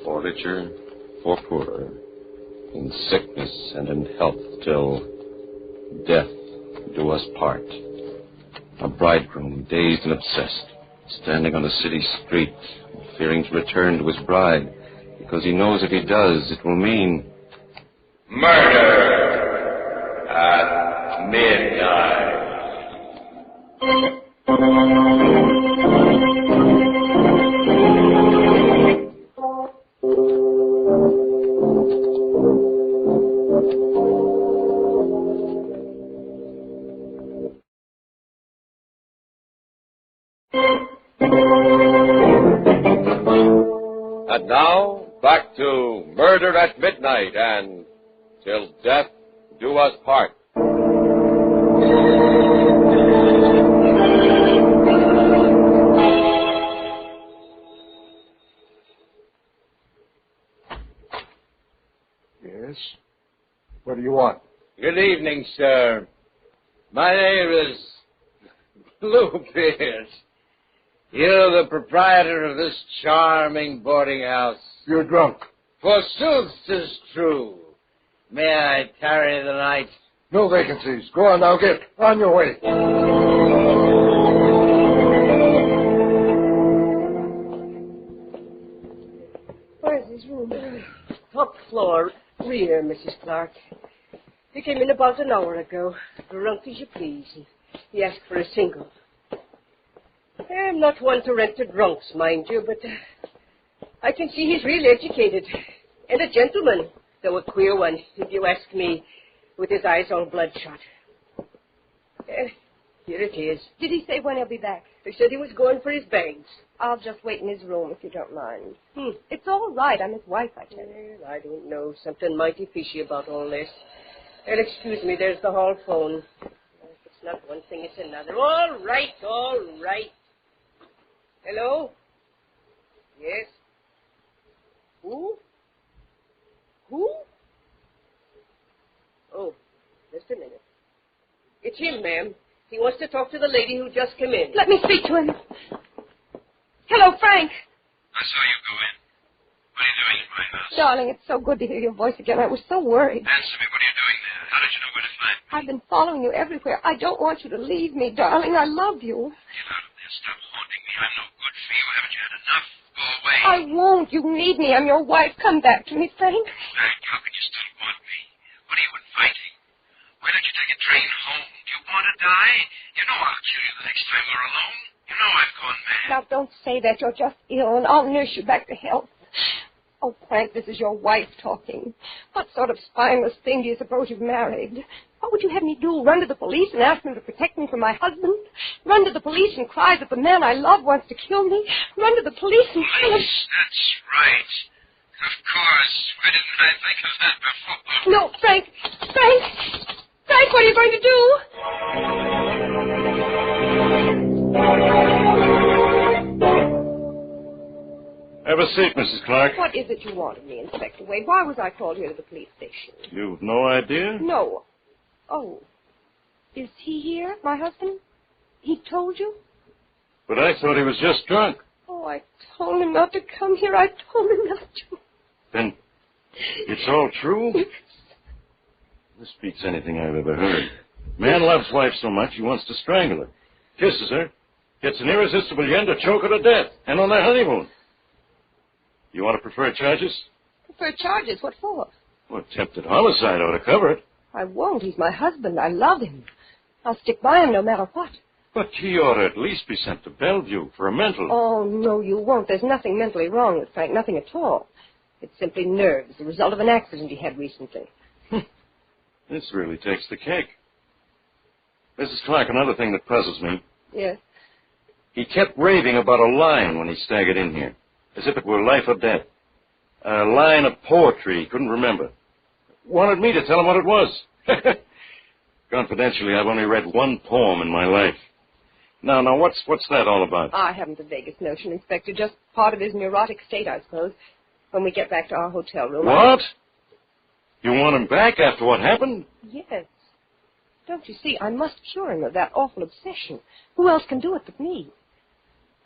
Speaker 1: For for poorer, in sickness and in health, till death do us part. A bridegroom, dazed and obsessed, standing on a city street, fearing to return to his bride, because he knows if he does, it will mean
Speaker 5: murder at midnight. And now, back to Murder at Midnight and Till Death Do Us Part.
Speaker 21: Yes? What do you want?
Speaker 14: Good evening, sir. My name is Bluebeard. You're the proprietor of this charming boarding house.
Speaker 21: You're drunk.
Speaker 14: Forsooth 'tis true. May I tarry the night?
Speaker 21: No vacancies. Go on now, get on your way.
Speaker 12: Where's his room? Top floor, rear, Mrs. Clark. He came in about an hour ago, drunk as you please. He asked for a single. I'm not one to rent to drunks, mind you, but I can see he's really educated. And a gentleman, though a queer one, if you ask me, with his eyes all bloodshot. Here it is.
Speaker 20: Did he say when he'll be back?
Speaker 12: He said he was going for his bags.
Speaker 20: I'll just wait in his room if you don't mind. It's all right. I'm his wife, I tell you.
Speaker 12: Well, I don't know. Something mighty fishy about all this. Well, excuse me, there's the hall phone. If it's not one thing, it's another. All right, all right. Hello? Yes? Who? Who? Oh, just a minute. It's him, ma'am. He wants to talk to the lady who just came in.
Speaker 20: Let me speak to him. Hello, Frank.
Speaker 11: I saw you go in. What are you doing in my house?
Speaker 20: Darling, it's so good to hear your voice again. I was so worried.
Speaker 11: Answer me. What are you doing there? How did you know where to find me?
Speaker 20: I've been following you everywhere. I don't want you to leave me, darling. I love you.
Speaker 11: Get out of there. Stop haunting me. I'm no good for you. Haven't you had enough? Go away.
Speaker 20: I won't. You need me. I'm your wife. Come back to me, Frank.
Speaker 11: Frank, how can you still want me? What are you inviting? Why don't you take a train home? Do you want to die? You know I'll kill you the next time we're alone. You know I've gone mad.
Speaker 20: Now, don't say that. You're just ill, and I'll nurse you back to health. Oh, Frank, this is your wife talking. What sort of spineless thing do you suppose you've married? What would you have me do? Run to the police and ask them to protect me from my husband? Run to the police and cry that the man I love wants to kill me? Run to the police and tell them...
Speaker 11: That's right. Of course. Why didn't I think of that before?
Speaker 20: No, Frank! Frank! Frank, what are you going to do?
Speaker 22: Have a seat, Mrs. Clark.
Speaker 12: What is it you want of me, Inspector Wade? Why was I called here to the police station?
Speaker 22: You've no idea?
Speaker 12: No.
Speaker 20: Oh. Is he here, my husband? He told you?
Speaker 22: But I thought he was just drunk.
Speaker 20: Oh, I told him not to come here. I told him not to.
Speaker 22: Then it's all true? This beats anything I've ever heard. Man loves wife so much he wants to strangle her. Kisses her. Gets an irresistible yen to choke her to death. And on their honeymoon. You want to prefer charges?
Speaker 20: Prefer charges? What for?
Speaker 22: Well, attempted homicide ought to cover it.
Speaker 20: I won't. He's my husband. I love him. I'll stick by him no matter what.
Speaker 22: But he ought to at least be sent to Bellevue for a mental...
Speaker 12: Oh, no, you won't. There's nothing mentally wrong with Frank. Nothing at all. It's simply nerves, the result of an accident he had recently.
Speaker 22: This really takes the cake. Mrs. Clark, another thing that puzzles me.
Speaker 12: Yes?
Speaker 22: He kept raving about a line when he staggered in here, as if it were life or death. A line of poetry he couldn't remember. Wanted me to tell him what it was. Confidentially, I've only read one poem in my life. Now, what's that all about?
Speaker 12: I haven't the vaguest notion, Inspector. Just part of his neurotic state, I suppose. When we get back to our hotel room.
Speaker 22: What? You want him back after what happened?
Speaker 12: Yes. Don't you see, I must cure him of that awful obsession. Who else can do it but me?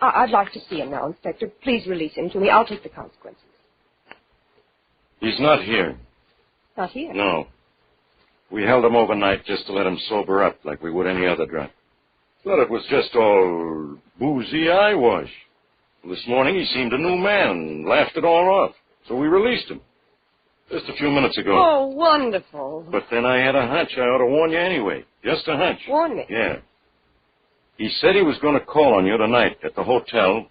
Speaker 12: I'd like to see him now, Inspector. Please release him to me. I'll take the consequences.
Speaker 22: He's not here.
Speaker 12: Not here?
Speaker 22: No. We held him overnight just to let him sober up like we would any other drunk. Thought it was just all boozy eyewash. This morning he seemed a new man and laughed it all off. So we released him. Just a few minutes ago.
Speaker 12: Oh, wonderful.
Speaker 22: But then I had a hunch I ought to warn you anyway. Just a hunch.
Speaker 12: Warn me?
Speaker 22: Yeah. He said he was going to call on you tonight at the hotel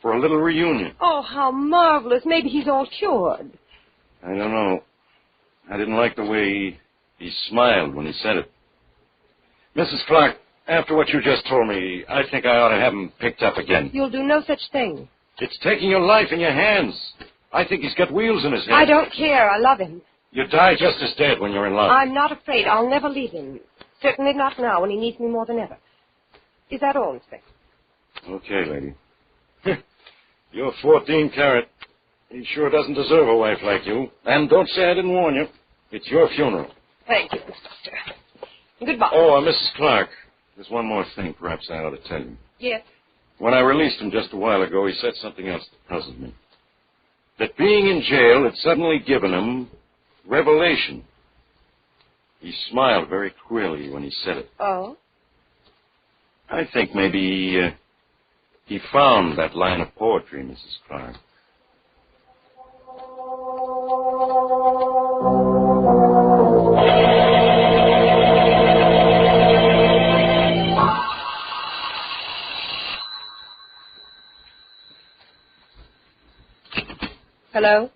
Speaker 22: for a little reunion.
Speaker 12: Oh, how marvelous. Maybe he's all cured.
Speaker 22: I don't know. I didn't like the way he smiled when he said it. Mrs. Clark, after what you just told me, I think I ought to have him picked up again.
Speaker 12: You'll do no such thing.
Speaker 22: It's taking your life in your hands. I think he's got wheels in his head.
Speaker 12: I don't care. I love him.
Speaker 22: You die just as dead when you're in love.
Speaker 12: I'm not afraid. I'll never leave him. Certainly not now when he needs me more than ever. Is that all, Inspector?
Speaker 22: Okay, lady. You're 14 carat. He sure doesn't deserve a wife like you. And don't say I didn't warn you. It's your funeral.
Speaker 12: Thank you, Inspector. Goodbye.
Speaker 22: Oh, Mrs. Clark, there's one more thing perhaps I ought to tell you.
Speaker 12: Yes?
Speaker 22: When I released him just a while ago, he said something else that puzzled me. That being in jail had suddenly given him revelation. He smiled very queerly when he said it.
Speaker 12: Oh?
Speaker 22: I think maybe he found that line of poetry, Mrs. Clark.
Speaker 12: Hello?
Speaker 11: Ruth?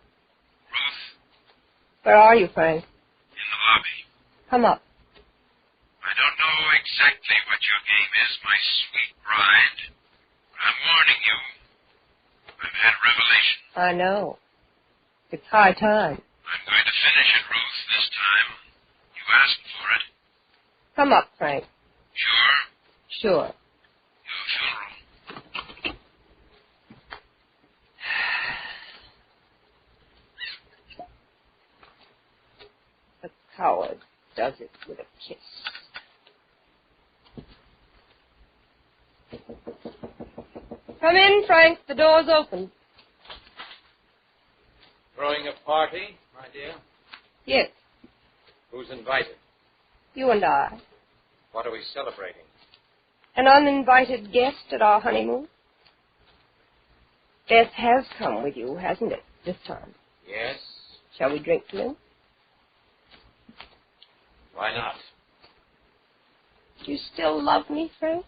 Speaker 12: Where are you, Frank?
Speaker 11: In the lobby.
Speaker 12: Come up.
Speaker 11: I don't know exactly what your game is, my sweet bride, but I'm warning you. I've had a revelation.
Speaker 12: I know. It's high time.
Speaker 11: I'm going to finish it, Ruth, this time. You asked for it.
Speaker 12: Come up, Frank.
Speaker 11: Sure?
Speaker 12: Sure.
Speaker 11: Your funeral.
Speaker 12: The coward does it with a kiss. Come in, Frank. The door's open.
Speaker 14: Throwing a party, my dear?
Speaker 12: Yes,
Speaker 14: Who's invited?
Speaker 12: you and I.
Speaker 14: What are we celebrating?
Speaker 12: An uninvited guest at our honeymoon. Death has come with you, hasn't it, this time?
Speaker 14: Yes.
Speaker 12: Shall we drink to him?
Speaker 14: Why not?
Speaker 12: Do you still love me, Frank?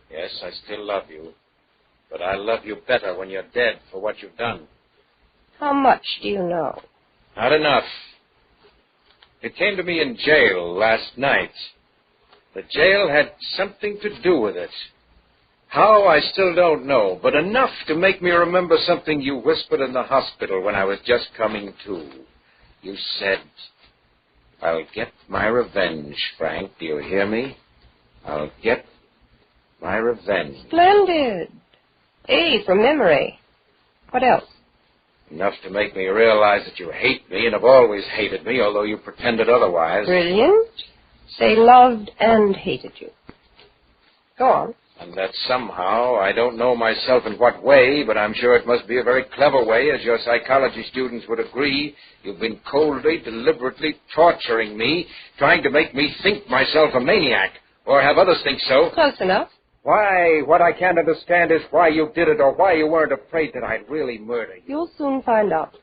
Speaker 14: Yes, I still love you. But I love you better when you're dead for what you've done.
Speaker 12: How much do you know?
Speaker 14: Not enough. It came to me in jail last night. The jail had something to do with it. How, I still don't know, but enough to make me remember something you whispered in the hospital when I was just coming to. You said, "I'll get my revenge, Frank. Do you hear me? I'll get my revenge."
Speaker 12: Splendid. Hey, from memory. What else?
Speaker 14: Enough to make me realize that you hate me and have always hated me, although you pretended otherwise.
Speaker 12: Brilliant. Say loved and hated you. Go on.
Speaker 14: And that somehow, I don't know myself in what way, but I'm sure it must be a very clever way, as your psychology students would agree. You've been coldly, deliberately torturing me, trying to make me think myself a maniac, or have others think so.
Speaker 12: Close enough.
Speaker 14: Why, what I can't understand is why you did it, or why you weren't afraid that I'd really murder you.
Speaker 12: You'll soon find out.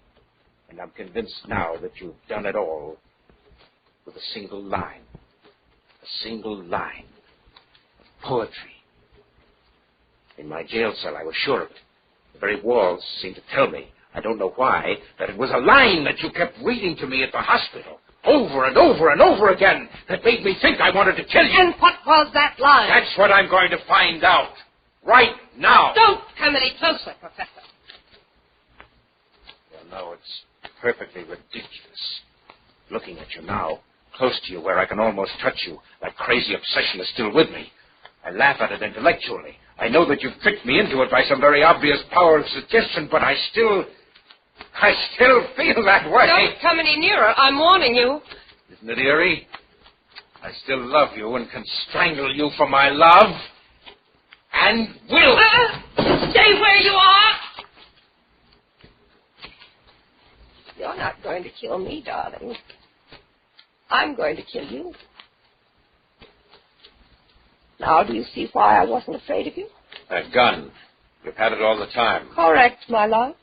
Speaker 14: And I'm convinced now that you've done it all with a single line. A single line of poetry. In my jail cell, I was sure of it. The very walls seemed to tell me, I don't know why, that it was a line that you kept reading to me at the hospital. Over and over and over again, that made me think I wanted to kill you.
Speaker 12: And what was that line?
Speaker 14: That's what I'm going to find out. Right now.
Speaker 12: Don't come any closer, Professor.
Speaker 14: You're
Speaker 3: No, it's perfectly ridiculous. Looking at you now, close to you where I can almost touch you, that crazy obsession is still with me. I laugh at it intellectually. I know that you've tricked me into it by some very obvious power of suggestion, but I still feel that way.
Speaker 20: Don't come any nearer. I'm warning you.
Speaker 3: Isn't it eerie? I still love you and can strangle you for my love. And will.
Speaker 20: Stay where you are. You're not going to kill me, darling. I'm going to kill you. Now, do you see why I wasn't afraid of you?
Speaker 3: That gun. You've had it all the time.
Speaker 20: Correct, my love.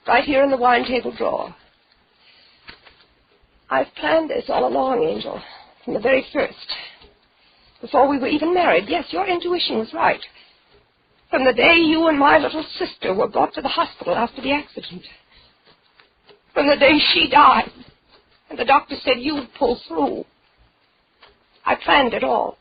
Speaker 20: Right here in the wine table drawer. I've planned this all along, Angel. From the very first. Before we were even married. Yes, your intuition was right. From the day you and my little sister were brought to the hospital after the accident. From the day she died. And the doctor said you'd pull through. I planned it all.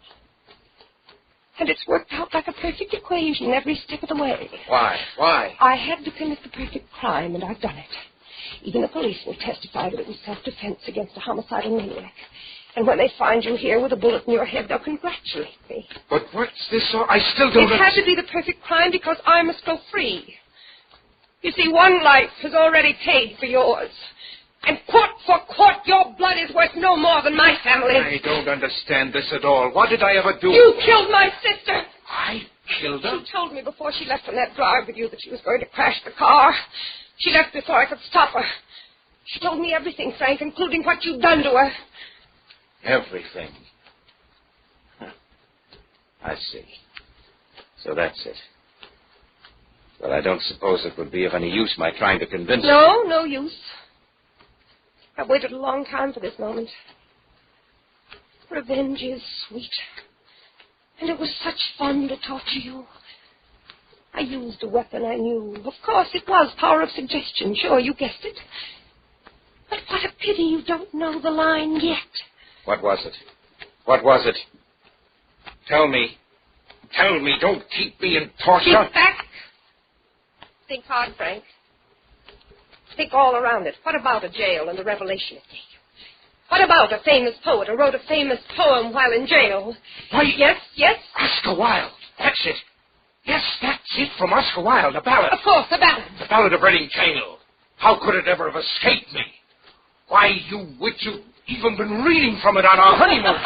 Speaker 20: And it's worked out like a perfect equation every step of the way.
Speaker 3: Why? Why?
Speaker 20: I had to commit the perfect crime, and I've done it. Even the police will testify that it was self-defense against a homicidal maniac. And when they find you here with a bullet in your head, they'll congratulate me.
Speaker 3: But what's this all? I still don't...
Speaker 20: It had to be the perfect crime because I must go free. You see, one life has already paid for yours. And court for court, your blood is worth no more than my family.
Speaker 3: I don't understand this at all. What did I ever do?
Speaker 20: You killed my sister.
Speaker 3: I killed her?
Speaker 20: She told me before she left on that drive with you that she was going to crash the car. She left before I could stop her. She told me everything, Frank, including what you'd done to her.
Speaker 3: Everything. Huh. I see. So that's it. But I don't suppose it would be of any use my trying to convince her.
Speaker 20: No, no use. I've waited a long time for this moment. Revenge is sweet. And it was such fun to torture you. I used a weapon I knew. Of course, it was power of suggestion. Sure, you guessed it. But what a pity you don't know the line yet.
Speaker 3: What was it? What was it? Tell me. Tell me. Don't keep me in torture.
Speaker 20: Keep back. Think hard, Frank. Think all around it. What about a jail and the revelation it gave you? What about a famous poet who wrote a famous poem while in jail?
Speaker 3: Why?
Speaker 20: Yes, yes?
Speaker 3: Oscar Wilde. That's it. Yes, that's it from Oscar Wilde, a ballad.
Speaker 20: Of course, a ballad.
Speaker 3: The Ballad of Reading Gaol. How could it ever have escaped me? Why, you witch, you've even been reading from it on our honeymoon.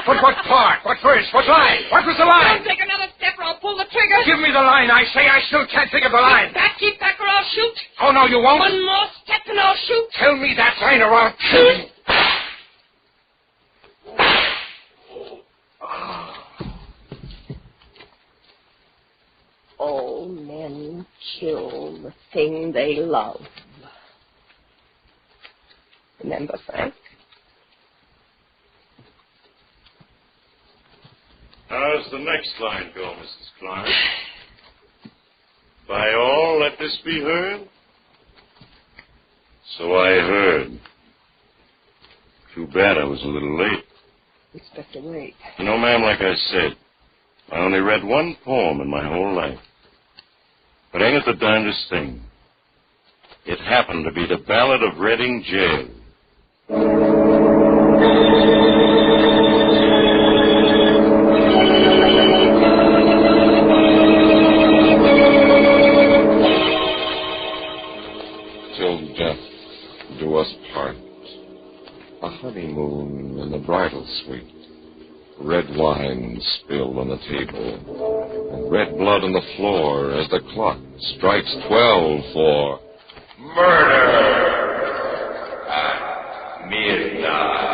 Speaker 3: But what part? What verse? What line? What was the line?
Speaker 20: Don't take another step or I'll pull the trigger.
Speaker 3: Give me the line, I say. I still can't think of the line.
Speaker 20: Keep back or I'll shoot.
Speaker 3: Oh, no, you won't.
Speaker 20: One more step and I'll shoot.
Speaker 3: Tell me that line or I'll kill you.
Speaker 20: All men kill the thing they love. Remember, Frank?
Speaker 22: How's the next line go, Mrs. Clark? By all, let this be heard? So I heard. Too bad I was a little late.
Speaker 20: Expect to wait.
Speaker 22: You know, ma'am, like I said, I only read one poem in my whole life. But ain't it the darndest thing? It happened to be the Ballad of Reading Gaol.
Speaker 1: Till death do us part. A honeymoon in the bridal suite. Red wine spilled on the table, and red blood on the floor as the clock strikes 12 for murder at midnight.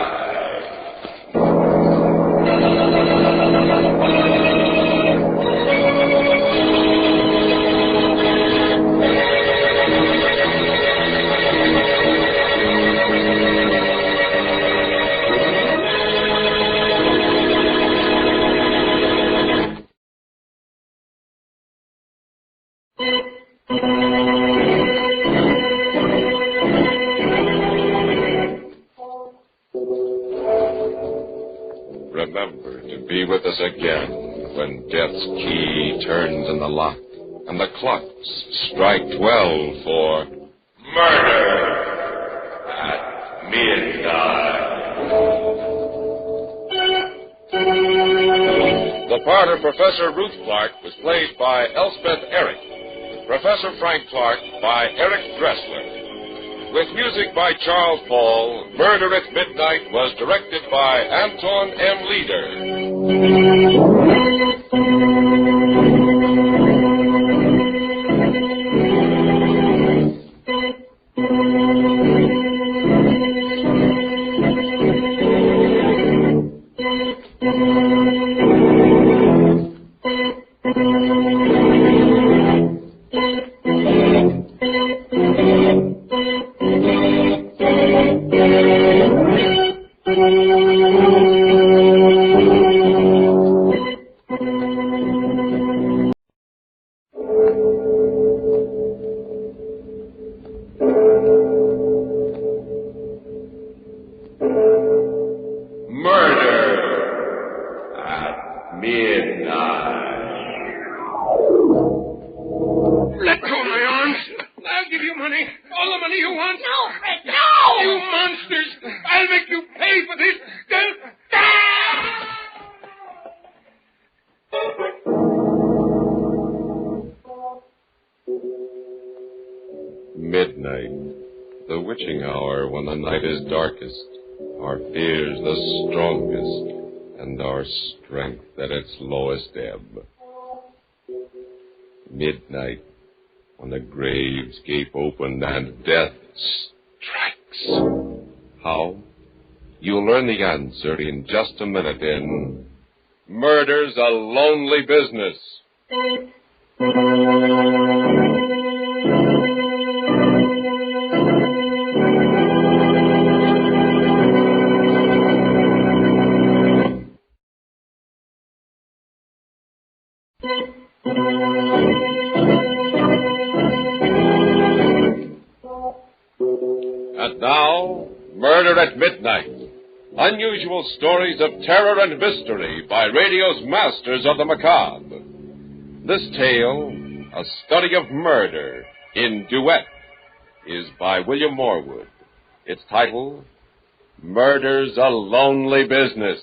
Speaker 1: Remember to be with us again when death's key turns in the lock and the clocks strike 12 for Murder at Midnight.
Speaker 5: The part of Professor Ruth Clark was played by Elspeth Eric. Professor Frank Clark by Eric Dressler. With music by Charles Paul, Murder at Midnight was directed by Anton M. Leader.
Speaker 6: Let go of my arms. I'll give you money. All the money you want.
Speaker 17: No, Fred, no!
Speaker 6: You monsters. I'll make you pay for this.
Speaker 5: Midnight, the witching hour when the night is darkest, our fears the strongest, and our strength at its lowest ebb. Midnight, when the graves gape open and death strikes. How? You'll learn the answer in just a minute in Murder's a Lonely Business. And now, Murder at Midnight. Unusual stories of terror and mystery by radio's masters of the macabre. This tale, a study of murder in duet, is by William Morwood. Its title, Murder's a Lonely Business.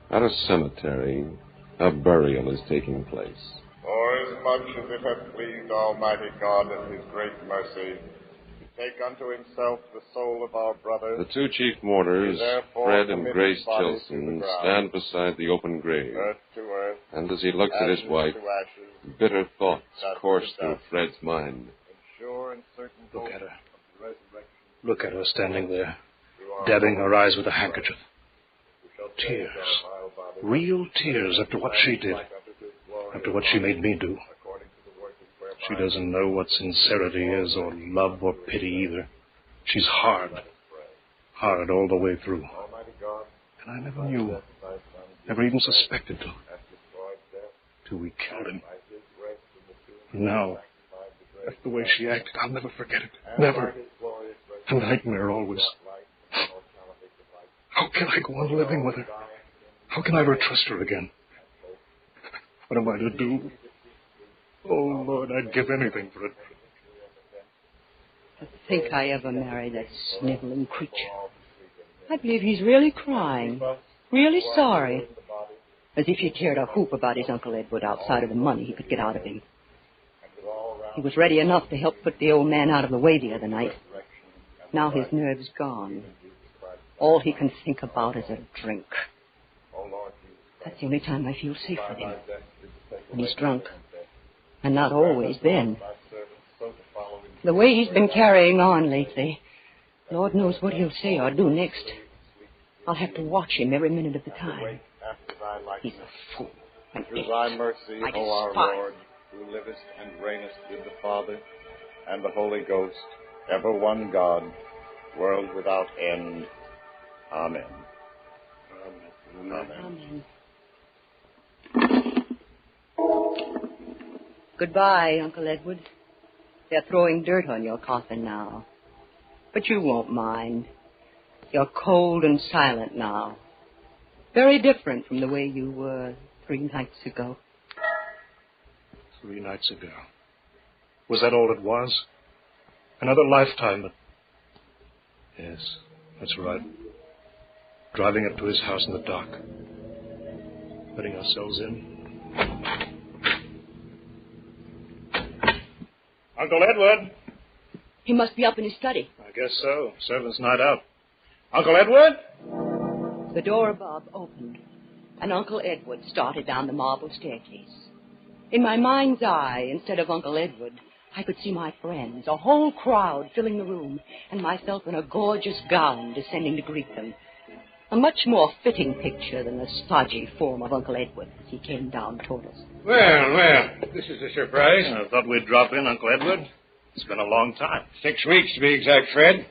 Speaker 5: At a cemetery, a burial is taking place.
Speaker 10: Forasmuch as it hath pleased Almighty God in his great mercy to take unto himself the soul of our brother,
Speaker 5: The two chief mourners, Fred and Grace Tilson, stand beside the open grave.
Speaker 10: earth to earth,
Speaker 5: And as he looks at his
Speaker 10: ashes
Speaker 5: wife,
Speaker 10: to ashes,
Speaker 5: bitter thoughts
Speaker 10: dust
Speaker 5: course
Speaker 10: to
Speaker 5: through
Speaker 10: dust.
Speaker 5: Fred's mind.
Speaker 10: sure and certain
Speaker 15: Look
Speaker 10: hope
Speaker 15: at her.
Speaker 10: of the resurrection.
Speaker 15: Look at her standing there, dabbing her eyes with a handkerchief. Tears. Real tears after what she did. After what she made me do. She doesn't know what sincerity is, or love, or pity either. She's hard. Hard all the way through. And I never knew. Never even suspected till we killed him. Now, that's the way she acted. I'll never forget it. Never. A nightmare always. How can I go on living with her? How can I ever trust her again? What am I to do? Oh, Lord, I'd give anything for it.
Speaker 23: To think I ever married that sniveling creature. I believe he's really crying. Really sorry. As if he cared a hoop about his Uncle Edward outside of the money he could get out of him. He was ready enough to help put the old man out of the way the other night. Now his nerve's gone. All he can think about is a drink. That's the only time I feel safe with him. When he's drunk. And not always then. The way he's been carrying on lately, Lord knows what he'll say or do next. I'll have to watch him every minute of the time. He's a fool. An
Speaker 10: Through
Speaker 23: idiot.
Speaker 10: thy mercy,
Speaker 23: I
Speaker 10: O our
Speaker 23: despise
Speaker 10: Lord, who livest and reignest with the Father and the Holy Ghost, ever one God, world without end. Amen. Amen.
Speaker 23: Goodbye, Uncle Edward. They're throwing dirt on your coffin now. But you won't mind. You're cold and silent now. Very different from the way you were 3 nights ago.
Speaker 15: 3 nights ago. Was that all it was? Another lifetime, but... Yes, that's right. Driving up to his house in the dark. Letting ourselves in. Uncle Edward!
Speaker 23: He must be up in his study.
Speaker 15: I guess so. Servant's night out. Uncle Edward?
Speaker 23: The door above opened, and Uncle Edward started down the marble staircase. In my mind's eye, instead of Uncle Edward, I could see my friends, a whole crowd filling the room, and myself in a gorgeous gown descending to greet them. A much more fitting picture than the stodgy form of Uncle Edward as he came down toward us.
Speaker 4: Well, this is a surprise.
Speaker 15: I thought we'd drop in, Uncle Edward. It's been a long time.
Speaker 4: 6 weeks, to be exact, Fred.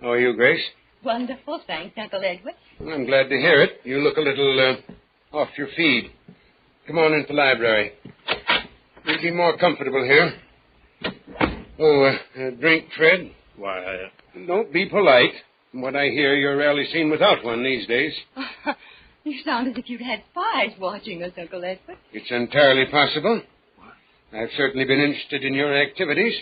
Speaker 4: How are you, Grace?
Speaker 23: Wonderful, thanks, Uncle Edward.
Speaker 4: I'm glad to hear it. You look a little off your feed. Come on into the library. You'll be more comfortable here. Oh, a drink, Fred?
Speaker 15: Why,
Speaker 4: Don't be polite. From what I hear, you're rarely seen without one these days.
Speaker 23: You sound as if you'd had spies watching us, Uncle Edward.
Speaker 4: It's entirely possible. I've certainly been interested in your activities.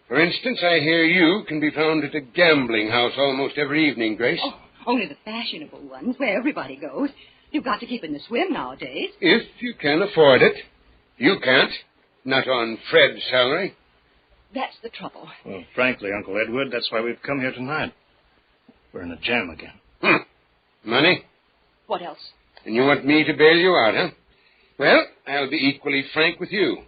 Speaker 4: For instance, I hear you can be found at a gambling house almost every evening, Grace.
Speaker 23: Oh, only the fashionable ones, where everybody goes. You've got to keep in the swim nowadays.
Speaker 4: If you can afford it. You can't. Not on Fred's salary.
Speaker 23: That's the trouble.
Speaker 15: Well, frankly, Uncle Edward, that's why we've come here tonight. We're in a jam again.
Speaker 4: Money?
Speaker 23: What else?
Speaker 4: And you want me to bail you out, huh? Well, I'll be equally frank with you.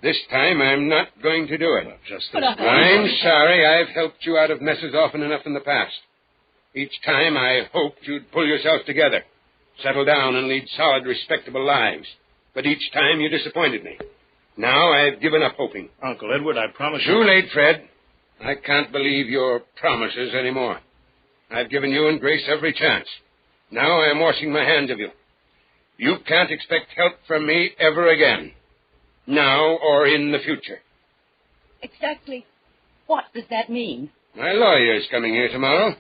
Speaker 4: This time I'm not going to do it.
Speaker 15: Well, just
Speaker 23: this
Speaker 4: I'm sorry. I've helped you out of messes often enough in the past. Each time I hoped you'd pull yourself together, settle down and lead solid, respectable lives. But each time you disappointed me. Now I've given up hoping.
Speaker 15: Uncle Edward, I promise you...
Speaker 4: Too late, Fred. I can't believe your promises anymore. I've given you and Grace every chance. Now I'm washing my hands of you. You can't expect help from me ever again. Now or in the future.
Speaker 23: Exactly what does that mean?
Speaker 4: My lawyer's coming here tomorrow.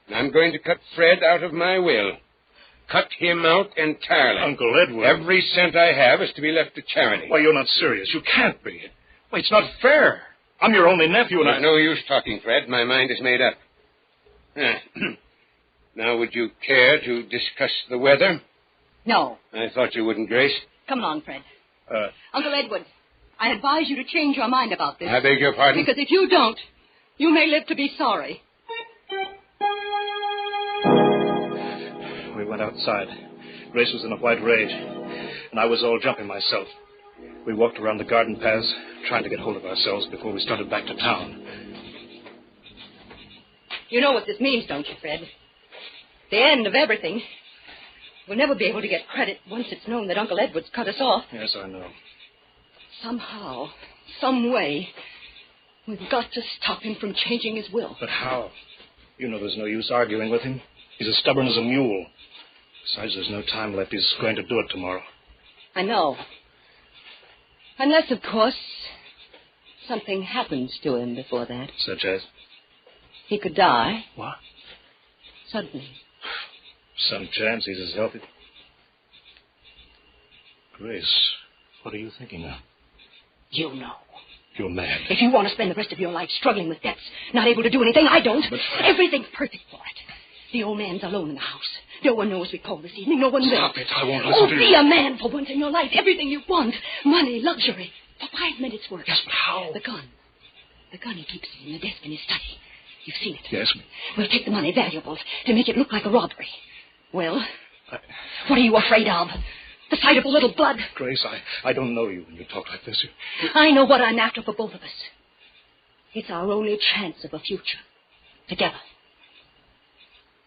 Speaker 4: And I'm going to cut Fred out of my will. Cut him out entirely.
Speaker 15: Uncle Edward.
Speaker 4: Every cent I have is to be left to charity.
Speaker 15: Why, you're not serious. You can't be. Why, it's not fair. I'm your only nephew and
Speaker 4: There's no use talking, Fred. My mind is made up. Now, would you care to discuss the weather?
Speaker 23: No.
Speaker 4: I thought you wouldn't, Grace.
Speaker 23: Come along, Fred. Uncle Edward, I advise you to change your mind about this.
Speaker 4: I beg your pardon?
Speaker 23: Because if you don't, you may live to be sorry.
Speaker 15: We went outside. Grace was in a white rage, and I was all jumping myself. We walked around the garden paths, trying to get hold of ourselves before we started back to town.
Speaker 23: You know what this means, don't you, Fred? The end of everything. We'll never be able to get credit once it's known that Uncle Edward's cut us off.
Speaker 15: Yes, I know.
Speaker 23: Somehow, some way, we've got to stop him from changing his will.
Speaker 15: But how? You know there's no use arguing with him. He's as stubborn as a mule. Besides, there's no time left. He's going to do it tomorrow.
Speaker 23: I know. Unless, of course, something happens to him before that.
Speaker 15: Such as?
Speaker 23: He could die.
Speaker 15: What?
Speaker 23: Suddenly.
Speaker 15: Some chance he's as healthy. Grace, what are you thinking of?
Speaker 23: You know.
Speaker 15: You're mad.
Speaker 23: If you want to spend the rest of your life struggling with debts, not able to do anything, I don't.
Speaker 15: But
Speaker 23: everything's perfect for it. The old man's alone in the house. No one knows we called this evening. No one will.
Speaker 15: Stop it. I won't listen to you.
Speaker 23: Be a man for once in your life. Everything you want. Money, luxury. For 5 minutes' work.
Speaker 15: Yes, but how?
Speaker 23: The gun. The gun he keeps in the desk in his study. You've seen it.
Speaker 15: Yes.
Speaker 23: We'll take the money, valuables, to make it look like a robbery. Well, what are you afraid of? The sight of a little blood?
Speaker 15: Grace, I don't know you when you talk like this.
Speaker 23: I know what I'm after for both of us. It's our only chance of a future. Together.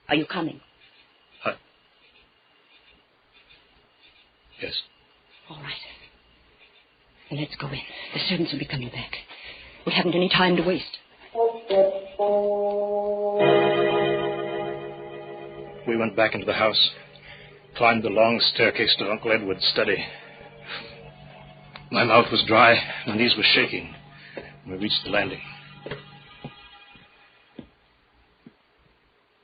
Speaker 23: Are you coming?
Speaker 15: Yes.
Speaker 23: All right. Then let's go in. The servants will be coming back. We haven't any time to waste.
Speaker 15: We went back into the house, climbed the long staircase to Uncle Edward's study. My mouth was dry, my knees were shaking when we reached the landing.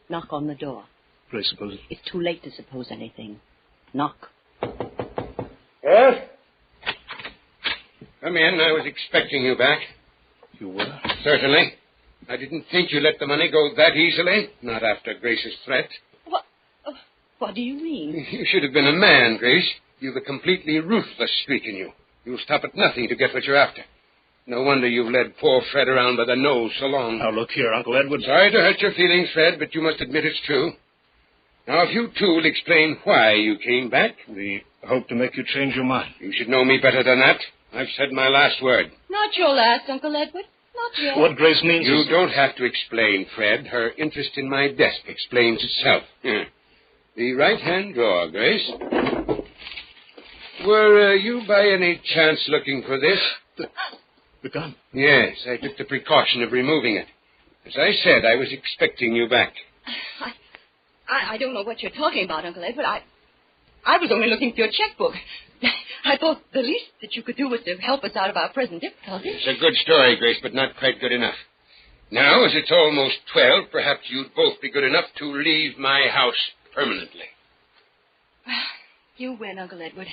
Speaker 23: Knock on the door.
Speaker 15: Grace supposes.
Speaker 23: It's too late to suppose anything. Knock.
Speaker 4: Yes? Come in. I was expecting you back.
Speaker 15: You were?
Speaker 4: Certainly. I didn't think you let the money go that easily. Not after Grace's threat.
Speaker 23: What do you mean?
Speaker 4: You should have been a man, Grace. You've a completely ruthless streak in you. You'll stop at nothing to get what you're after. No wonder you've led poor Fred around by the nose so long.
Speaker 15: Now, look here, Uncle Edward.
Speaker 4: Sorry to hurt your feelings, Fred, but you must admit it's true. Now, if you two will explain why you came back...
Speaker 15: We hope to make you change your mind.
Speaker 4: You should know me better than that. I've said my last word.
Speaker 23: Not your last, Uncle Edward. Not yet.
Speaker 15: What Grace means
Speaker 4: You
Speaker 15: is...
Speaker 4: don't have to explain, Fred. Her interest in my desk explains itself. The right-hand drawer, Grace. Were you by any chance looking for this?
Speaker 15: The gun?
Speaker 4: Yes, I took the precaution of removing it. As I said, I was expecting you back.
Speaker 23: I don't know what you're talking about, Uncle Edward. I was only looking for your checkbook. I thought the least that you could do was to help us out of our present difficulties.
Speaker 4: It's a good story, Grace, but not quite good enough. Now, as it's almost 12, perhaps you'd both be good enough to leave my house permanently.
Speaker 23: You win, Uncle Edward.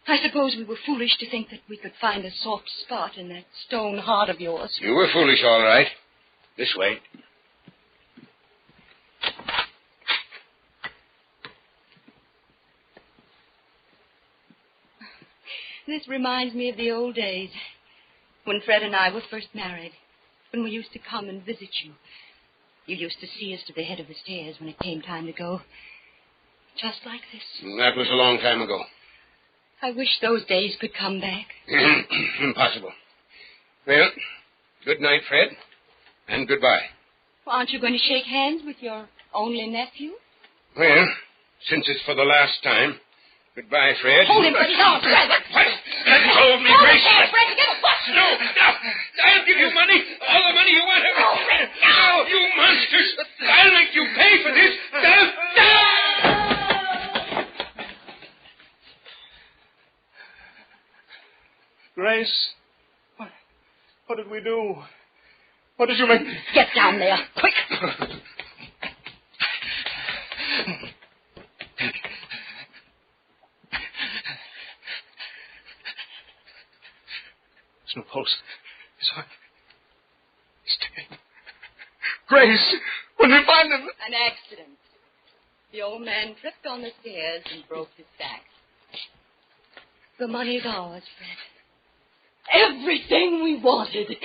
Speaker 23: I suppose we were foolish to think that we could find a soft spot in that stone heart of yours.
Speaker 4: You were foolish, all right. This way.
Speaker 23: This reminds me of the old days, when Fred and I were first married, when we used to come and visit you. You used to see us to the head of the stairs when it came time to go. Just like this.
Speaker 4: That was a long time ago.
Speaker 23: I wish those days could come back.
Speaker 4: Impossible. Well, good night, Fred, and goodbye.
Speaker 23: Well, aren't you going to shake hands with your only nephew?
Speaker 4: Well, since it's for the last time, goodbye, Fred.
Speaker 23: Hold him, Fred. No, Fred.
Speaker 4: Let go of me, Grace.
Speaker 23: Fred, get a bus.
Speaker 4: No. I'll give you money. All the money you want. No, you monsters. I'll make you pay for this.
Speaker 15: Grace, what did we do? What did you make...
Speaker 23: Get down there, quick.
Speaker 15: There's no pulse. His heart... He's ticking. Grace, when we find him...
Speaker 23: An accident. The old man tripped on the stairs and broke his back. The money is ours, Fred. Everything we wanted.
Speaker 15: Grace,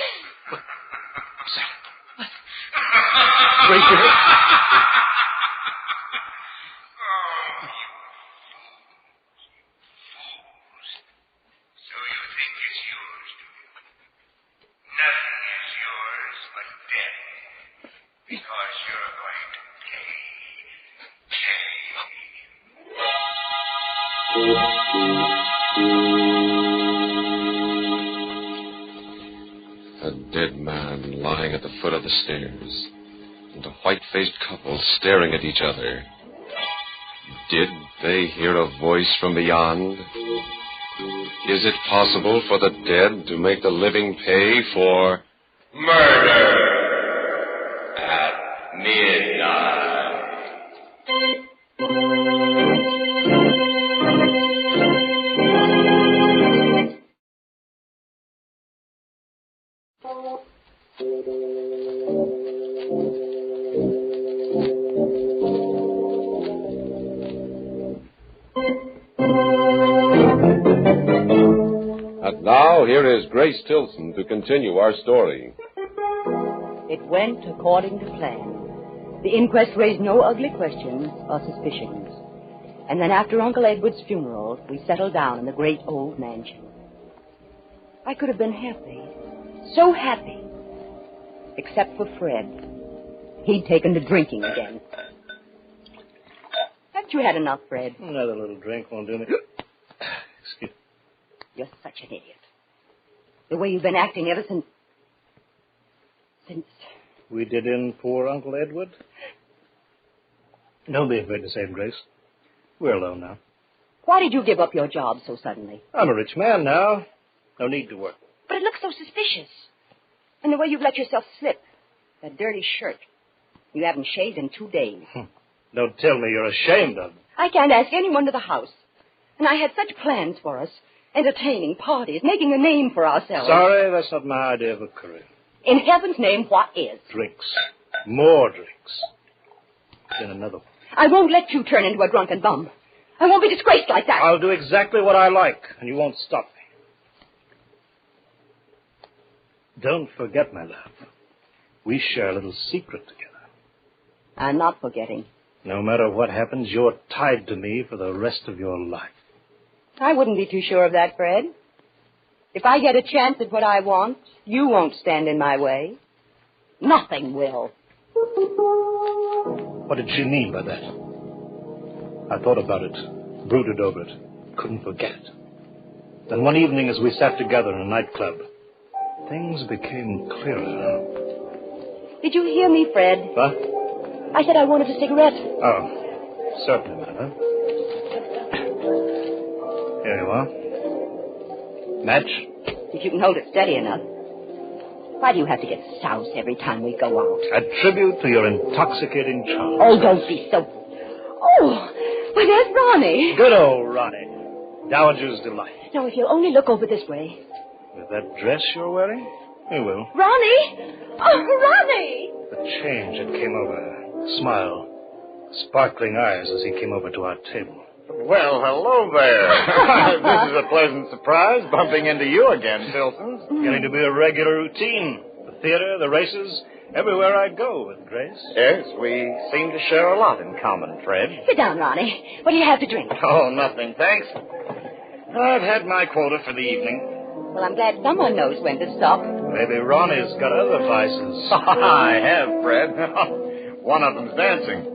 Speaker 15: you heard?
Speaker 21: So you think it's yours, do you? Nothing is yours but death. Because you're going to
Speaker 1: A dead man lying at the foot of the stairs, and a white-faced couple staring at each other. Did they hear a voice from beyond? Is it possible for the dead to make the living pay for murder at midnight?
Speaker 5: And now, here is Grace Tilson to continue our story.
Speaker 23: It went according to plan. The inquest raised no ugly questions or suspicions. And then after Uncle Edward's funeral, we settled down in the great old mansion. I could have been happy, so happy, except for Fred. He'd taken to drinking again. Haven't you had enough, Fred?
Speaker 15: Another little drink won't do me. Excuse me.
Speaker 23: You're such an idiot. The way you've been acting ever since...
Speaker 15: We did in poor Uncle Edward? Don't be afraid to say it, Grace. We're alone now.
Speaker 23: Why did you give up your job so suddenly?
Speaker 15: I'm a rich man now. No need to work.
Speaker 23: But it looks so suspicious. And the way you've let yourself slip. That dirty shirt. You haven't shaved in 2 days.
Speaker 15: Don't tell me you're ashamed of me.
Speaker 23: I can't ask anyone to the house. And I had such plans for us. Entertaining, parties, making a name for ourselves.
Speaker 15: Sorry, that's not my idea of a career.
Speaker 23: In heaven's name, what is?
Speaker 15: Drinks. More drinks. Then another one.
Speaker 23: I won't let you turn into a drunken bum. I won't be disgraced like that.
Speaker 15: I'll do exactly what I like, and you won't stop me. Don't forget, my love. We share a little secret together.
Speaker 23: I'm not forgetting.
Speaker 15: No matter what happens, you're tied to me for the rest of your life.
Speaker 23: I wouldn't be too sure of that, Fred. If I get a chance at what I want, you won't stand in my way. Nothing will.
Speaker 15: What did she mean by that? I thought about it, brooded over it, couldn't forget it. Then one evening as we sat together in a nightclub, things became clearer.
Speaker 23: Did you hear me, Fred?
Speaker 15: What?
Speaker 23: I said I wanted a cigarette.
Speaker 15: Oh, certainly, my love. Here you are. Match?
Speaker 23: If you can hold it steady enough. Why do you have to get soused every time we go out?
Speaker 15: A tribute to your intoxicating charm.
Speaker 23: Oh, don't be so... Oh, well, there's Ronnie.
Speaker 15: Good old Ronnie. Dowager's delight.
Speaker 23: Now, if you'll only look over this way.
Speaker 15: With that dress you're wearing? You will.
Speaker 23: Ronnie! Oh, Ronnie!
Speaker 15: The change that came over her. Smile. Sparkling eyes as he came over to our table.
Speaker 10: Well, hello there. This is a pleasant surprise, bumping into you again, Tilson.
Speaker 15: Getting to be a regular routine. The theater, the races, everywhere I go with Grace.
Speaker 10: Yes, we seem to share a lot in common, Fred.
Speaker 23: Sit down, Ronnie. What do you have to drink?
Speaker 10: Oh, nothing, thanks. I've had my quota for the evening.
Speaker 23: Well, I'm glad someone knows when to stop.
Speaker 15: Maybe Ronnie's got other vices.
Speaker 10: I have, Fred. One of them's dancing.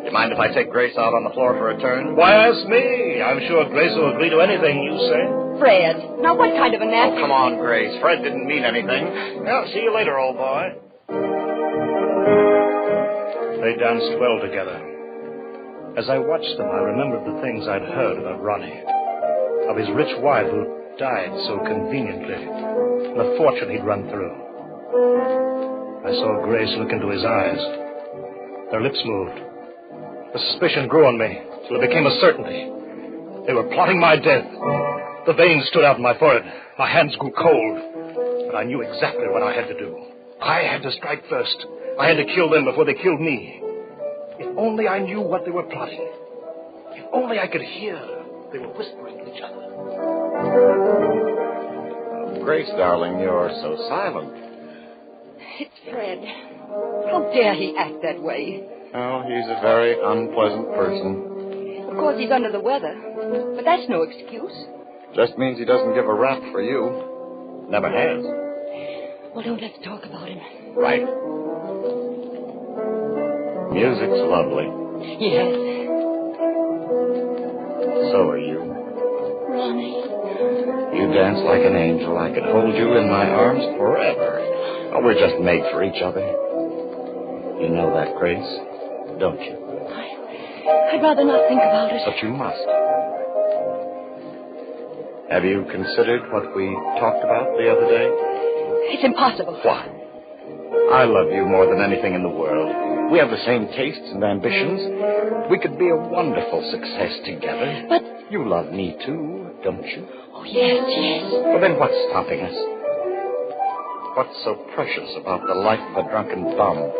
Speaker 10: You mind if I take Grace out on the floor for a turn?
Speaker 15: Why ask me? I'm sure Grace will agree to anything you say.
Speaker 23: Fred, now what kind of a nasty...
Speaker 10: Oh, come on, Grace. Fred didn't mean anything. Well, see you later, old boy.
Speaker 15: They danced well together. As I watched them, I remembered the things I'd heard about Ronnie. Of his rich wife who died so conveniently. And the fortune he'd run through. I saw Grace look into his eyes. Their lips moved. The suspicion grew on me till it became a certainty. They were plotting my death. The veins stood out in my forehead. My hands grew cold. But I knew exactly what I had to do. I had to strike first. I had to kill them before they killed me. If only I knew what they were plotting. If only I could hear they were whispering to each other.
Speaker 10: Grace, darling, you're so silent.
Speaker 23: It's Fred. How dare he act that way?
Speaker 10: Oh, he's a very unpleasant person.
Speaker 23: Of course, he's under the weather. But that's no excuse.
Speaker 10: Just means he doesn't give a rap for you. Never has.
Speaker 23: Well, don't let's talk about him.
Speaker 10: Right. Music's lovely.
Speaker 23: Yes.
Speaker 10: So are you.
Speaker 23: Ronnie.
Speaker 10: You dance like an angel. I could hold you in my arms forever. Oh, we're just made for each other. You know that, Grace, don't you?
Speaker 23: I'd rather not think about it.
Speaker 10: But you must. Have you considered what we talked about the other day?
Speaker 23: It's impossible.
Speaker 10: Why? I love you more than anything in the world. We have the same tastes and ambitions. We could be a wonderful success together.
Speaker 23: But...
Speaker 10: You love me, too, don't you?
Speaker 23: Oh, yes, yes.
Speaker 10: Well, then what's stopping us? What's so precious about the life of a drunken bum?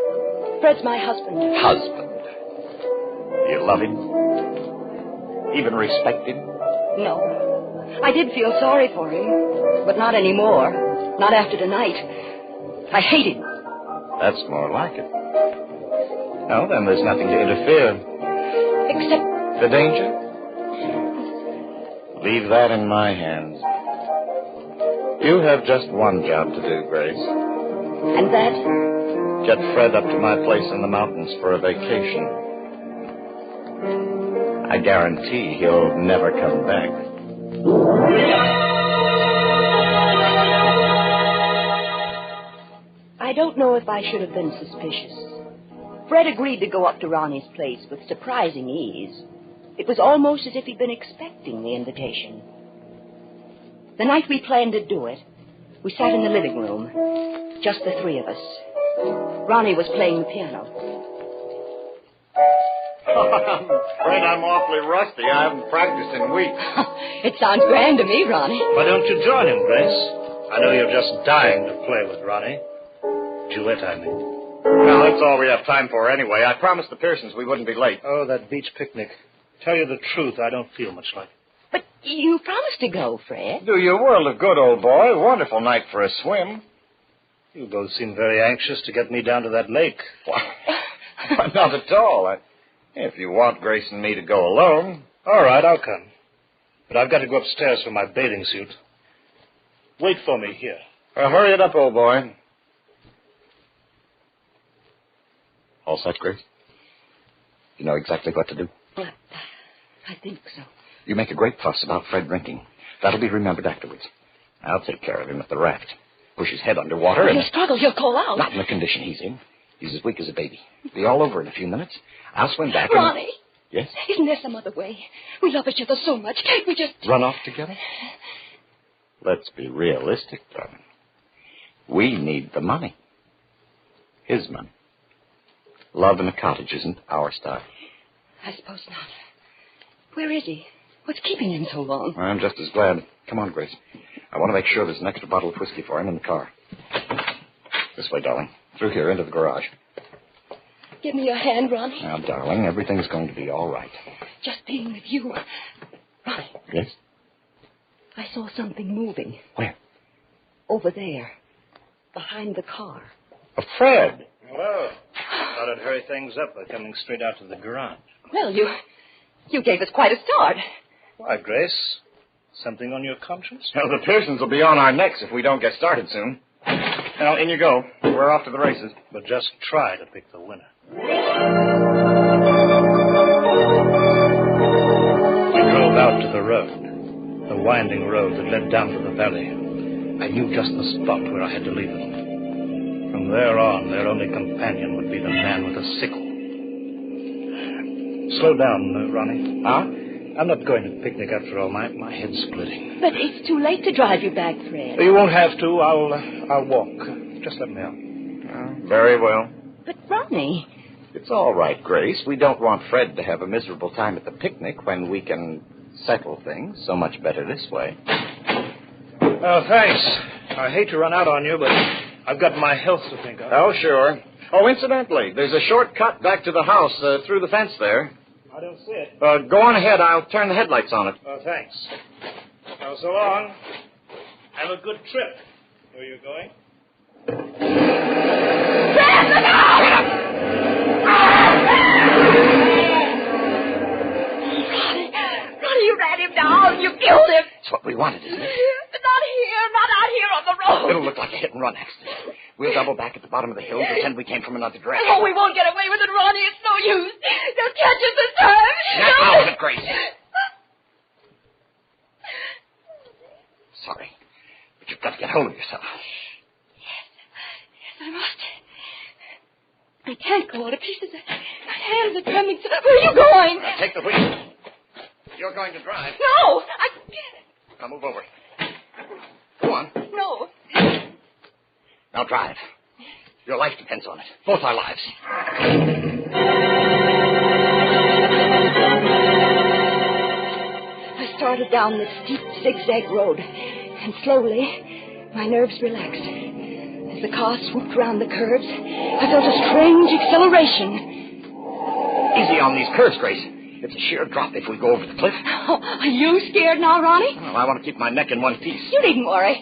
Speaker 23: Fred's my husband.
Speaker 10: Husband? You love him? Even respect him?
Speaker 23: No. I did feel sorry for him, but not anymore. Not after tonight. I hate him.
Speaker 10: That's more like it. Well, then there's nothing to interfere.
Speaker 23: Except...
Speaker 10: The danger? Leave that in my hands. You have just one job to do, Grace.
Speaker 23: And that?
Speaker 10: Get Fred up to my place in the mountains for a vacation. I guarantee he'll never come back.
Speaker 23: I don't know if I should have been suspicious. Fred agreed to go up to Ronnie's place with surprising ease. It was almost as if he'd been expecting the invitation. The night we planned to do it, we sat in the living room, just the three of us. Ronnie was playing the piano.
Speaker 10: I'm afraid I'm awfully rusty. I haven't practiced in weeks.
Speaker 23: It sounds grand to me, Ronnie.
Speaker 15: Why don't you join him, Grace? I know you're just dying to play with Ronnie. Duet, I mean.
Speaker 10: Well, that's all we have time for anyway. I promised the Pearsons we wouldn't be late.
Speaker 15: Oh, that beach picnic. Tell you the truth, I don't feel much like it.
Speaker 23: But you promised to go, Fred.
Speaker 10: Do you a world of good, old boy. Wonderful night for a swim.
Speaker 15: You both seem very anxious to get me down to that lake.
Speaker 10: Why, not at all. If you want Grace and me to go alone.
Speaker 15: All right, I'll come. But I've got to go upstairs for my bathing suit. Wait for me here.
Speaker 10: Hurry it up, old boy. All set, Grace? You know exactly what to do?
Speaker 23: I think so.
Speaker 10: You make a great fuss about Fred drinking. That'll be remembered afterwards. I'll take care of him at the raft. Push his head underwater
Speaker 23: If he struggles, he'll call out.
Speaker 10: Not in the condition he's in. He's as weak as a baby. It'll be all over in a few minutes. I'll swim back
Speaker 23: Ronnie.
Speaker 10: Yes?
Speaker 23: Isn't there some other way? We love each other so much. Can't we just...
Speaker 10: Run off together? Let's be realistic, darling. We need the money. His money. Love in a cottage isn't our style.
Speaker 23: I suppose not. Where is he? What's keeping him so long?
Speaker 10: I'm just as glad. Come on, Grace. I want to make sure there's an extra bottle of whiskey for him in the car. This way, darling. Through here, into the garage.
Speaker 23: Give me your hand, Ronnie.
Speaker 10: Now, darling, everything's going to be all right.
Speaker 23: Just being with you. Ronnie.
Speaker 10: Yes?
Speaker 23: I saw something moving.
Speaker 10: Where?
Speaker 23: Over there. Behind the car.
Speaker 10: Fred.
Speaker 15: Hello. Thought I'd hurry things up by coming straight out to the garage.
Speaker 23: Well, you gave us quite a start.
Speaker 15: Why, Grace? Something on your conscience?
Speaker 10: Well, the Pearsons will be on our necks if we don't get started soon. Now, in you go. We're off to the races.
Speaker 15: But just try to pick the winner. We drove out to the road, the winding road that led down to the valley. I knew just the spot where I had to leave them. From there on, their only companion would be the man with the sickle. Slow down, Ronnie.
Speaker 10: Huh?
Speaker 15: I'm not going to picnic after all. My head's splitting.
Speaker 23: But it's too late to drive you back, Fred.
Speaker 15: You won't have to. I'll walk. Just let me out.
Speaker 10: Very well.
Speaker 23: But, Ronnie...
Speaker 10: It's all right, Grace. We don't want Fred to have a miserable time at the picnic when we can settle things so much better this way.
Speaker 15: Oh, thanks. I hate to run out on you, but I've got my health to think of.
Speaker 10: Oh, sure. Oh, incidentally, there's a short cut back to the house through the fence there.
Speaker 15: I don't see it.
Speaker 10: Go on ahead. I'll turn the headlights on it.
Speaker 15: Oh, thanks. Well, so long. Have a good trip. Where are you going?
Speaker 23: Ronnie, you ran him down. You killed him.
Speaker 10: It's what we wanted, isn't it?
Speaker 23: But not here. Not out here on the road.
Speaker 10: It'll look like a hit-and-run accident. We'll double back at the bottom of the hill, pretend we came from another direction.
Speaker 23: Oh, we won't get away with it, Ronnie. It's no use. They'll catch us this time.
Speaker 10: Snap out of it, Grace. Sorry, but you've got to get hold of yourself.
Speaker 23: Yes, I must. I can't go all to pieces. My hands are trembling. Where are you going?
Speaker 10: Take the wheel. You're going to drive.
Speaker 23: No, I can't.
Speaker 10: Now move over. Go on.
Speaker 23: No.
Speaker 10: Now drive. Your life depends on it. Both our lives.
Speaker 23: I started down the steep zigzag road, and slowly my nerves relaxed. As the car swooped around the curves, I felt a strange acceleration.
Speaker 10: Easy on these curves, Grace. It's a sheer drop if we go over the cliff.
Speaker 23: Oh, are you scared now, Ronnie?
Speaker 10: Well, I want to keep my neck in one piece.
Speaker 23: You needn't worry.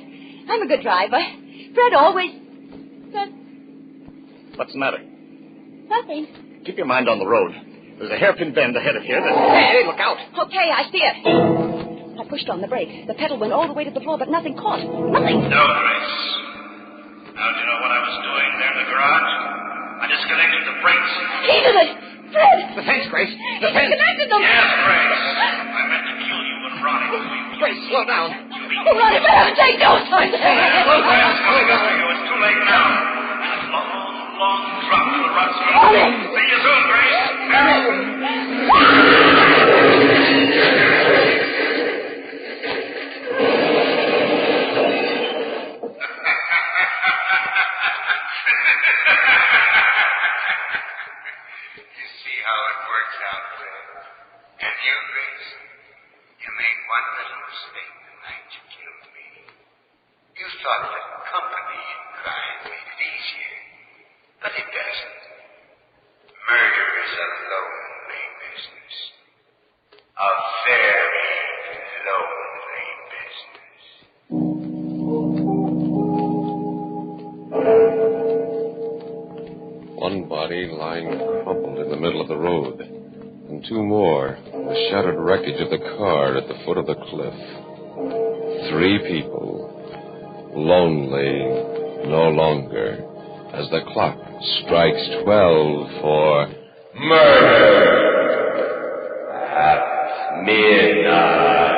Speaker 23: I'm a good driver. Fred always...
Speaker 10: What's the matter?
Speaker 23: Nothing.
Speaker 10: Keep your mind on the road. There's a hairpin bend ahead of here. Hey, look out.
Speaker 23: Okay, I see it. I pushed on the brake. The pedal went all the way to the floor, but nothing caught. Nothing.
Speaker 11: No, Grace. Now, do you know what I was doing there in the garage? I disconnected the brakes.
Speaker 23: He did it! Fred!
Speaker 10: The fence, Grace. The
Speaker 23: He
Speaker 10: fence.
Speaker 23: disconnected them!
Speaker 11: Yes, Grace. I meant to kill you and Ronnie.
Speaker 10: Grace, slow down.
Speaker 23: Oh, Ronnie, better take no time.
Speaker 11: Slow down. It's too late now. Long drop to the ruts. See you soon, Grace. You see how it works out,
Speaker 8: one little mistake the night you killed me. You thought that company in crime made it easier, but it doesn't. Murder is a lonely business. A very lonely business.
Speaker 1: One body lying crumpled in the middle of the road, and two more, the shattered wreckage of the car at the foot of the cliff. 3 people, lonely no longer, as the clock strikes 12 for murder at midnight.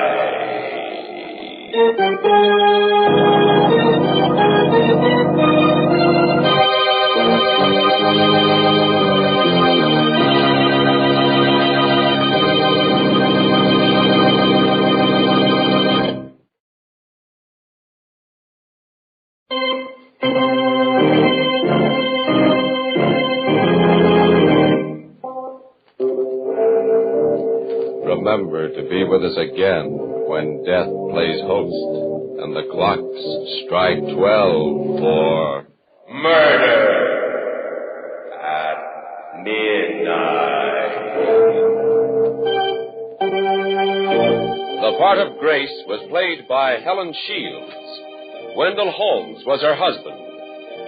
Speaker 1: Remember to be with us again when death plays host and the clocks strike 12 for murder at midnight. The part of Grace was played by Helen Shields. Wendell Holmes was her husband.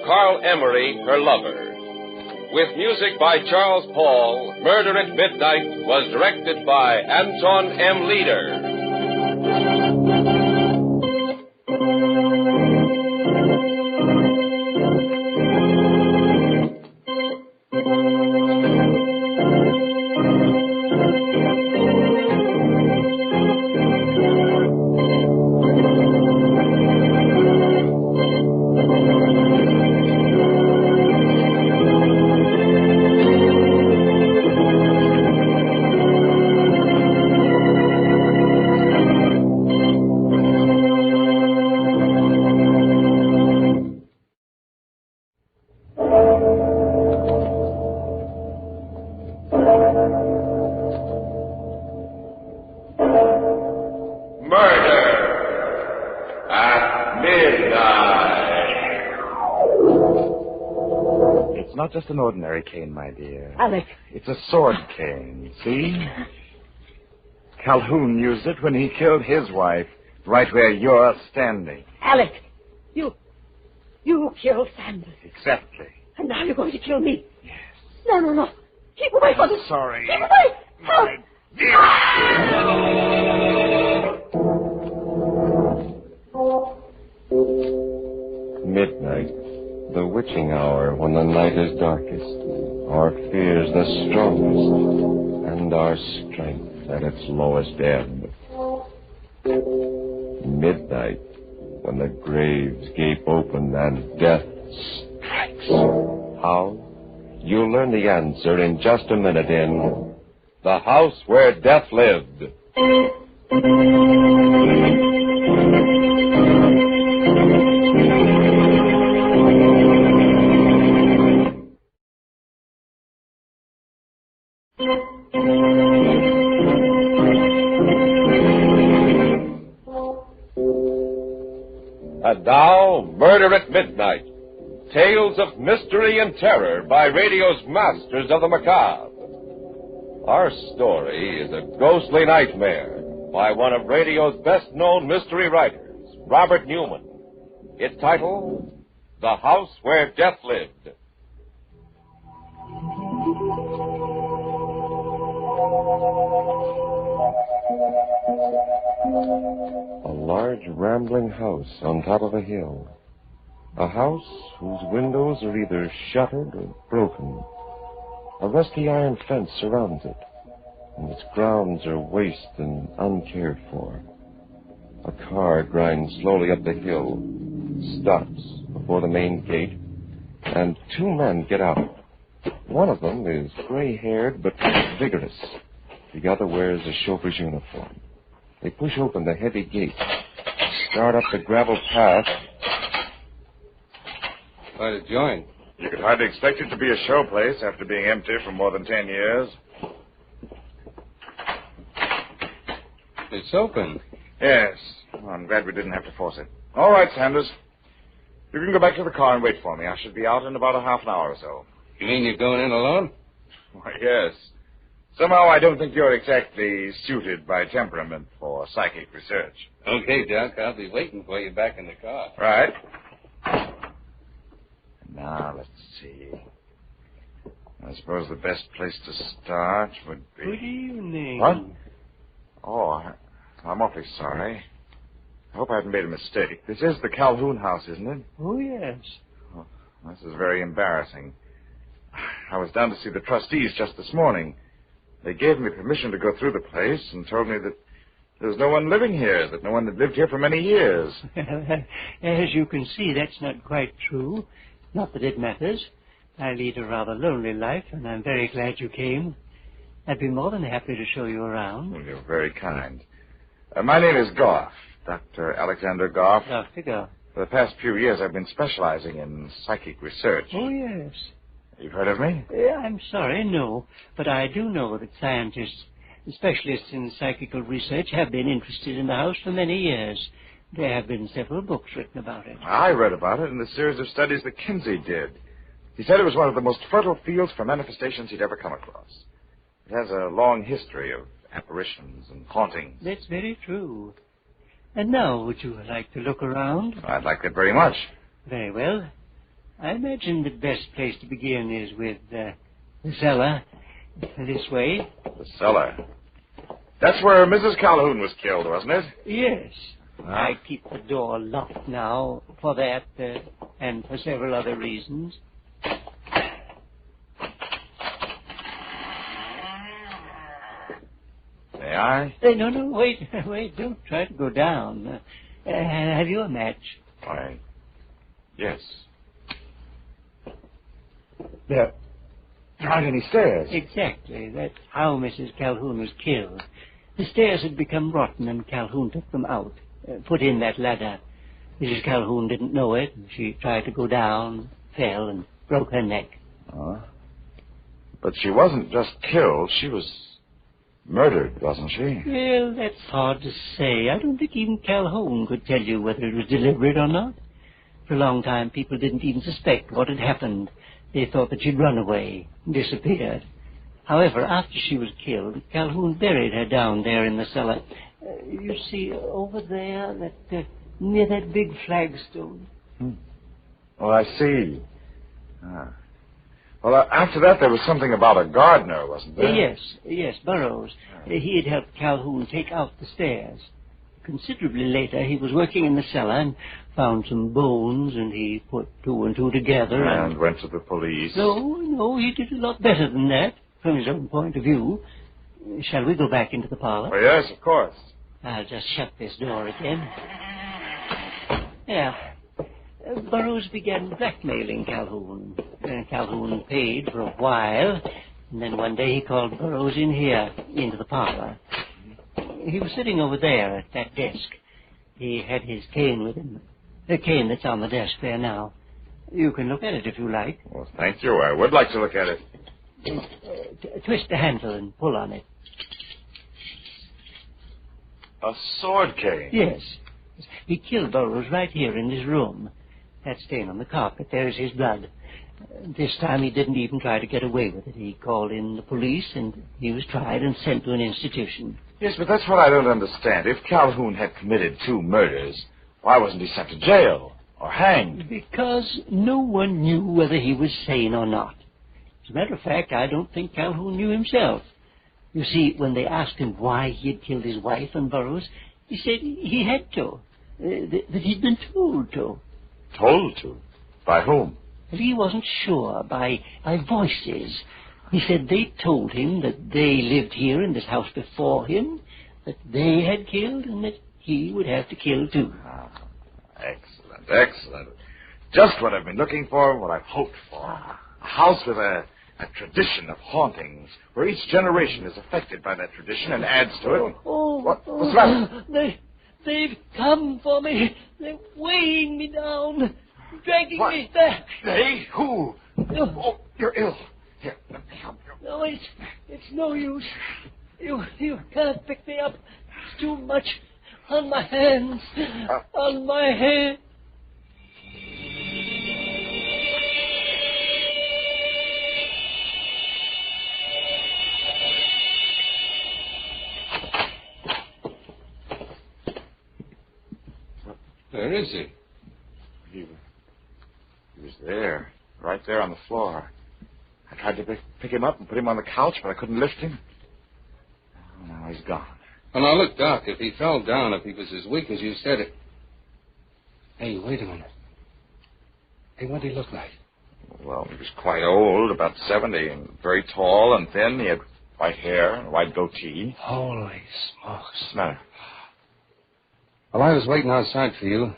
Speaker 1: Carl Emery, her lover. With music by Charles Paul, Murder at Midnight was directed by Anton M. Leader.
Speaker 13: It's not just an ordinary cane, my dear.
Speaker 17: Alec.
Speaker 13: It's a sword cane, see? Calhoun used it when he killed his wife, right where you're standing.
Speaker 17: Alec, you killed Sanders.
Speaker 13: Exactly.
Speaker 17: And now you're going to kill me. Yes. No. Keep away from this.
Speaker 13: Sorry.
Speaker 17: Keep away.
Speaker 13: My
Speaker 1: Midnight, the witching hour when the night is darkest, our fears the strongest, and our strength at its lowest ebb. Midnight, when the graves gape open and death strikes. How? You'll learn the answer in just a minute in The House Where Death Lived. And now, Murder at Midnight. Tales of mystery and terror by radio's masters of the macabre. Our story is A Ghostly Nightmare by one of radio's best-known mystery writers, Robert Newman. It's titled The House Where Death Lived. A large, rambling house on top of a hill. A house whose windows are either shuttered or broken. A rusty iron fence surrounds it, and its grounds are waste and uncared for. A car grinds slowly up the hill, stops before the main gate, and 2 men get out. One of them is gray-haired but vigorous. The other wears a chauffeur's uniform. They push open the heavy gate, start up the gravel path.
Speaker 19: Quite a joint.
Speaker 13: You could hardly expect it to be a show place after being empty for more than 10 years.
Speaker 19: It's open.
Speaker 13: Yes. Well, I'm glad we didn't have to force it. All right, Sanders. You can go back to the car and wait for me. I should be out in about a half an hour or so.
Speaker 4: You mean you're going in alone?
Speaker 13: Why, yes. Somehow I don't think you're exactly suited by temperament for psychic research.
Speaker 4: Okay, Doc. I'll be waiting for you back in the car.
Speaker 13: Right. Now, let's see. I suppose the best place to start would be...
Speaker 2: Good evening.
Speaker 13: What? Oh, I'm awfully sorry. I hope I haven't made a mistake. This is the Calhoun house, isn't it?
Speaker 2: Oh, yes.
Speaker 13: Oh, this is very embarrassing. I was down to see the trustees just this morning. They gave me permission to go through the place and told me that there's no one living here, that no one had lived here for many years.
Speaker 2: As you can see, that's not quite true. Not that it matters. I lead a rather lonely life, and I'm very glad you came. I'd be more than happy to show you around.
Speaker 13: Well, you're very kind. My name is Goff, Dr. Alexander Goff.
Speaker 2: Dr. Goff.
Speaker 13: For the past few years, I've been specializing in psychic research.
Speaker 2: Oh, yes.
Speaker 13: You've heard of me?
Speaker 2: I'm sorry, no. But I do know that scientists, specialists in psychical research, have been interested in the house for many years. There have been several books written about it.
Speaker 13: I read about it in the series of studies that Kinsey did. He said it was one of the most fertile fields for manifestations he'd ever come across. It has a long history of apparitions and hauntings.
Speaker 2: That's very true. And now, would you like to look around?
Speaker 13: I'd like that very much.
Speaker 2: Very well. I imagine the best place to begin is with the cellar. This way.
Speaker 13: The cellar? That's where Mrs. Calhoun was killed, wasn't it?
Speaker 2: Yes. I keep the door locked now for that and for several other reasons.
Speaker 13: May I?
Speaker 2: No, wait, don't try to go down. Have you a match?
Speaker 13: Why, yes.
Speaker 2: There
Speaker 13: aren't any stairs.
Speaker 2: Exactly. That's how Mrs. Calhoun was killed. The stairs had become rotten, and Calhoun took them out, put in that ladder. Mrs. Calhoun didn't know it. She tried to go down, fell, and broke her neck.
Speaker 13: But she wasn't just killed. She was murdered, wasn't she?
Speaker 2: Well, that's hard to say. I don't think even Calhoun could tell you whether it was deliberate or not. For a long time, people didn't even suspect what had happened. They thought that she'd run away, disappeared. However, after she was killed, Calhoun buried her down there in the cellar. You see, over there, near that big flagstone.
Speaker 13: Oh, I see. Well, after that, there was something about a gardener, wasn't there?
Speaker 2: Yes, Burroughs. He had helped Calhoun take out the stairs. Considerably later, he was working in the cellar and found some bones, and he put two and two together
Speaker 13: and went to the police.
Speaker 2: No, he did a lot better than that, from his own point of view. Shall we go back into the parlor?
Speaker 13: Oh, yes, of course.
Speaker 2: I'll just shut this door again. Yeah. Burroughs began blackmailing Calhoun. Calhoun paid for a while, and then one day he called Burroughs in here, into the parlor. He was sitting over there at that desk. He had his cane with him. The cane that's on the desk there now. You can look at it if you like.
Speaker 13: Well, thank you. I would like to look at it.
Speaker 2: Twist the handle and pull on it.
Speaker 13: A sword cane?
Speaker 2: Yes. He killed Burroughs right here in this room. That stain on the carpet, there's his blood. This time he didn't even try to get away with it. He called in the police, and he was tried and sent to an institution.
Speaker 13: Yes, but that's what I don't understand. If Calhoun had committed 2 murders, why wasn't he sent to jail or hanged?
Speaker 2: Because no one knew whether he was sane or not. As a matter of fact, I don't think Calhoun knew himself. You see, when they asked him why he had killed his wife and Burroughs, he said he had to, that he'd been told to.
Speaker 13: Told to? By whom?
Speaker 2: Well, he wasn't sure. By voices. He said they told him that they lived here in this house before him, that they had killed, and that he would have to kill too.
Speaker 13: Excellent. Just what I've been looking for, what I've hoped for. A house with a tradition of hauntings, where each generation is affected by that tradition and adds to it. What's the matter?
Speaker 2: They've come for me. They're weighing me down, dragging me back.
Speaker 13: They? Who? Oh, you're ill. Here, let me help you.
Speaker 2: No, it's no use. You can't pick me up. It's too much. On my hands. On my head.
Speaker 1: Where is he?
Speaker 13: He was there, right there on the floor. I tried to pick him up and put him on the couch, but I couldn't lift him. Oh, now he's gone.
Speaker 4: Well, now, look, Doc, if he fell down, if he was as weak as you said it... Hey, wait a minute. Hey, what did he look like?
Speaker 13: Well, he was quite old, about 70, and very tall and thin. He had white hair and a white goatee.
Speaker 4: Holy smokes.
Speaker 13: What's the matter?
Speaker 4: Well, I was waiting outside for you.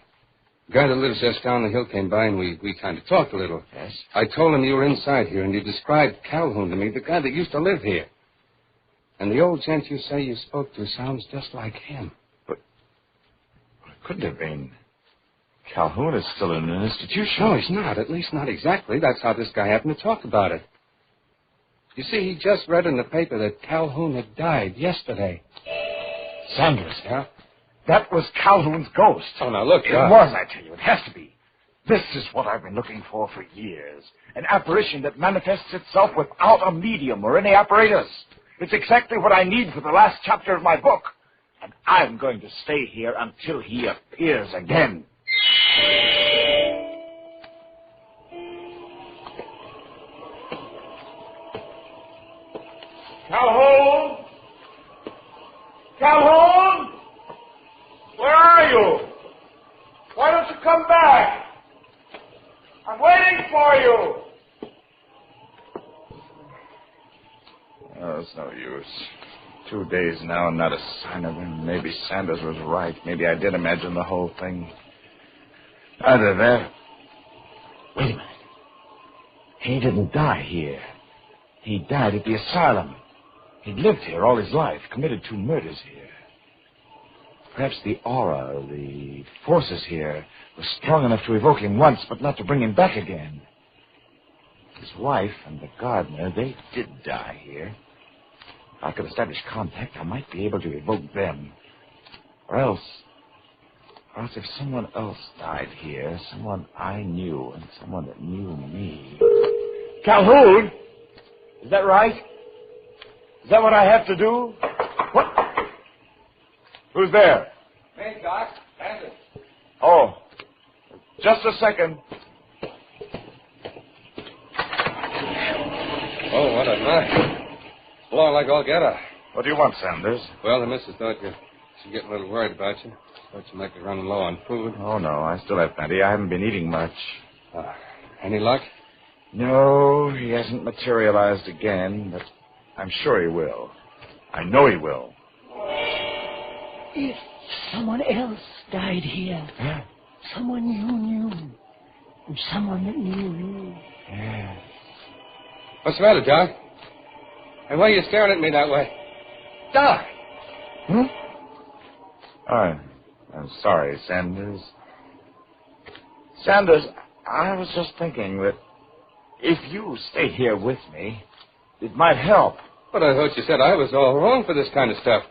Speaker 4: The guy that lives just down the hill came by, and we kind of talked a little.
Speaker 13: Yes?
Speaker 4: I told him you were inside here, and you described Calhoun to me, the guy that used to live here. And the old gent you say you spoke to sounds just like him.
Speaker 13: But it couldn't have been. Calhoun is still in an institution.
Speaker 4: No, he's not. At least not exactly. That's how this guy happened to talk about it. You see, he just read in the paper that Calhoun had died yesterday.
Speaker 13: Sanders.
Speaker 4: Yeah?
Speaker 13: That was Calhoun's ghost.
Speaker 4: Oh, now look,
Speaker 13: It was, I tell you. It has to be. This is what I've been looking for years. An apparition that manifests itself without a medium or any apparatus. It's exactly what I need for the last chapter of my book. And I'm going to stay here until he appears again. Calhoun! Calhoun! Where are you? Why don't you come back? I'm waiting for you. Oh, it's no use. 2 days now and not a sign of him. Maybe Sanders was right. Maybe I did imagine the whole thing. Either that. Wait a minute. He didn't die here. He died at the asylum. He'd lived here all his life, committed 2 murders here. Perhaps the aura, the forces here, were strong enough to evoke him once, but not to bring him back again. His wife and the gardener, they did die here. If I could establish contact, I might be able to evoke them. Or else if someone else died here, someone I knew and someone that knew me. Calhoun! Is that right? Is that what I have to do? What? Who's there?
Speaker 4: Hey, Doc. Sanders.
Speaker 13: Oh, just a second.
Speaker 4: Oh, what a night. Blowing like all get out.
Speaker 13: What do you want, Sanders?
Speaker 4: Well, the missus thought she'd get a little worried about you. Thought you might be running low on food.
Speaker 13: Oh, no, I still have plenty. I haven't been eating much.
Speaker 4: Any luck?
Speaker 13: No, he hasn't materialized again, but I'm sure he will. I know he will.
Speaker 2: If someone else died here, someone you knew, and someone that knew you.
Speaker 13: Yeah.
Speaker 4: What's the matter, Doc? And why are you staring at me that way? Doc!
Speaker 13: I'm sorry, Sanders. Sanders, I was just thinking that if you stayed here with me, it might help.
Speaker 4: But I thought you said I was all wrong for this kind of stuff.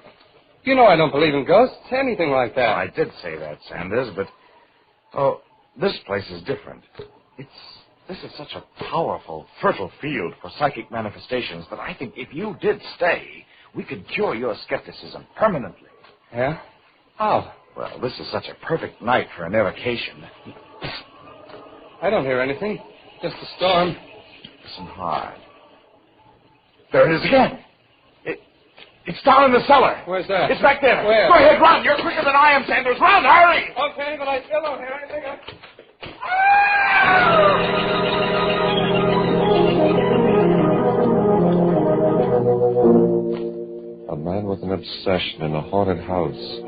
Speaker 4: You know I don't believe in ghosts, anything like that.
Speaker 13: I did say that, Sanders, but... Oh, this place is different. This is such a powerful, fertile field for psychic manifestations that I think if you did stay, we could cure your skepticism permanently.
Speaker 4: Yeah? How?
Speaker 13: Well, this is such a perfect night for an evocation.
Speaker 4: I don't hear anything. Just a storm.
Speaker 13: Listen hard. There it is again. It's down in the cellar.
Speaker 4: Where's that?
Speaker 13: It's back there.
Speaker 4: Where?
Speaker 13: Go ahead, run. You're quicker than I am, Sanders. Run, hurry!
Speaker 4: Okay, but I still don't hear anything.
Speaker 1: A man with an obsession in a haunted house.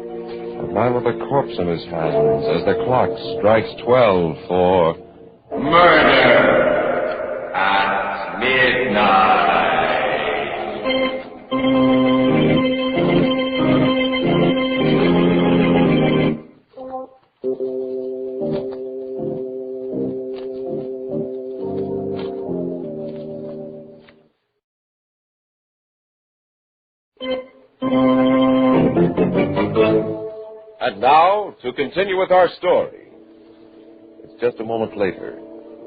Speaker 1: A man with a corpse in his hands as the clock strikes 12 for...
Speaker 8: Murder at midnight.
Speaker 5: And now, to continue with our story. It's just a moment later,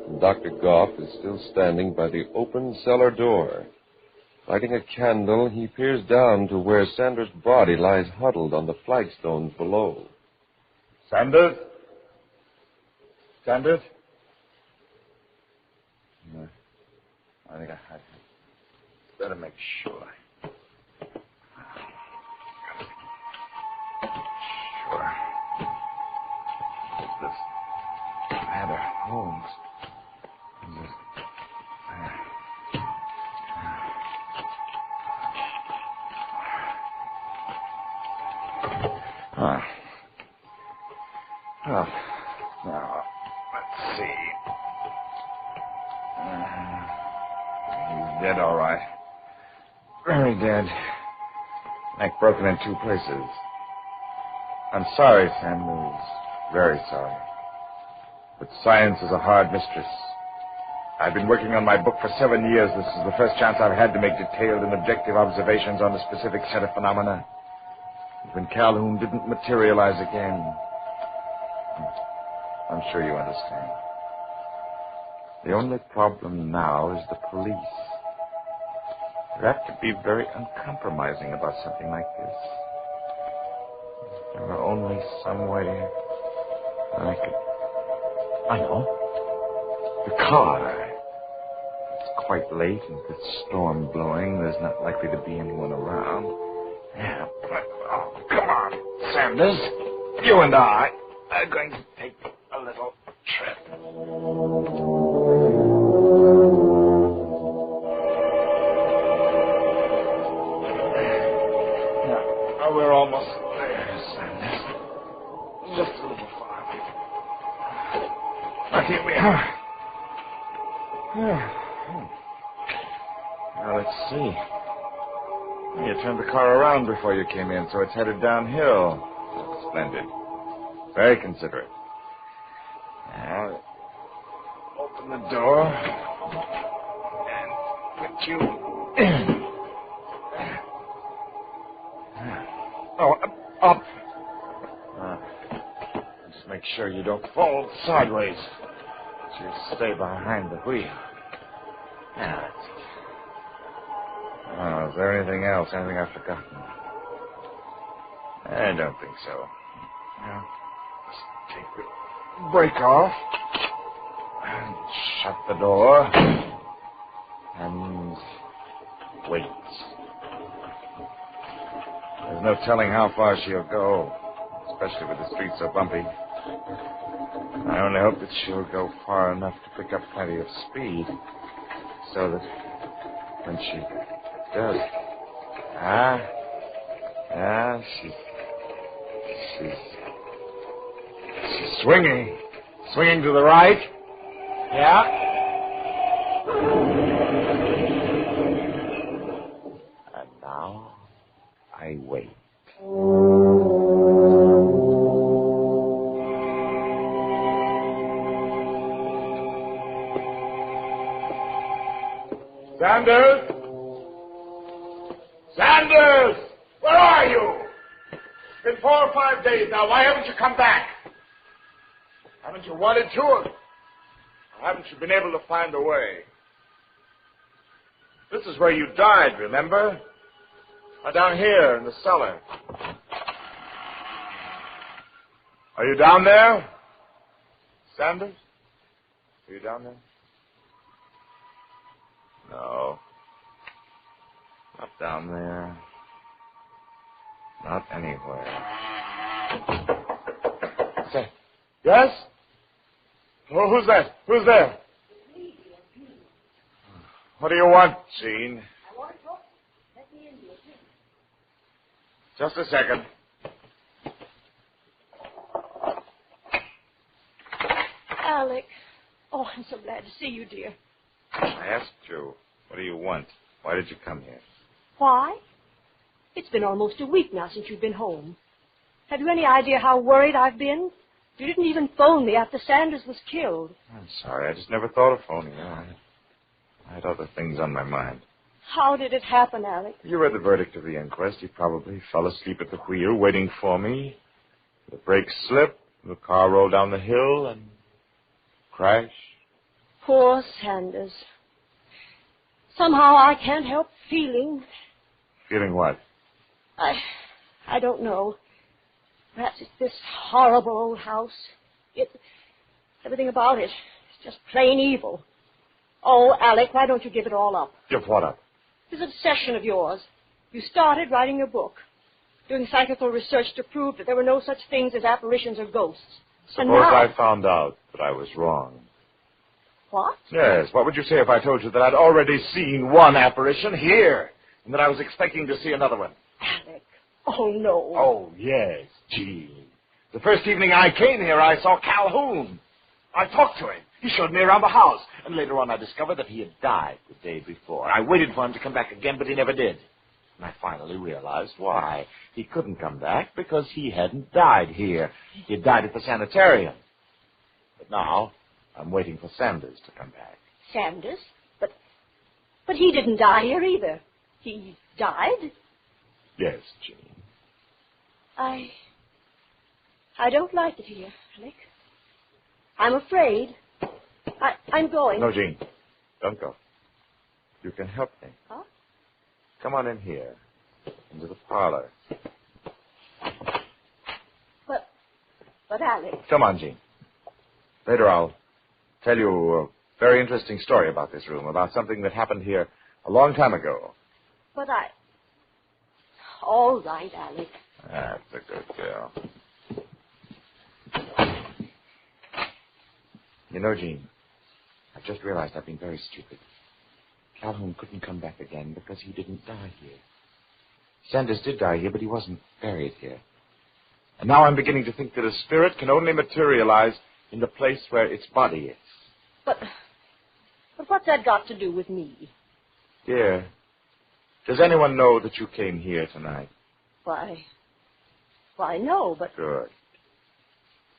Speaker 5: and Dr. Goff is still standing by the open cellar door. Lighting a candle, he peers down to where Sanders' body lies huddled on the flagstones below.
Speaker 13: Sanders? Sanders? No. I think I better make sure. Sure. This Heather Holmes. Well, now, let's see. He's dead, all right. Very dead. Neck broken in 2 places. I'm sorry, Sanders. Very sorry. But science is a hard mistress. I've been working on my book for 7 years. This is the first chance I've had to make detailed and objective observations on a specific set of phenomena. When Calhoun didn't materialize again. I'm sure you understand. The only problem now is the police. You have to be very uncompromising about something like this. There were only some way that I could... I know. The car. It's quite late and with the storm blowing, there's not likely to be anyone around. Yeah, but... Oh, come on, Sanders. You and I are going to take a little trip. Now, we're almost there, Sanders. Just a little farther. Now, here we are. Now, let's see. You turned the car around before you came in, so it's headed downhill. Splendid. Very considerate. Now, open the door and put you in. Oh, up. Just make sure you don't fall sideways. You stay behind the wheel. Now, that's it. Oh, is there anything else? Anything I've forgotten? I don't think so. Now, just take the brake off. And shut the door. And wait. There's no telling how far she'll go, especially with the streets so bumpy. I only hope that she'll go far enough to pick up plenty of speed, so that when she does, she's swinging to the right. Yeah. And now I wait. Sanders? Sanders! Where are you? It's been 4 or 5 days now. Why haven't you come back? Haven't you wanted to? Or haven't you been able to find a way? This is where you died, remember? Down here in the cellar. Are you down there? Sanders? Are you down there? No. Not down there. Not anywhere. Say, yes? Oh, who's that? Who's there? What do you want, Jean?
Speaker 20: I want to talk. Let me in, dear.
Speaker 13: Just a second.
Speaker 20: Alec. Oh, I'm so glad to see you, dear.
Speaker 13: I asked you, what do you want? Why did you come here?
Speaker 20: Why? It's been almost a week now since you've been home. Have you any idea how worried I've been? You didn't even phone me after Sanders was killed.
Speaker 13: I'm sorry. I just never thought of phoning you. I had other things on my mind.
Speaker 20: How did it happen, Alec?
Speaker 13: You read the verdict of the inquest. You probably fell asleep at the wheel waiting for me. The brakes slipped, the car rolled down the hill, and crash.
Speaker 20: Poor Sanders. Somehow I can't help feeling...
Speaker 13: Feeling what?
Speaker 20: I don't know. Perhaps it's this horrible old house. Everything about it is just plain evil. Oh, Alec, why don't you give it all up?
Speaker 13: Give what up?
Speaker 20: This obsession of yours. You started writing your book, doing psychical research to prove that there were no such things as apparitions or ghosts. And
Speaker 13: Suppose
Speaker 20: now...
Speaker 13: I found out that I was wrong.
Speaker 20: What?
Speaker 13: Yes, what would you say if I told you that I'd already seen one apparition here, and that I was expecting to see another one?
Speaker 20: Alec. Oh, no.
Speaker 13: Oh, yes, Jean. The first evening I came here, I saw Calhoun. I talked to him. He showed me around the house. And later on, I discovered that he had died the day before. I waited for him to come back again, but he never did. And I finally realized why. He couldn't come back because he hadn't died here. He had died at the sanitarium. But now, I'm waiting for Sanders to come back.
Speaker 20: Sanders? But he didn't die here either. He died?
Speaker 13: Yes, Jean.
Speaker 20: I don't like it here, Alec. I'm afraid. I'm going.
Speaker 13: No, Jean. Don't go. You can help me.
Speaker 20: Huh?
Speaker 13: Come on in here. Into the parlor.
Speaker 20: But Alec...
Speaker 13: Come on, Jean. Later I'll tell you a very interesting story about this room, about something that happened here a long time ago.
Speaker 20: But All right, Alec.
Speaker 13: That's a good girl. You know, Jean, I've just realized I've been very stupid. Calhoun couldn't come back again because he didn't die here. Sanders did die here, but he wasn't buried here. And now I'm beginning to think that a spirit can only materialize in the place where its body is.
Speaker 20: But what's that got to do with me?
Speaker 13: Dear, does anyone know that you came here tonight?
Speaker 20: Why, no, but...
Speaker 13: Good.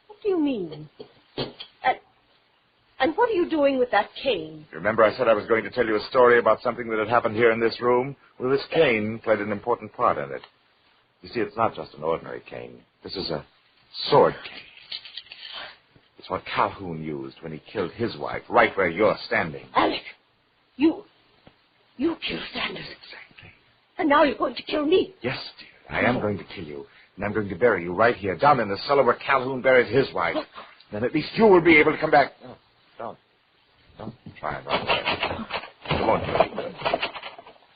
Speaker 20: What do you mean? And what are you doing with that cane?
Speaker 13: Remember I said I was going to tell you a story about something that had happened here in this room? Well, this cane played an important part in it. You see, it's not just an ordinary cane. This is a sword cane. It's what Calhoun used when he killed his wife, right where you're standing.
Speaker 20: Alec, you killed Sanders.
Speaker 13: Exactly.
Speaker 20: And now you're going to kill me.
Speaker 13: Yes, dear. I am going to kill you. And I'm going to bury you right here, down in the cellar where Calhoun buried his wife. Then at least you will be able to come back. No, don't try and run away. It won't do any good.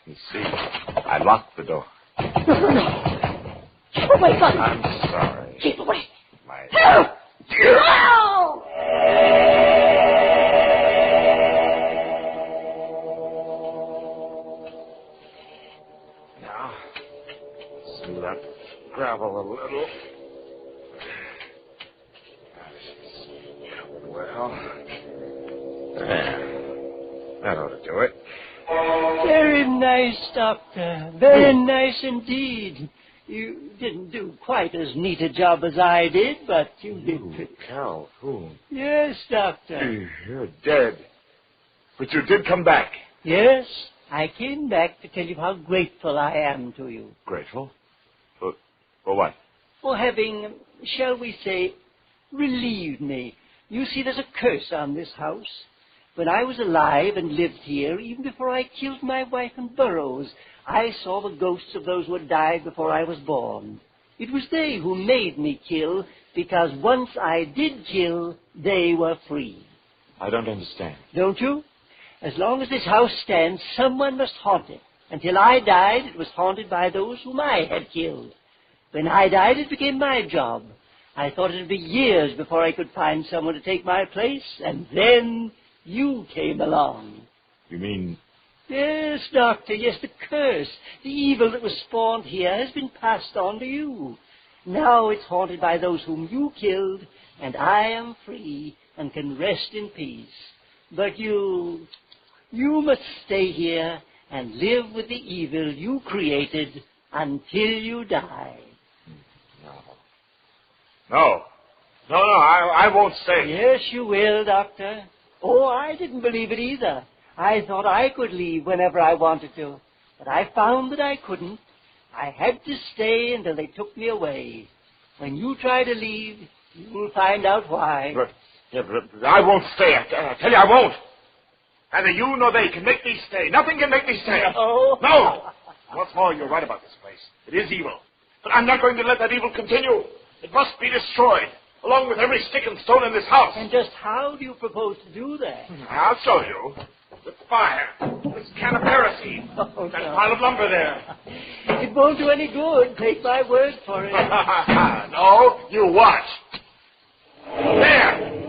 Speaker 13: You see, I locked the door.
Speaker 20: No. Keep away from me.
Speaker 13: I'm sorry.
Speaker 20: Keep away.
Speaker 13: My
Speaker 20: dear. No!
Speaker 13: Now, smooth out gravel a little. Well, there. That ought to do it.
Speaker 2: Very nice, Doctor. Very nice indeed. You didn't do quite as neat a job as I did, but you did.
Speaker 13: Calhoun.
Speaker 2: Yes, Doctor.
Speaker 13: You're dead. But you did come back.
Speaker 2: Yes, I came back to tell you how grateful I am to you.
Speaker 13: Grateful? For what?
Speaker 2: For having, shall we say, relieved me. You see, there's a curse on this house. When I was alive and lived here, even before I killed my wife in Burroughs, I saw the ghosts of those who had died before I was born. It was they who made me kill, because once I did kill, they were free.
Speaker 13: I don't understand.
Speaker 2: Don't you? As long as this house stands, someone must haunt it. Until I died, it was haunted by those whom I had killed. When I died, it became my job. I thought it would be years before I could find someone to take my place, and then you came along.
Speaker 13: You mean...
Speaker 2: Yes, Doctor, yes, the curse, the evil that was spawned here has been passed on to you. Now it's haunted by those whom you killed, and I am free and can rest in peace. But you must stay here and live with the evil you created until you die.
Speaker 13: No, I won't stay.
Speaker 2: Yes, you will, Doctor. Oh, I didn't believe it either. I thought I could leave whenever I wanted to, but I found that I couldn't. I had to stay until they took me away. When you try to leave, you'll find out why.
Speaker 13: But I won't stay. I tell you, I won't. Neither you nor they can make me stay. Nothing can make me stay. No. What's more, you're right about this place. It is evil. But I'm not going to let that evil continue. It must be destroyed, along with every stick and stone in this house.
Speaker 2: And just how do you propose to do that?
Speaker 13: I'll show you. With fire. This can of kerosene. That pile of lumber there.
Speaker 2: It won't do any good. Take my word for it.
Speaker 13: No, you watch. There.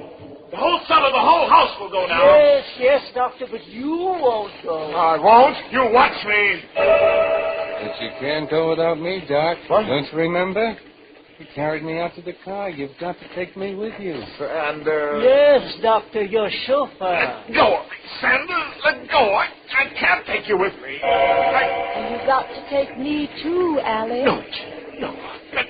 Speaker 13: The whole sun of the whole house will go now.
Speaker 2: Yes, Doctor, but you won't go.
Speaker 13: I won't. You watch me.
Speaker 1: But you can't go without me, Doc.
Speaker 13: What?
Speaker 1: Don't you remember? You carried me out to the car. You've got to take me with you.
Speaker 13: And,
Speaker 2: Yes, Doctor, your chauffeur.
Speaker 13: Let go of me, Sanders. Let go. I can't take you with me.
Speaker 12: You've got to take me, too, Alice.
Speaker 13: No. Let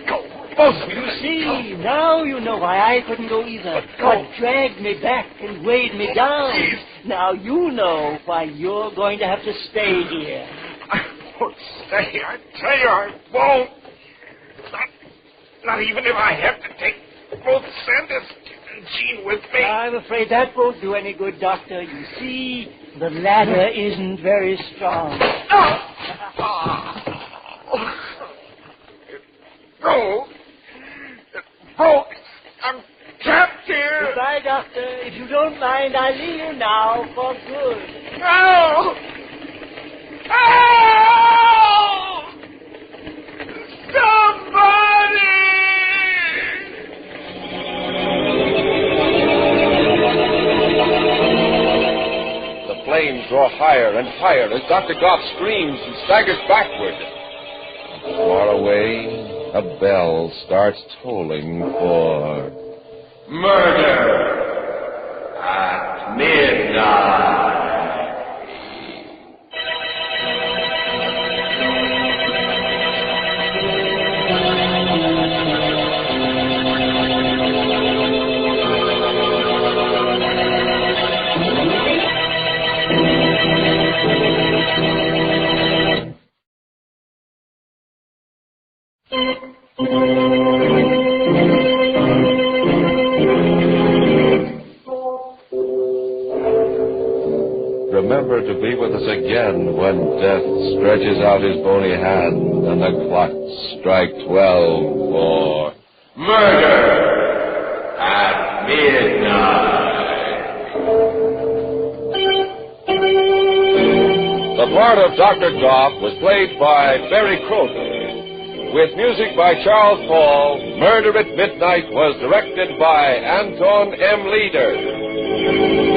Speaker 13: go. Both of you.
Speaker 2: You see, now you know why I couldn't go either. What dragged me back and weighed me down.
Speaker 13: Please.
Speaker 2: Now you know why you're going to have to stay here.
Speaker 13: I won't stay. I tell you, I won't. Not even if I have to take both Sanders and Jean with me.
Speaker 2: I'm afraid that won't do any good, Doctor. You see, the ladder isn't very strong.
Speaker 13: No. It broke. I'm trapped here.
Speaker 2: Goodbye, Doctor. If you don't mind, I'll leave you now for good.
Speaker 13: No! Somebody!
Speaker 5: The flames draw higher and higher as Dr. Goff screams and staggers backward. Far away, a bell starts tolling for murder at midnight. Remember to be with us again when death stretches out his bony hand and the clocks strike 12 for murder at midnight. The part of Dr. Goff was played by Barry Croker. With music by Charles Paul, Murder at Midnight was directed by Anton M. Leader.